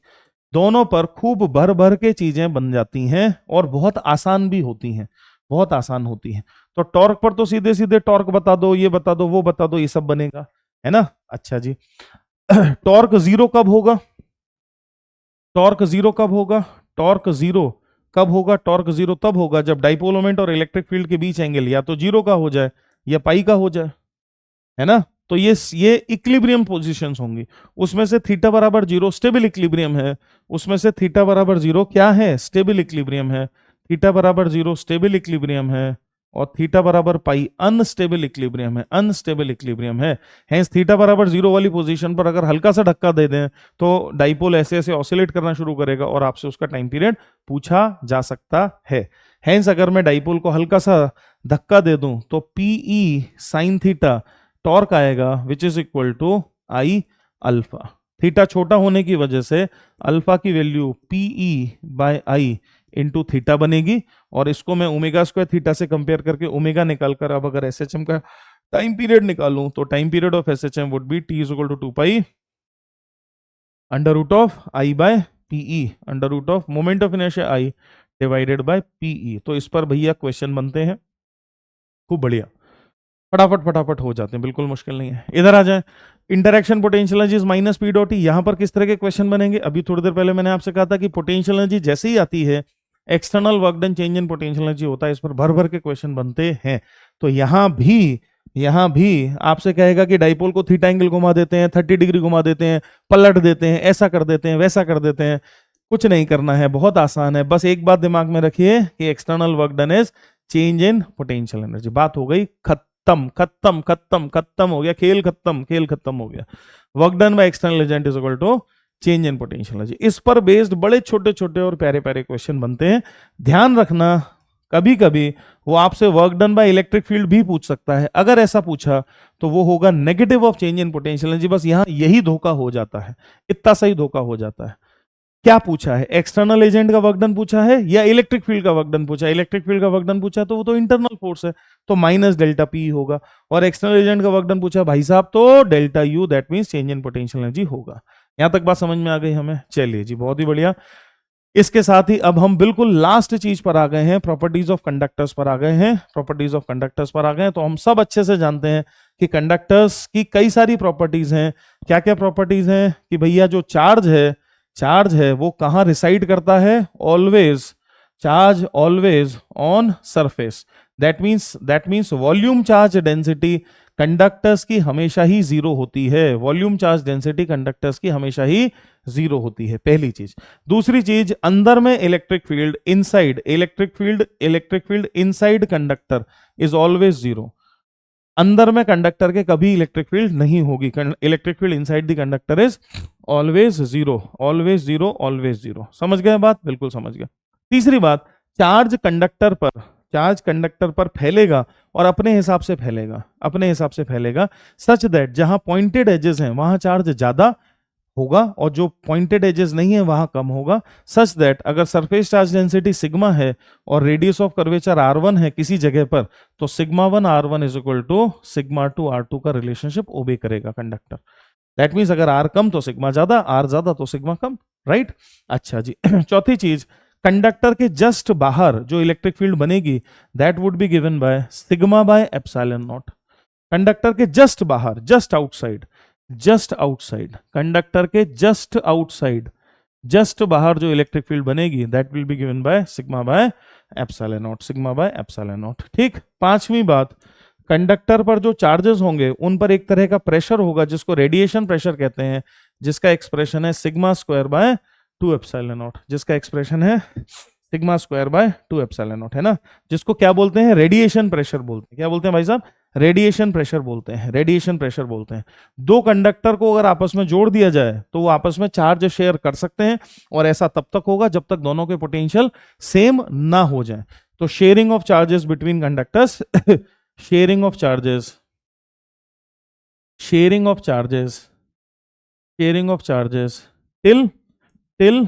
Speaker 1: दोनों पर खूब भर भर के चीजें बन जाती हैं और बहुत आसान भी होती हैं, बहुत आसान होती हैं। तो टॉर्क पर तो सीधे सीधे टॉर्क बता दो, ये बता दो, वो बता दो, ये सब बनेगा, है ना। अच्छा जी, टॉर्क जीरो कब होगा? टॉर्क जीरो कब होगा? टॉर्क जीरो कब होगा? टॉर्क जीरो तब होगा जब डाइपोल मोमेंट और इलेक्ट्रिक फील्ड के बीच एंगल या तो जीरो का हो जाए या पाई का हो जाए, है ना। तो ये इक्विलिब्रियम पोजीशंस होंगी। उसमें से थीटा बराबर जीरो स्टेबल इक्विलिब्रियम है, उसमें से थीटा बराबर जीरो क्या है? स्टेबल इक्विलिब्रियम है। थीटा बराबर जीरो स्टेबल इक्विलिब्रियम है और थीटा बराबर पाई अनस्टेबल इक्विलिब्रियम है, अनस्टेबल इक्विलिब्रियम है। हेंस थीटा बराबर जीरो वाली पोजीशन पर अगर हल्का सा धक्का दे दें तो डाइपोल ऐसे ऐसे ऑसिलेट करना शुरू करेगा और आपसे उसका टाइम पीरियड पूछा जा सकता है। हेंस अगर मैं डाइपोल को हल्का सा धक्का दे दूं तो PE साइन थीटा टॉर्क आएगा which is equal to I alpha. Theta छोटा होने की वजह से अल्फा की वैल्यू PE/I इंटू थीटा बनेगी, और इसको मैं ओमेगा स्क्वायर थीटा से कंपेयर करके ओमेगा निकालकर अब अगर SHM का टाइम पीरियड निकालूं तो time period of SHM would be T is equal to 2 under root of I/PE, under root of moment of inertia I divided by PE। तो इस पर भैया क्वेश्चन बनते हैं, खूब बढ़िया, फटाफट हो जाते हैं, बिल्कुल मुश्किल नहीं है। इधर आ जाए, interaction potential energy is -P.E। यहां पर किस तरह के क्वेश्चन बनेंगे? अभी थोड़ी देर पहले मैंने आपसे कहा था कि पोटेंशियल एनर्जी जैसे ही आती है external work done change in potential energy होता है, इस पर भर भर के क्वेश्चन बनते हैं। तो यहां भी आपसे कहेगा कि डाइपोल को थीटा एंगल घुमा देते हैं, 30 डिग्री घुमा देते हैं, पलट देते हैं, ऐसा कर देते हैं, वैसा कर देते हैं। कुछ नहीं करना है, बहुत आसान है। बस एक बात दिमाग में रखिए कि external work done is change in potential energy. बात हो गई खत्म हो गया, खेल खत्म हो गया। Work done by external agent is equal to change in potential energy. इस पर बेस्ड बड़े छोटे छोटे और प्यारे प्यारे क्वेश्चन बनते हैं। ध्यान रखना, कभी कभी वो आपसे work done by electric field भी पूछ सकता है। अगर ऐसा पूछा तो वो होगा negative of change in potential energy. बस यहां यही धोखा हो जाता है, इतना सही धोखा हो जाता है। क्या पूछा है? एक्सटर्नल एजेंट का वर्क डन पूछा है या इलेक्ट्रिक फील्ड का वर्क डन पूछा है? इलेक्ट्रिक फील्ड का वर्क डन पूछा तो वो तो इंटरनल फोर्स है, तो -ΔP होगा। और एक्सटर्नल एजेंट का वर्क डन पूछा भाई साहब तो ΔU, that means change in potential energy होगा। यहां तक बात समझ में आ गई हमें? चलिए जी, बहुत ही बढ़िया। इसके साथ ही अब हम बिल्कुल लास्ट चीज पर आ गए हैं, प्रॉपर्टीज ऑफ कंडक्टर्स पर आ गए हैं। प्रॉपर्टीज ऑफ कंडक्टर्स पर आ गए हैं। तो हम सब अच्छे से जानते हैं कि कंडक्टर्स की कई सारी प्रॉपर्टीज हैं। क्या क्या प्रॉपर्टीज हैं? कि भैया जो चार्ज है वो कहां रिसाइड करता है? Charge always on surface. That means volume charge density conductors की हमेशा ही जीरो होती है। वॉल्यूम चार्ज डेंसिटी कंडक्टर्स की हमेशा ही जीरो होती है, पहली चीज। दूसरी चीज, अंदर में electric field inside conductor is always zero. अंदर में कंडक्टर के कभी इलेक्ट्रिक फील्ड नहीं होगी। Electric field inside the conductor is always zero. समझ गए बात? बिल्कुल समझ गए। तीसरी बात, चार्ज कंडक्टर पर फैलेगा और अपने हिसाब से फैलेगा सच दैट जहां पॉइंटेड एजेस हैं वहां चार्ज ज्यादा होगा और जो पॉइंटेड एजेस नहीं है वहां कम होगा। सच दैट अगर सरफेस चार्ज डेंसिटी सिग्मा है और रेडियस ऑफ कर्वेचर r1 है किसी जगह पर, तो σ1 r1 is equal to σ2 r2 का रिलेशनशिप ओबे करेगा कंडक्टर। दैट मीन्स अगर r कम तो सिग्मा ज्यादा, r ज्यादा तो सिग्मा कम, राइट? अच्छा जी। चौथी चीज, कंडक्टर के जस्ट बाहर जो इलेक्ट्रिक फील्ड बनेगी that would be given by sigma bye epsilon not. Conductor के जस्ट बाहर, just outside, just outside, conductor के जस्ट आउटसाइड, जस्ट बाहर जो इलेक्ट्रिक फील्ड बनेगी that will be given by sigma bye epsilon naught, sigma bye epsilon nought. ठीक। पांचवी बात, conductor पर जो चार्जेस होंगे उन पर एक तरह का प्रेशर होगा जिसको रेडिएशन प्रेशर कहते हैं, जिसका एक्सप्रेशन है sigma square by 2 epsilon not, जिसका एक्सप्रेशन है sigma square by 2 epsilon not, है ना, जिसको क्या बोलते हैं, रेडिएशन प्रेशर बोलते हैं। क्या बोलते हैं भाई साहब, रेडिएशन प्रेशर बोलते हैं, रेडिएशन प्रेशर बोलते हैं। दो कंडक्टर को अगर आपस में जोड़ दिया जाए तो वो आपस में चार्ज शेयर कर सकते हैं, और ऐसा तब तक होगा जब तक दोनों के पोटेंशियल सेम ना हो जाए। तो sharing of charges between conductors sharing of charges, sharing of charges, sharing of charges till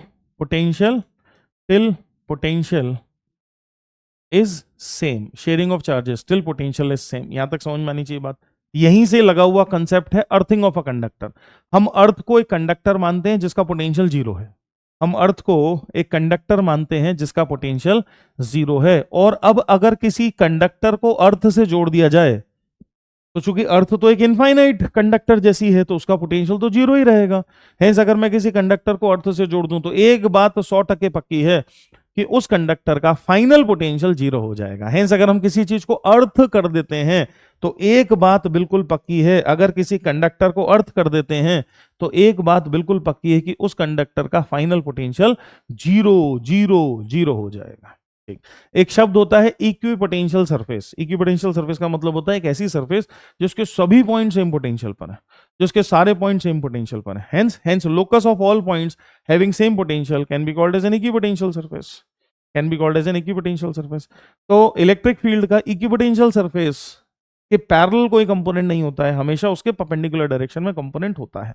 Speaker 1: potential is same, sharing of charges till potential is same। यहां तक समझ में आनी चाहिए बात। यहीं से लगा हुआ कंसेप्ट है अर्थिंग ऑफ अ कंडक्टर। हम अर्थ को एक कंडक्टर मानते हैं जिसका पोटेंशियल जीरो है, हम अर्थ को एक कंडक्टर मानते हैं जिसका पोटेंशियल जीरो है। और अब अगर किसी कंडक्टर को अर्थ से जोड़ दिया जाए तो चूंकि अर्थ तो एक इनफाइनाइट कंडक्टर जैसी है तो उसका पोटेंशियल तो जीरो ही रहेगा। हेंस अगर मैं किसी कंडक्टर को अर्थ से जोड़ दूं तो एक बात 100% पक्की है कि उस कंडक्टर का फाइनल पोटेंशियल जीरो हो जाएगा। हेंस अगर हम किसी चीज को अर्थ कर देते हैं तो एक बात बिल्कुल पक्की है, अगर किसी कंडक्टर को अर्थ कर देते हैं तो एक बात बिल्कुल पक्की है कि उस कंडक्टर का final potential zero zero zero हो जाएगा। एक शब्द होता है इक्विपोटेंशियल सरफेस। इक्विपोटेंशियल सरफेस का मतलब होता है एक ऐसी सरफेस जिसके सभी पॉइंट सेम पोटेंशियल पर है, जिसके सारे पॉइंट सेम पोटेंशियल पर है। Hence locus of all points having same potential can be called as an equipotential surface, can be called as an equipotential surface. तो इलेक्ट्रिक फील्ड का इक्विपोटेंशियल सरफेस के parallel कोई कंपोनेंट नहीं होता है, हमेशा उसके परपेंडिकुलर डायरेक्शन में कंपोनेंट होता है।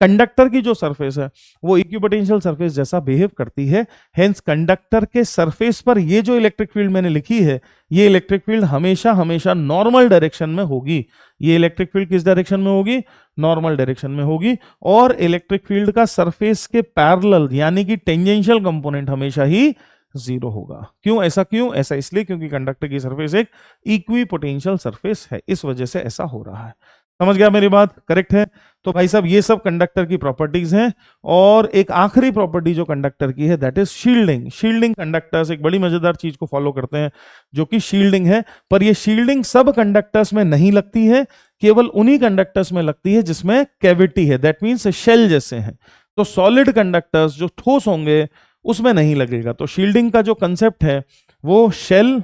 Speaker 1: कंडक्टर की जो सरफेस है वो इक्विपोटेंशियल सरफेस जैसा बिहेव करती है। हेंस कंडक्टर के सरफेस पर ये जो इलेक्ट्रिक फील्ड मैंने लिखी है, ये इलेक्ट्रिक फील्ड हमेशा हमेशा नॉर्मल डायरेक्शन में होगी। ये इलेक्ट्रिक फील्ड किस डायरेक्शन में होगी, नॉर्मल डायरेक्शन में होगी। और इलेक्ट्रिक फील्ड का सरफेस के पैरेलल यानी कि टेंजेंशियल कंपोनेंट हमेशा ही जीरो होगा। क्यों ऐसा, क्यों ऐसा, इसलिए क्योंकि कंडक्टर की सरफेस एक इक्विपोटेंशियल सरफेस है, इस वजह से ऐसा हो रहा है। समझ गया मेरी बात, करेक्ट है। तो भाई साहब ये सब कंडक्टर की प्रॉपर्टीज हैं। और एक आखिरी प्रॉपर्टी जो कंडक्टर की है that is shielding. Shielding conductors एक बड़ी मजेदार चीज को फॉलो करते हैं जो कि शील्डिंग है, पर ये शील्डिंग सब कंडक्टर्स में नहीं लगती है, केवल उन्हीं कंडक्टर्स में लगती है जिसमें कैविटी है, दैट मीन्स शेल जैसे हैं। तो सॉलिड कंडक्टर्स जो ठोस होंगे उसमें नहीं लगेगा। तो शील्डिंग का जो कंसेप्ट है वो शेल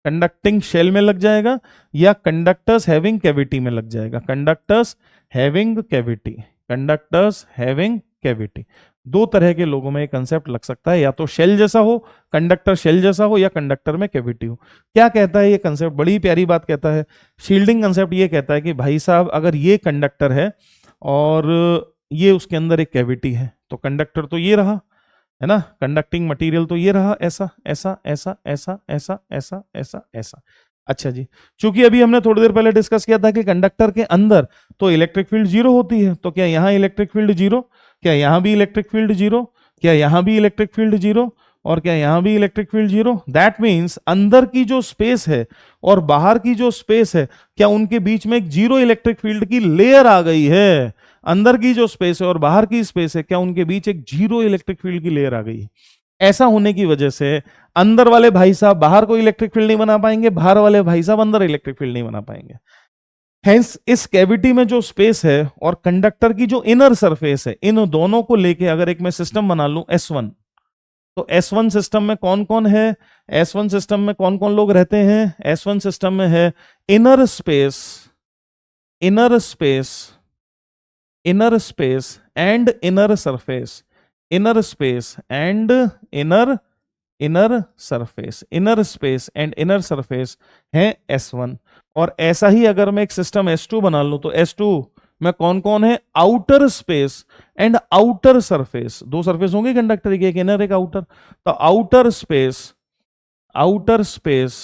Speaker 1: कंडक्टिंग शेल में लग जाएगा या कंडक्टर्स हैविंग कैविटी में लग जाएगा। Conductors having cavity, conductors having cavity, दो तरह के लोगों में ये कंसेप्ट लग सकता है, या तो शेल जैसा हो, कंडक्टर शेल जैसा हो, या कंडक्टर में कैविटी हो। क्या कहता है ये कंसेप्ट, बड़ी प्यारी बात कहता है। शील्डिंग कंसेप्ट ये कहता है कि भाई साहब अगर ये कंडक्टर है और ये उसके अंदर एक कैविटी है तो कंडक्टर तो ये रहा, है ना, कंडक्टिंग मटेरियल तो ये रहा, ऐसा ऐसा ऐसा ऐसा ऐसा ऐसा ऐसा ऐसा। अच्छा जी, चूंकि अभी हमने थोड़ी देर पहले डिस्कस किया था कि कंडक्टर के अंदर तो इलेक्ट्रिक फील्ड जीरो होती है, तो क्या यहां इलेक्ट्रिक फील्ड जीरो, क्या यहां भी इलेक्ट्रिक फील्ड जीरो, क्या यहां भी इलेक्ट्रिक फील्ड जीरो, और क्या यहां भी electric field zero. That means अंदर की जो स्पेस है और बाहर की जो स्पेस है, क्या उनके बीच में एक जीरो इलेक्ट्रिक फील्ड की लेयर आ गई है। अंदर की जो स्पेस है और बाहर की स्पेस है, क्या उनके बीच एक जीरो इलेक्ट्रिक फील्ड की लेयर आ गई है। ऐसा होने की वजह से अंदर वाले भाई साहब बाहर कोई इलेक्ट्रिक फील्ड नहीं बना पाएंगे, बाहर वाले भाई साहब अंदर इलेक्ट्रिक फील्ड नहीं बना पाएंगे। हेंस इस कैविटी में जो स्पेस है और कंडक्टर की जो इनर सरफेस है, इन दोनों को लेके अगर एक मैं सिस्टम बना लूं S1, तो S1 सिस्टम में कौन कौन है, S1 सिस्टम में कौन कौन लोग रहते हैं। S1 सिस्टम में है inner space, inner space, inner space and inner surface, inner space and inner surface, inner space and inner surface है S1। और ऐसा ही अगर मैं एक सिस्टम S2 बना लूं तो S2 में कौन कौन है, outer space and outer surface. दो सरफेस होंगे कंडक्टर की, एक इनर एक आउटर। तो आउटर स्पेस, आउटर स्पेस,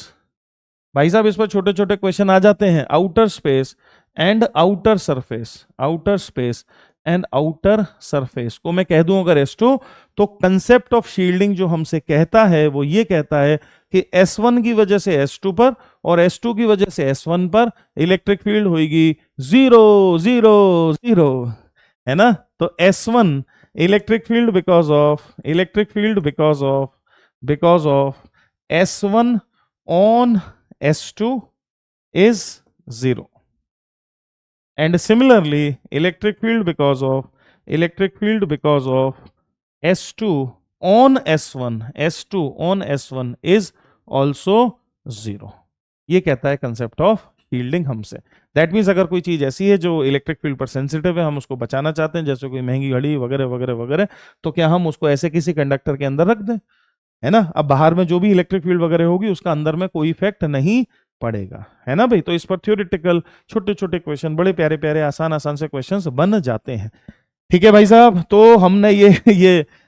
Speaker 1: भाई साहब इस पर छोटे छोटे क्वेश्चन आ जाते हैं। Outer space and outer surface, outer space and outer surface को मैं कह दूं अगर S2, तो कंसेप्ट ऑफ शील्डिंग जो हमसे कहता है वो ये कहता है कि S1 की वजह से S2 पर और S2 की वजह से S1 पर इलेक्ट्रिक फील्ड होगी 0 0 0, है ना। तो S1 electric field because of S1 on S2 is 0, and similarly electric field because of S2 on S1 is also 0। ये कहता है कंसेप्ट ऑफ फील्डिंग हमसे। दैट मीन्स अगर कोई चीज ऐसी है जो इलेक्ट्रिक फील्ड पर सेंसिटिव है, हम उसको बचाना चाहते हैं, जैसे कोई महंगी घड़ी वगैरह वगैरह वगैरह, तो क्या हम उसको ऐसे किसी कंडक्टर के अंदर रख दें, है ना। अब बाहर में जो भी इलेक्ट्रिक फील्ड वगैरह होगी उसका अंदर में कोई इफेक्ट नहीं पड़ेगा, है ना भाई। तो इस पर थ्योरेटिकल छोटे छोटे क्वेश्चन, बड़े प्यारे प्यारे आसान आसान से क्वेश्चंस बन जाते हैं। ठीक है भाई साहब, तो हमने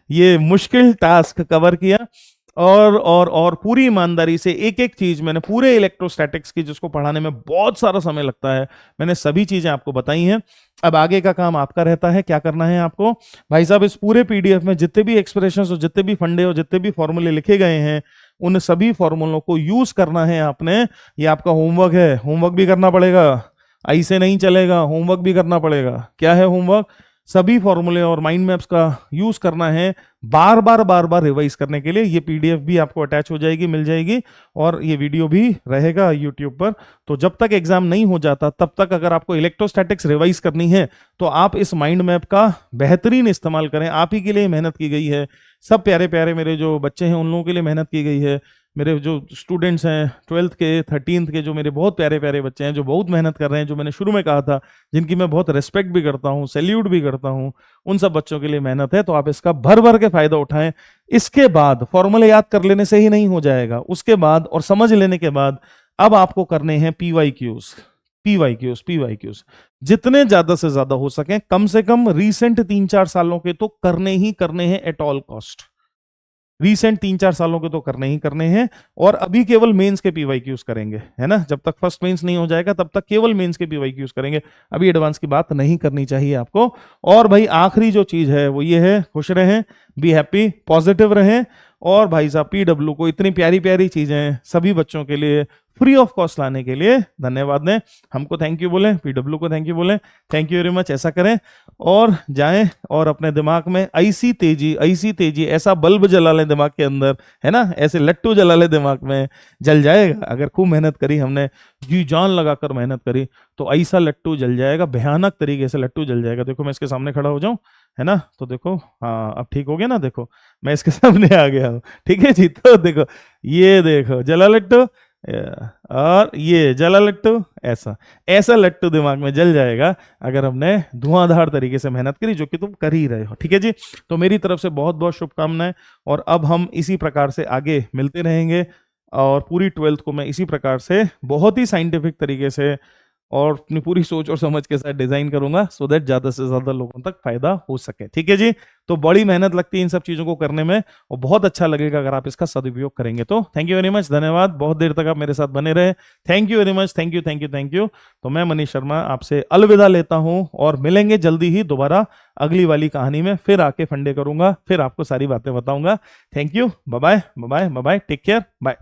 Speaker 1: ये मुश्किल टास्क कवर किया और पूरी ईमानदारी से एक एक चीज मैंने पूरे इलेक्ट्रोस्टैटिक्स की, जिसको पढ़ाने में बहुत सारा समय लगता है, मैंने सभी चीजें आपको बताई हैं। अब आगे का काम आपका रहता है। क्या करना है आपको भाई साहब, इस पूरे पीडीएफ में जितने भी एक्सप्रेशंस और जितने भी फंडे और जितने भी फॉर्मूले लिखे गए हैं, उन सभी फॉर्मूलों को यूज करना है आपने। ये आपका होमवर्क है, होमवर्क भी करना पड़ेगा, ऐसे नहीं चलेगा, होमवर्क भी करना पड़ेगा। क्या है होमवर्क? सभी फॉर्मूले और माइंड मैप्स का यूज करना है बार बार रिवाइज करने के लिए। ये पीडीएफ भी आपको अटैच हो जाएगी, मिल जाएगी, और ये वीडियो भी रहेगा यूट्यूब पर। तो जब तक एग्जाम नहीं हो जाता तब तक अगर आपको इलेक्ट्रोस्टैटिक्स रिवाइज करनी है तो आप इस माइंड मैप का बेहतरीन इस्तेमाल करें। आप ही के लिए मेहनत की गई है, सब प्यारे प्यारे मेरे जो बच्चे हैं उन लोगों के लिए मेहनत की गई है। मेरे जो स्टूडेंट्स हैं 12th के 13th के, जो मेरे बहुत प्यारे प्यारे बच्चे हैं जो बहुत मेहनत कर रहे हैं, जो मैंने शुरू में कहा था, जिनकी मैं बहुत रिस्पेक्ट भी करता हूँ, सैल्यूट भी करता हूँ, उन सब बच्चों के लिए मेहनत है। तो आप इसका भर भर के फायदा उठाएं। इसके बाद फॉर्मूले याद कर लेने से ही नहीं हो जाएगा, उसके बाद और समझ लेने के बाद अब आपको करने हैं पीवाईक्यूज। जितने ज्यादा से ज्यादा हो सके, कम से कम रीसेंट 3-4 सालों के तो करने ही करने हैं एट ऑल कॉस्ट। रीसेंट 3-4 सालों के तो करने ही करने हैं, और अभी केवल मेंस के पीवाईक्यूज करेंगे, है ना। जब तक फर्स्ट मेंस नहीं हो जाएगा तब तक केवल मेंस के पीवाईक्यूज करेंगे, अभी एडवांस की बात नहीं करनी चाहिए आपको। और भाई आखिरी जो चीज है वो ये है, खुश रहें, बी हैप्पी, पॉजिटिव रहें। और भाई साहब पीडब्ल्यू को इतनी प्यारी प्यारी चीजें सभी बच्चों के लिए फ्री ऑफ कॉस्ट लाने के लिए धन्यवाद दें। हमको थैंक यू बोलें, पीडब्ल्यू को थैंक यू बोलें, थैंक यू वेरी मच। ऐसा करें और जाएं और अपने दिमाग में ऐसी तेजी ऐसा बल्ब जला लें दिमाग के अंदर, है ना, ऐसे लट्टू जला ले दिमाग में, जल जाएगा। अगर खूब मेहनत करी हमने, जी जान लगाकर मेहनत करी, तो ऐसा लट्टू जल जाएगा, भयानक तरीके से लट्टू जल जाएगा। देखो मैं इसके सामने खड़ा हो जाऊं, है ना, तो देखो, हाँ अब ठीक हो गया ना, देखो मैं इसके सामने आ गया हूँ, ठीक है जी। तो देखो, ये देखो जला लट्टू, और ये जला लट्टू, ऐसा लट्टू दिमाग में जल जाएगा अगर हमने धुआंधार तरीके से मेहनत करी, जो कि तुम कर ही रहे हो, ठीक है जी। तो मेरी तरफ से बहुत बहुत शुभकामनाएं, और अब हम इसी प्रकार से आगे मिलते रहेंगे, और पूरी 12th को मैं इसी प्रकार से बहुत ही साइंटिफिक तरीके से और अपनी पूरी सोच और समझ के साथ डिजाइन करूंगा, सो दैट ज्यादा से ज्यादा लोगों तक फायदा हो सके, ठीक है जी। तो बड़ी मेहनत लगती है इन सब चीजों को करने में, और बहुत अच्छा लगेगा अगर आप इसका सदुपयोग करेंगे। तो थैंक यू वेरी मच, धन्यवाद, बहुत देर तक आप मेरे साथ बने रहे, thank you very much, thank you. तो मैं मनीष शर्मा आपसे अलविदा लेता हूं, और मिलेंगे जल्दी ही दोबारा अगली वाली कहानी में, फिर आके फंडे करूंगा, फिर आपको सारी बातें बताऊंगा। Thank you, bye bye, take care, bye.